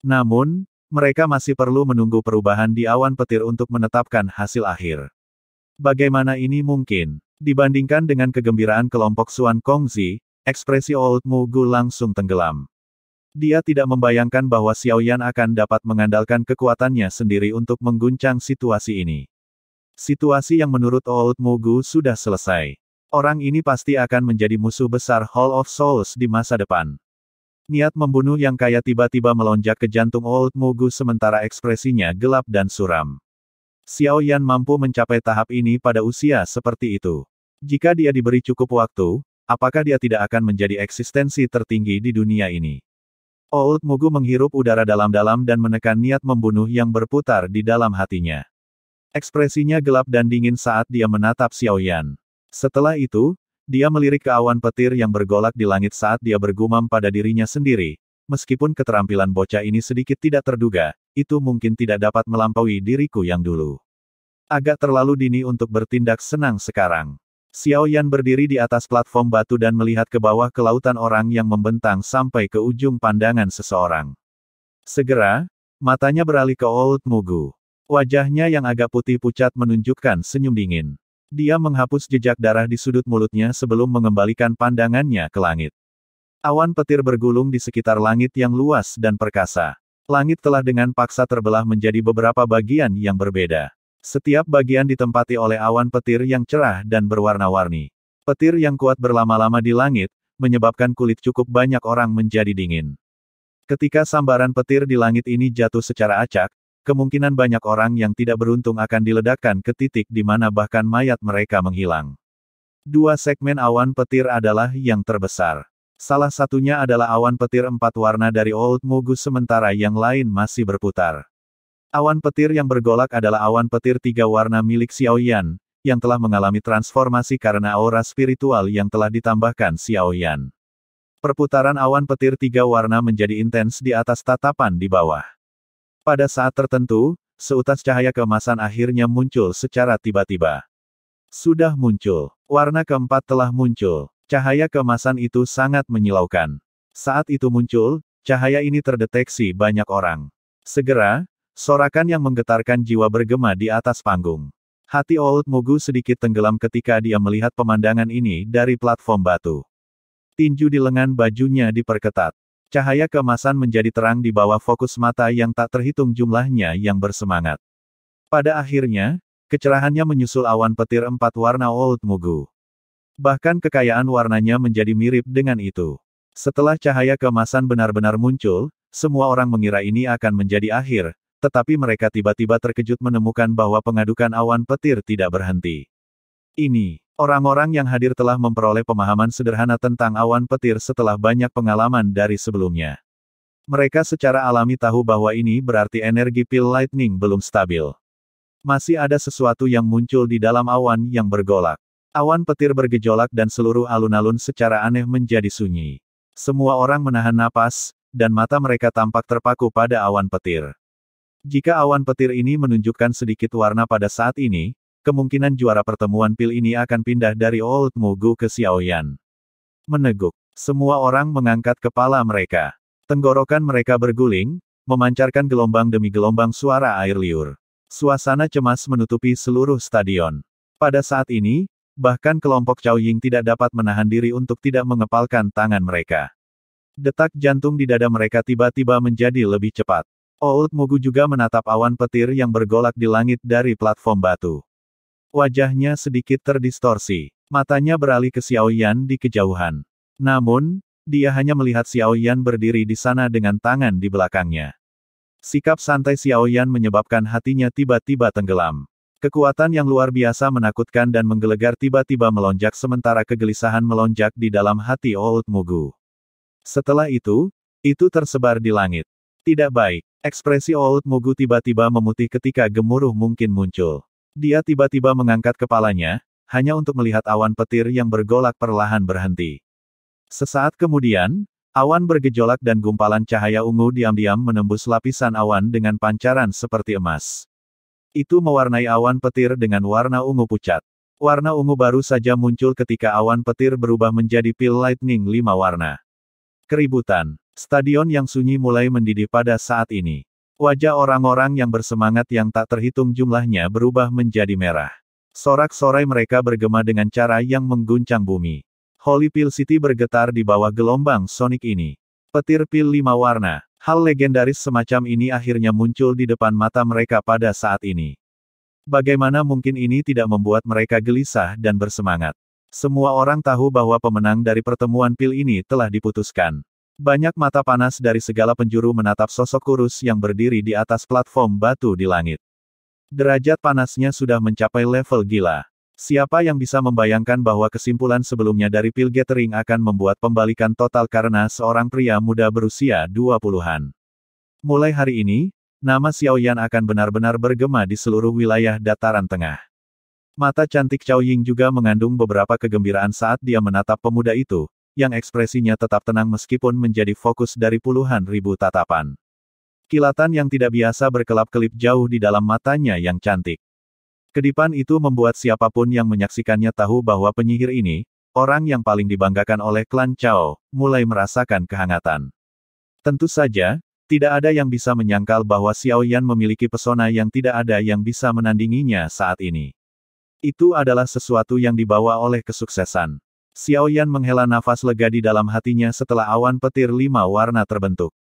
Namun, mereka masih perlu menunggu perubahan di awan petir untuk menetapkan hasil akhir. Bagaimana ini mungkin? Dibandingkan dengan kegembiraan kelompok Xuan Kongzi, ekspresi Old Mugu langsung tenggelam. Dia tidak membayangkan bahwa Xiao Yan akan dapat mengandalkan kekuatannya sendiri untuk mengguncang situasi ini. Situasi yang menurut Old Mugu sudah selesai. Orang ini pasti akan menjadi musuh besar Hall of Souls di masa depan. Niat membunuh yang kaya tiba-tiba melonjak ke jantung Old Mugu sementara ekspresinya gelap dan suram. Xiao Yan mampu mencapai tahap ini pada usia seperti itu. Jika dia diberi cukup waktu, apakah dia tidak akan menjadi eksistensi tertinggi di dunia ini? Old Mugu menghirup udara dalam-dalam dan menekan niat membunuh yang berputar di dalam hatinya. Ekspresinya gelap dan dingin saat dia menatap Xiao Yan. Setelah itu, dia melirik ke awan petir yang bergolak di langit saat dia bergumam pada dirinya sendiri. Meskipun keterampilan bocah ini sedikit tidak terduga, itu mungkin tidak dapat melampaui diriku yang dulu. Agak terlalu dini untuk bertindak senang sekarang. Xiao Yan berdiri di atas platform batu dan melihat ke bawah ke lautan orang yang membentang sampai ke ujung pandangan seseorang. Segera, matanya beralih ke Old Mugu. Wajahnya yang agak putih pucat menunjukkan senyum dingin. Dia menghapus jejak darah di sudut mulutnya sebelum mengembalikan pandangannya ke langit. Awan petir bergulung di sekitar langit yang luas dan perkasa. Langit telah dengan paksa terbelah menjadi beberapa bagian yang berbeda. Setiap bagian ditempati oleh awan petir yang cerah dan berwarna-warni. Petir yang kuat berlama-lama di langit, menyebabkan kulit cukup banyak orang menjadi dingin. Ketika sambaran petir di langit ini jatuh secara acak, kemungkinan banyak orang yang tidak beruntung akan diledakkan ke titik di mana bahkan mayat mereka menghilang. Dua segmen awan petir adalah yang terbesar. Salah satunya adalah awan petir 4 warna dari Old Mugu sementara yang lain masih berputar. Awan petir yang bergolak adalah awan petir 3 warna milik Xiao Yan, yang telah mengalami transformasi karena aura spiritual yang telah ditambahkan Xiao Yan. Perputaran awan petir 3 warna menjadi intens di atas tatapan di bawah. Pada saat tertentu, seutas cahaya keemasan akhirnya muncul secara tiba-tiba. Sudah muncul. Warna keempat telah muncul. Cahaya keemasan itu sangat menyilaukan. Saat itu muncul, cahaya ini terdeteksi banyak orang. Segera, sorakan yang menggetarkan jiwa bergema di atas panggung. Hati Old Mugu sedikit tenggelam ketika dia melihat pemandangan ini dari platform batu. Tinju di lengan bajunya diperketat. Cahaya keemasan menjadi terang di bawah fokus mata yang tak terhitung jumlahnya yang bersemangat. Pada akhirnya, kecerahannya menyusul awan petir 4 warna Old Mugu. Bahkan kekayaan warnanya menjadi mirip dengan itu. Setelah cahaya keemasan benar-benar muncul, semua orang mengira ini akan menjadi akhir, tetapi mereka tiba-tiba terkejut menemukan bahwa pengadukan awan petir tidak berhenti. Ini, orang-orang yang hadir telah memperoleh pemahaman sederhana tentang awan petir setelah banyak pengalaman dari sebelumnya. Mereka secara alami tahu bahwa ini berarti energi pil lightning belum stabil. Masih ada sesuatu yang muncul di dalam awan yang bergolak. Awan petir bergejolak dan seluruh alun-alun secara aneh menjadi sunyi. Semua orang menahan napas, dan mata mereka tampak terpaku pada awan petir. Jika awan petir ini menunjukkan sedikit warna pada saat ini, kemungkinan juara pertemuan pil ini akan pindah dari Old Mugu ke Xiaoyan. Meneguk. Semua orang mengangkat kepala mereka. Tenggorokan mereka berguling, memancarkan gelombang demi gelombang suara air liur. Suasana cemas menutupi seluruh stadion. Pada saat ini, bahkan kelompok Cao Ying tidak dapat menahan diri untuk tidak mengepalkan tangan mereka. Detak jantung di dada mereka tiba-tiba menjadi lebih cepat. Old Mugu juga menatap awan petir yang bergolak di langit dari platform batu. Wajahnya sedikit terdistorsi. Matanya beralih ke Xiaoyan di kejauhan. Namun, dia hanya melihat Xiaoyan berdiri di sana dengan tangan di belakangnya. Sikap santai Xiaoyan menyebabkan hatinya tiba-tiba tenggelam. Kekuatan yang luar biasa menakutkan dan menggelegar tiba-tiba melonjak sementara kegelisahan melonjak di dalam hati Old Mugu. Setelah itu tersebar di langit. Tidak baik. Ekspresi Old Mugu tiba-tiba memutih ketika gemuruh mungkin muncul. Dia tiba-tiba mengangkat kepalanya, hanya untuk melihat awan petir yang bergolak perlahan berhenti. Sesaat kemudian, awan bergejolak dan gumpalan cahaya ungu diam-diam menembus lapisan awan dengan pancaran seperti emas. Itu mewarnai awan petir dengan warna ungu pucat. Warna ungu baru saja muncul ketika awan petir berubah menjadi pil lightning 5 warna. Keributan. Stadion yang sunyi mulai mendidih pada saat ini. Wajah orang-orang yang bersemangat yang tak terhitung jumlahnya berubah menjadi merah. Sorak-sorai mereka bergema dengan cara yang mengguncang bumi. Holy Pill City bergetar di bawah gelombang sonik ini. Petir pil 5 warna. Hal legendaris semacam ini akhirnya muncul di depan mata mereka pada saat ini. Bagaimana mungkin ini tidak membuat mereka gelisah dan bersemangat? Semua orang tahu bahwa pemenang dari pertemuan pil ini telah diputuskan. Banyak mata panas dari segala penjuru menatap sosok kurus yang berdiri di atas platform batu di langit. Derajat panasnya sudah mencapai level gila. Siapa yang bisa membayangkan bahwa kesimpulan sebelumnya dari pil gathering akan membuat pembalikan total karena seorang pria muda berusia 20-an. Mulai hari ini, nama Xiaoyan akan benar-benar bergema di seluruh wilayah dataran tengah. Mata cantik Cao Ying juga mengandung beberapa kegembiraan saat dia menatap pemuda itu, yang ekspresinya tetap tenang meskipun menjadi fokus dari puluhan ribu tatapan. Kilatan yang tidak biasa berkelap-kelip jauh di dalam matanya yang cantik. Kedipan itu membuat siapapun yang menyaksikannya tahu bahwa penyihir ini, orang yang paling dibanggakan oleh klan Cao, mulai merasakan kehangatan. Tentu saja, tidak ada yang bisa menyangkal bahwa Xiaoyan memiliki pesona yang tidak ada yang bisa menandinginya saat ini. Itu adalah sesuatu yang dibawa oleh kesuksesan. Xiaoyan menghela nafas lega di dalam hatinya setelah awan petir 5 warna terbentuk.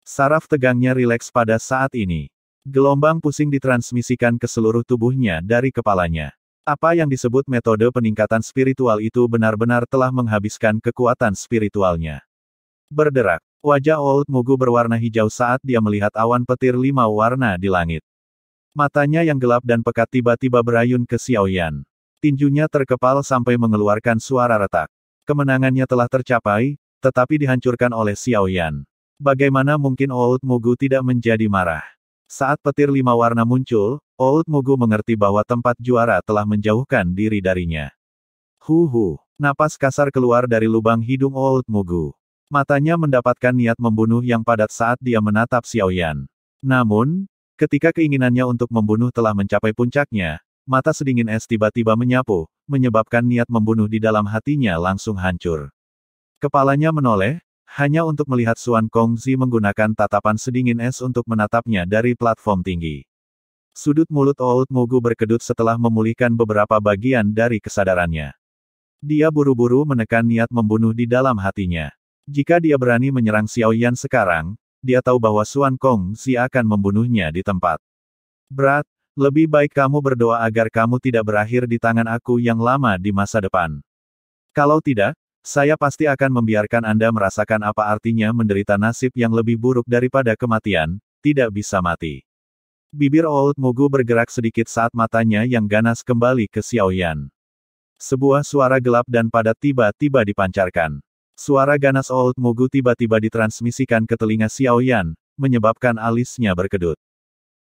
Saraf tegangnya rileks pada saat ini. Gelombang pusing ditransmisikan ke seluruh tubuhnya dari kepalanya. Apa yang disebut metode peningkatan spiritual itu benar-benar telah menghabiskan kekuatan spiritualnya. Berderak. Wajah Old Mugu berwarna hijau saat dia melihat awan petir 5 warna di langit. Matanya yang gelap dan pekat tiba-tiba berayun ke Xiaoyan. Tinjunya terkepal sampai mengeluarkan suara retak. Kemenangannya telah tercapai, tetapi dihancurkan oleh Xiaoyan. Bagaimana mungkin Old Mugu tidak menjadi marah? Saat petir 5 warna muncul, Old Mugu mengerti bahwa tempat juara telah menjauhkan diri darinya. Napas kasar keluar dari lubang hidung Old Mugu. Matanya mendapatkan niat membunuh yang padat saat dia menatap Xiaoyan. Namun, ketika keinginannya untuk membunuh telah mencapai puncaknya, mata sedingin es tiba-tiba menyapu, menyebabkan niat membunuh di dalam hatinya langsung hancur. Kepalanya menoleh, hanya untuk melihat Xuan Kongzi menggunakan tatapan sedingin es untuk menatapnya dari platform tinggi. Sudut mulut Old Mugu berkedut setelah memulihkan beberapa bagian dari kesadarannya. Dia buru-buru menekan niat membunuh di dalam hatinya. Jika dia berani menyerang Xiaoyan sekarang, dia tahu bahwa Xuan Kongzi akan membunuhnya di tempat. Berat, lebih baik kamu berdoa agar kamu tidak berakhir di tangan aku yang lama di masa depan. Kalau tidak, saya pasti akan membiarkan Anda merasakan apa artinya menderita nasib yang lebih buruk daripada kematian, tidak bisa mati. Bibir Old Mugu bergerak sedikit saat matanya yang ganas kembali ke Xiaoyan. Sebuah suara gelap dan padat tiba-tiba dipancarkan. Suara ganas Old Mugu tiba-tiba ditransmisikan ke telinga Xiaoyan, menyebabkan alisnya berkedut.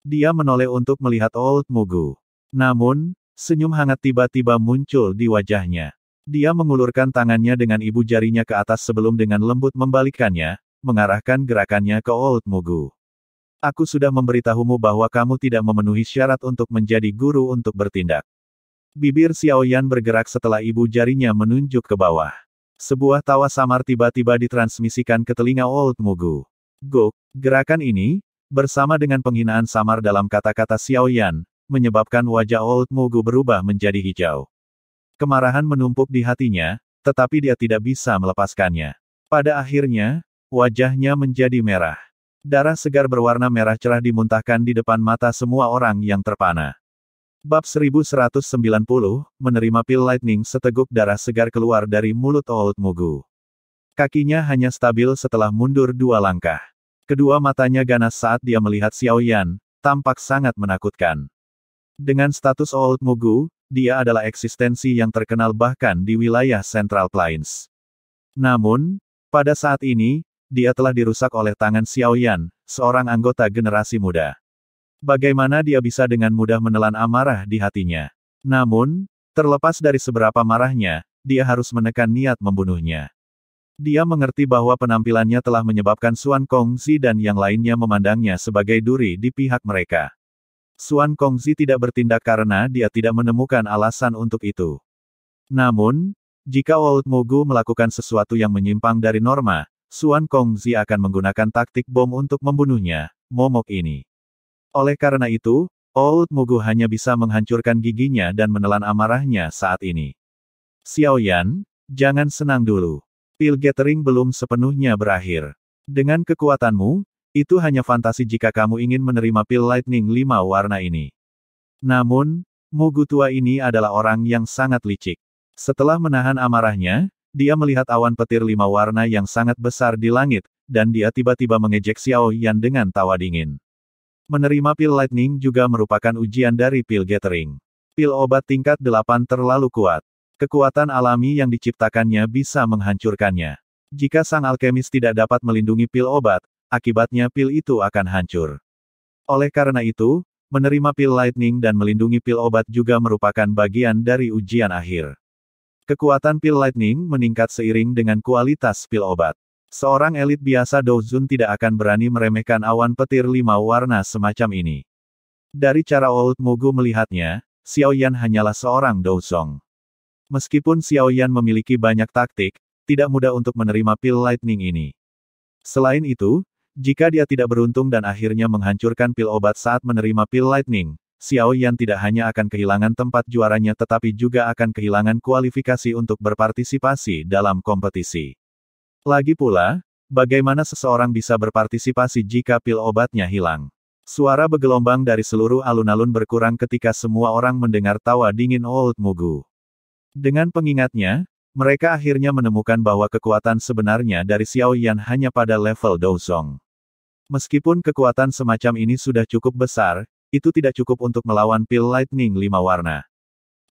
Dia menoleh untuk melihat Old Mugu. Namun, senyum hangat tiba-tiba muncul di wajahnya. Dia mengulurkan tangannya dengan ibu jarinya ke atas sebelum dengan lembut membalikkannya, mengarahkan gerakannya ke Old Mugu. Aku sudah memberitahumu bahwa kamu tidak memenuhi syarat untuk menjadi guru untuk bertindak. Bibir Xiaoyan bergerak setelah ibu jarinya menunjuk ke bawah. Sebuah tawa samar tiba-tiba ditransmisikan ke telinga Old Mugu. Gok, gerakan ini, bersama dengan penghinaan samar dalam kata-kata Xiaoyan, menyebabkan wajah Old Mugu berubah menjadi hijau. Kemarahan menumpuk di hatinya, tetapi dia tidak bisa melepaskannya. Pada akhirnya, wajahnya menjadi merah. Darah segar berwarna merah cerah dimuntahkan di depan mata semua orang yang terpana. Bab 1190, menerima pil lightning. Seteguk darah segar keluar dari mulut Old Mugu. Kakinya hanya stabil setelah mundur 2 langkah. Kedua matanya ganas saat dia melihat Xiaoyan, tampak sangat menakutkan. Dengan status Old Mugu, dia adalah eksistensi yang terkenal bahkan di wilayah Central Plains. Namun, pada saat ini, dia telah dirusak oleh tangan Xiaoyan, seorang anggota generasi muda. Bagaimana dia bisa dengan mudah menelan amarah di hatinya? Namun, terlepas dari seberapa marahnya, dia harus menekan niat membunuhnya. Dia mengerti bahwa penampilannya telah menyebabkan Xuan Kongzi dan yang lainnya memandangnya sebagai duri di pihak mereka. Xuan Kongzi tidak bertindak karena dia tidak menemukan alasan untuk itu. Namun, jika Old Mugu melakukan sesuatu yang menyimpang dari norma, Xuan Kongzi akan menggunakan taktik bom untuk membunuhnya, momok ini. Oleh karena itu, Old Mugu hanya bisa menghancurkan giginya dan menelan amarahnya saat ini. Xiaoyan, jangan senang dulu. Pil gathering belum sepenuhnya berakhir. Dengan kekuatanmu, itu hanya fantasi jika kamu ingin menerima pil lightning 5 warna ini. Namun, Mugu tua ini adalah orang yang sangat licik. Setelah menahan amarahnya, dia melihat awan petir 5 warna yang sangat besar di langit, dan dia tiba-tiba mengejek Xiaoyan dengan tawa dingin. Menerima pil lightning juga merupakan ujian dari pil gathering. Pil obat tingkat 8 terlalu kuat. Kekuatan alami yang diciptakannya bisa menghancurkannya. Jika sang alkemis tidak dapat melindungi pil obat, akibatnya pil itu akan hancur. Oleh karena itu, menerima pil lightning dan melindungi pil obat juga merupakan bagian dari ujian akhir. Kekuatan pil lightning meningkat seiring dengan kualitas pil obat. Seorang elit biasa Douzun tidak akan berani meremehkan awan petir 5 warna semacam ini. Dari cara Old Mugu melihatnya, Xiaoyan hanyalah seorang Douzong. Meskipun Xiaoyan memiliki banyak taktik, tidak mudah untuk menerima pil lightning ini. Selain itu, jika dia tidak beruntung dan akhirnya menghancurkan pil obat saat menerima pil lightning, Xiaoyan tidak hanya akan kehilangan tempat juaranya tetapi juga akan kehilangan kualifikasi untuk berpartisipasi dalam kompetisi. Lagi pula, bagaimana seseorang bisa berpartisipasi jika pil obatnya hilang? Suara bergelombang dari seluruh alun-alun berkurang ketika semua orang mendengar tawa dingin Old Mugu. Dengan pengingatnya, mereka akhirnya menemukan bahwa kekuatan sebenarnya dari Xiaoyan hanya pada level Douzong. Meskipun kekuatan semacam ini sudah cukup besar, itu tidak cukup untuk melawan pil lightning 5 warna.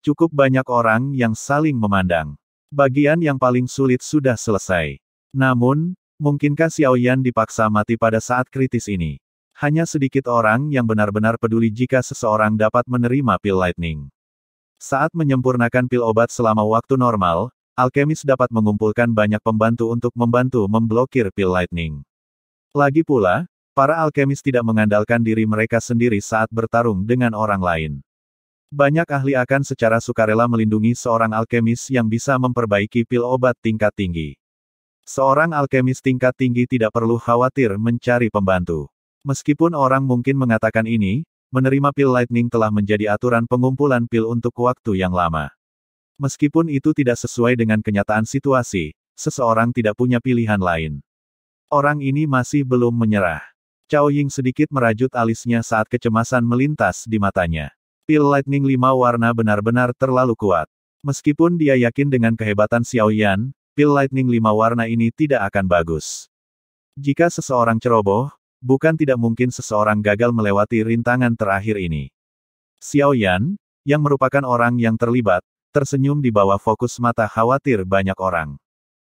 Cukup banyak orang yang saling memandang. Bagian yang paling sulit sudah selesai. Namun, mungkinkah Xiaoyan dipaksa mati pada saat kritis ini? Hanya sedikit orang yang benar-benar peduli jika seseorang dapat menerima pil lightning. Saat menyempurnakan pil obat selama waktu normal, alkemis dapat mengumpulkan banyak pembantu untuk membantu memblokir pil lightning. Lagi pula, para alkemis tidak mengandalkan diri mereka sendiri saat bertarung dengan orang lain. Banyak ahli akan secara sukarela melindungi seorang alkemis yang bisa memperbaiki pil obat tingkat tinggi. Seorang alkemis tingkat tinggi tidak perlu khawatir mencari pembantu. Meskipun orang mungkin mengatakan ini, menerima pil lightning telah menjadi aturan pengumpulan pil untuk waktu yang lama. Meskipun itu tidak sesuai dengan kenyataan situasi, seseorang tidak punya pilihan lain. Orang ini masih belum menyerah. Cao Ying sedikit merajut alisnya saat kecemasan melintas di matanya. Pil lightning 5 warna benar-benar terlalu kuat. Meskipun dia yakin dengan kehebatan Xiaoyan, pil lightning 5 warna ini tidak akan bagus. Jika seseorang ceroboh, bukan tidak mungkin seseorang gagal melewati rintangan terakhir ini. Xiaoyan, yang merupakan orang yang terlibat, tersenyum di bawah fokus mata khawatir banyak orang.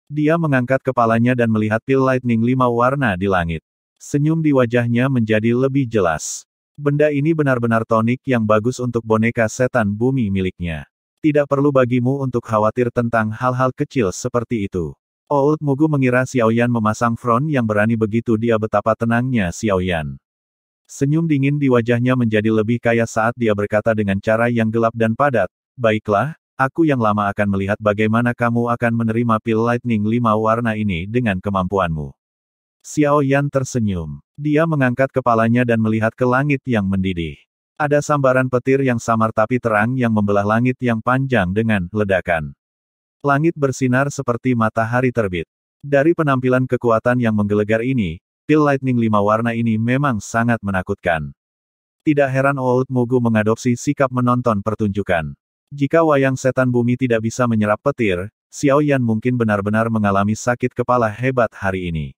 Dia mengangkat kepalanya dan melihat pil lightning 5 warna di langit. Senyum di wajahnya menjadi lebih jelas. Benda ini benar-benar tonik yang bagus untuk boneka setan bumi miliknya. Tidak perlu bagimu untuk khawatir tentang hal-hal kecil seperti itu. Old Mugu mengira Xiaoyan memasang front yang berani begitu dia betapa tenangnya Xiaoyan. Senyum dingin di wajahnya menjadi lebih kaya saat dia berkata dengan cara yang gelap dan padat, Baiklah, aku yang lama akan melihat bagaimana kamu akan menerima pil Lightning 5 warna ini dengan kemampuanmu. Xiao Yan tersenyum. Dia mengangkat kepalanya dan melihat ke langit yang mendidih. Ada sambaran petir yang samar tapi terang yang membelah langit yang panjang dengan ledakan. Langit bersinar seperti matahari terbit. Dari penampilan kekuatan yang menggelegar ini, pil Lightning 5 warna ini memang sangat menakutkan. Tidak heran Old Mugu mengadopsi sikap menonton pertunjukan. Jika wayang setan bumi tidak bisa menyerap petir, Xiao Yan mungkin benar-benar mengalami sakit kepala hebat hari ini.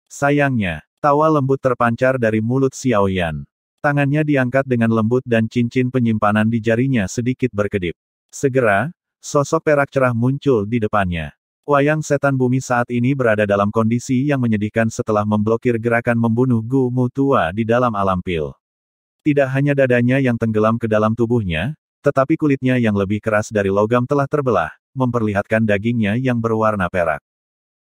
Sayangnya, tawa lembut terpancar dari mulut Xiao Yan. Tangannya diangkat dengan lembut dan cincin penyimpanan di jarinya sedikit berkedip. Segera, sosok perak cerah muncul di depannya. Wayang setan bumi saat ini berada dalam kondisi yang menyedihkan setelah memblokir gerakan membunuh Gu Mu tua di dalam alam pil. Tidak hanya dadanya yang tenggelam ke dalam tubuhnya, tetapi kulitnya yang lebih keras dari logam telah terbelah, memperlihatkan dagingnya yang berwarna perak.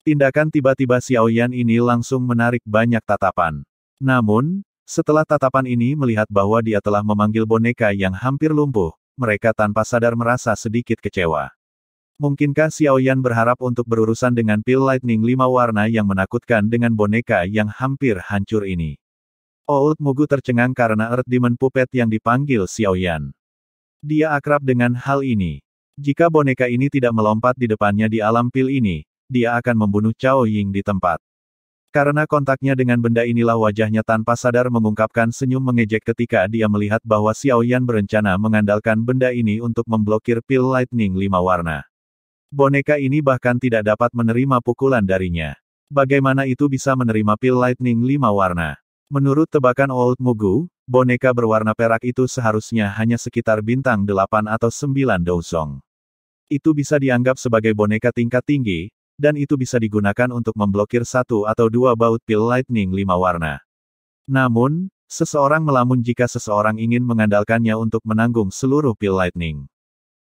Tindakan tiba-tiba Xiao Yan ini langsung menarik banyak tatapan. Namun, setelah tatapan ini melihat bahwa dia telah memanggil boneka yang hampir lumpuh, mereka tanpa sadar merasa sedikit kecewa. Mungkinkah Xiao Yan berharap untuk berurusan dengan pil Lightning 5 warna yang menakutkan dengan boneka yang hampir hancur ini? Old Mugu tercengang karena Earth Demon Puppet yang dipanggil Xiao Yan. Dia akrab dengan hal ini. Jika boneka ini tidak melompat di depannya di alam pil ini, dia akan membunuh Cao Ying di tempat. Karena kontaknya dengan benda inilah wajahnya tanpa sadar mengungkapkan senyum mengejek ketika dia melihat bahwa Xiao Yan berencana mengandalkan benda ini untuk memblokir pil Lightning 5 warna. Boneka ini bahkan tidak dapat menerima pukulan darinya. Bagaimana itu bisa menerima pil Lightning 5 warna? Menurut tebakan Old Mugu, boneka berwarna perak itu seharusnya hanya sekitar bintang 8 atau 9 dousong. Itu bisa dianggap sebagai boneka tingkat tinggi, dan itu bisa digunakan untuk memblokir 1 atau 2 baut pil Lightning 5 warna. Namun, seseorang melamun jika seseorang ingin mengandalkannya untuk menanggung seluruh pil Lightning.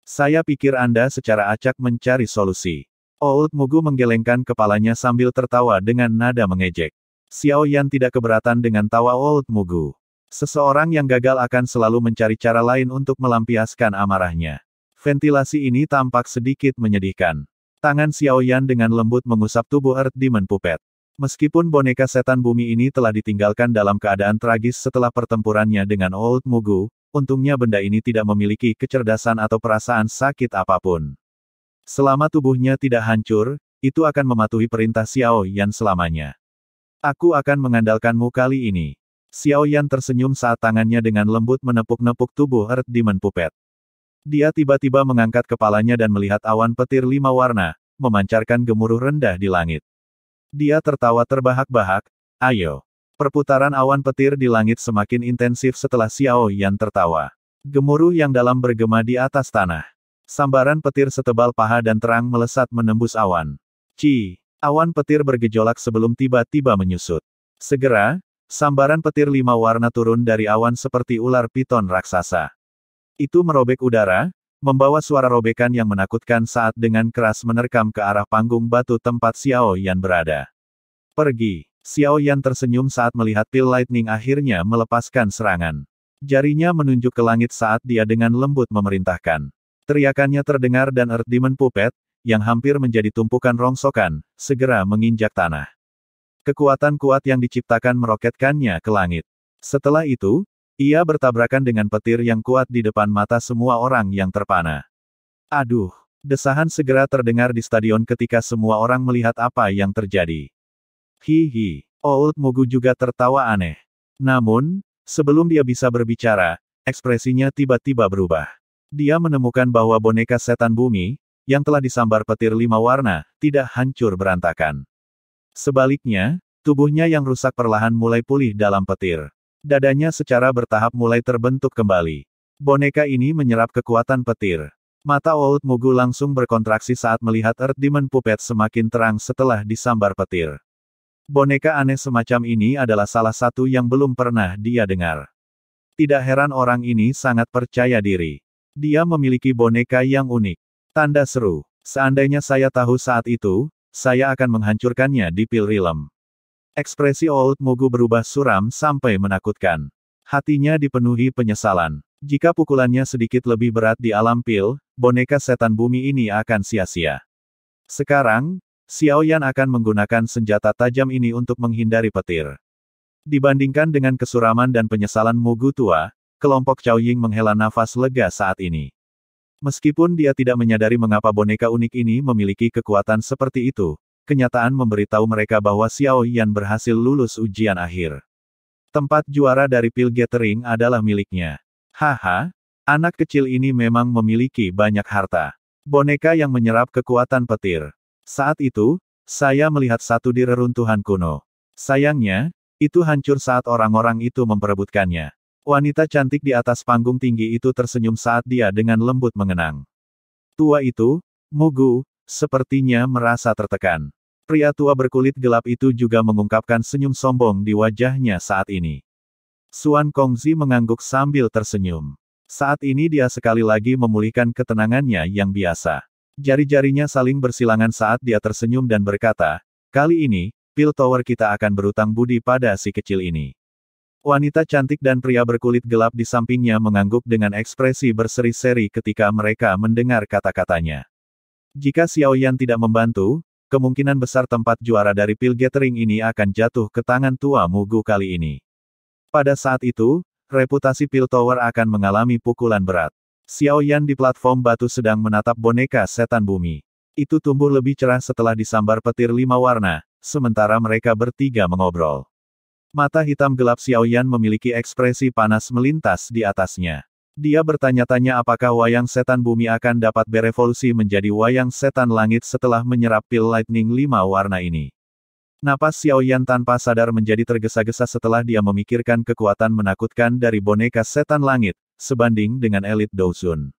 Saya pikir Anda secara acak mencari solusi. Old Mugu menggelengkan kepalanya sambil tertawa dengan nada mengejek. Xiao Yan tidak keberatan dengan tawa Old Mugu. Seseorang yang gagal akan selalu mencari cara lain untuk melampiaskan amarahnya. Ventilasi ini tampak sedikit menyedihkan. Tangan Xiao Yan dengan lembut mengusap tubuh Earth Demon Puppet. Meskipun boneka setan bumi ini telah ditinggalkan dalam keadaan tragis setelah pertempurannya dengan Old Mugu, untungnya benda ini tidak memiliki kecerdasan atau perasaan sakit apapun. Selama tubuhnya tidak hancur, itu akan mematuhi perintah Xiao Yan selamanya. Aku akan mengandalkanmu kali ini. Xiao Yan tersenyum saat tangannya dengan lembut menepuk-nepuk tubuh Earth Demon Puppet. Dia tiba-tiba mengangkat kepalanya dan melihat awan petir 5 warna, memancarkan gemuruh rendah di langit. Dia tertawa terbahak-bahak, ayo. Perputaran awan petir di langit semakin intensif setelah Xiao Yan tertawa. Gemuruh yang dalam bergema di atas tanah. Sambaran petir setebal paha dan terang melesat menembus awan. Awan petir bergejolak sebelum tiba-tiba menyusut. Segera, sambaran petir 5 warna turun dari awan seperti ular piton raksasa. Itu merobek udara, membawa suara robekan yang menakutkan saat dengan keras menerkam ke arah panggung batu tempat Xiao Yan berada. Pergi. Xiao Yan tersenyum saat melihat pil Lightning akhirnya melepaskan serangan. Jarinya menunjuk ke langit saat dia dengan lembut memerintahkan. Teriakannya terdengar dan Earth Demon Puppet, yang hampir menjadi tumpukan rongsokan, segera menginjak tanah. Kekuatan kuat yang diciptakan meroketkannya ke langit. Setelah itu, ia bertabrakan dengan petir yang kuat di depan mata semua orang yang terpana. Aduh! Desahan segera terdengar di stadion ketika semua orang melihat apa yang terjadi. Hihi! Old Mugu juga tertawa aneh. Namun, sebelum dia bisa berbicara, ekspresinya tiba-tiba berubah. Dia menemukan bahwa boneka setan bumi, yang telah disambar petir 5 warna, tidak hancur berantakan. Sebaliknya, tubuhnya yang rusak perlahan mulai pulih dalam petir. Dadanya secara bertahap mulai terbentuk kembali. Boneka ini menyerap kekuatan petir. Mata Old Mugu langsung berkontraksi saat melihat Earth Demon Puppet semakin terang setelah disambar petir. Boneka aneh semacam ini adalah salah satu yang belum pernah dia dengar. Tidak heran orang ini sangat percaya diri. Dia memiliki boneka yang unik. Tanda seru. Seandainya saya tahu saat itu, saya akan menghancurkannya di Pil Realm. Ekspresi Old Mugu berubah suram sampai menakutkan. Hatinya dipenuhi penyesalan. Jika pukulannya sedikit lebih berat di alam pil, boneka setan bumi ini akan sia-sia. Sekarang, Xiao Yan akan menggunakan senjata tajam ini untuk menghindari petir. Dibandingkan dengan kesuraman dan penyesalan Mugu tua, kelompok Cao Ying menghela nafas lega saat ini. Meskipun dia tidak menyadari mengapa boneka unik ini memiliki kekuatan seperti itu, kenyataan memberitahu mereka bahwa Xiao Yan berhasil lulus ujian akhir. Tempat juara dari pil gathering adalah miliknya. Haha, anak kecil ini memang memiliki banyak harta. Boneka yang menyerap kekuatan petir. Saat itu, saya melihat satu di reruntuhan kuno. Sayangnya, itu hancur saat orang-orang itu memperebutkannya. Wanita cantik di atas panggung tinggi itu tersenyum saat dia dengan lembut mengenang. Tua itu, Mugu, sepertinya merasa tertekan. Pria tua berkulit gelap itu juga mengungkapkan senyum sombong di wajahnya saat ini. Xuan Kongzi mengangguk sambil tersenyum. Saat ini dia sekali lagi memulihkan ketenangannya yang biasa. Jari-jarinya saling bersilangan saat dia tersenyum dan berkata, kali ini, Pil Tower kita akan berutang budi pada si kecil ini. Wanita cantik dan pria berkulit gelap di sampingnya mengangguk dengan ekspresi berseri-seri ketika mereka mendengar kata-katanya. Jika Xiao Yan tidak membantu, kemungkinan besar tempat juara dari pil gathering ini akan jatuh ke tangan tua Mugu kali ini. Pada saat itu, reputasi Pil Tower akan mengalami pukulan berat. Xiao Yan di platform batu sedang menatap boneka setan bumi. Itu tumbuh lebih cerah setelah disambar petir 5 warna, sementara mereka bertiga mengobrol. Mata hitam gelap Xiao Yan memiliki ekspresi panas melintas di atasnya. Dia bertanya-tanya apakah wayang setan bumi akan dapat berevolusi menjadi wayang setan langit setelah menyerap pil lightning 5 warna ini. Napas Xiao Yan tanpa sadar menjadi tergesa-gesa setelah dia memikirkan kekuatan menakutkan dari boneka setan langit, sebanding dengan elit Douzun.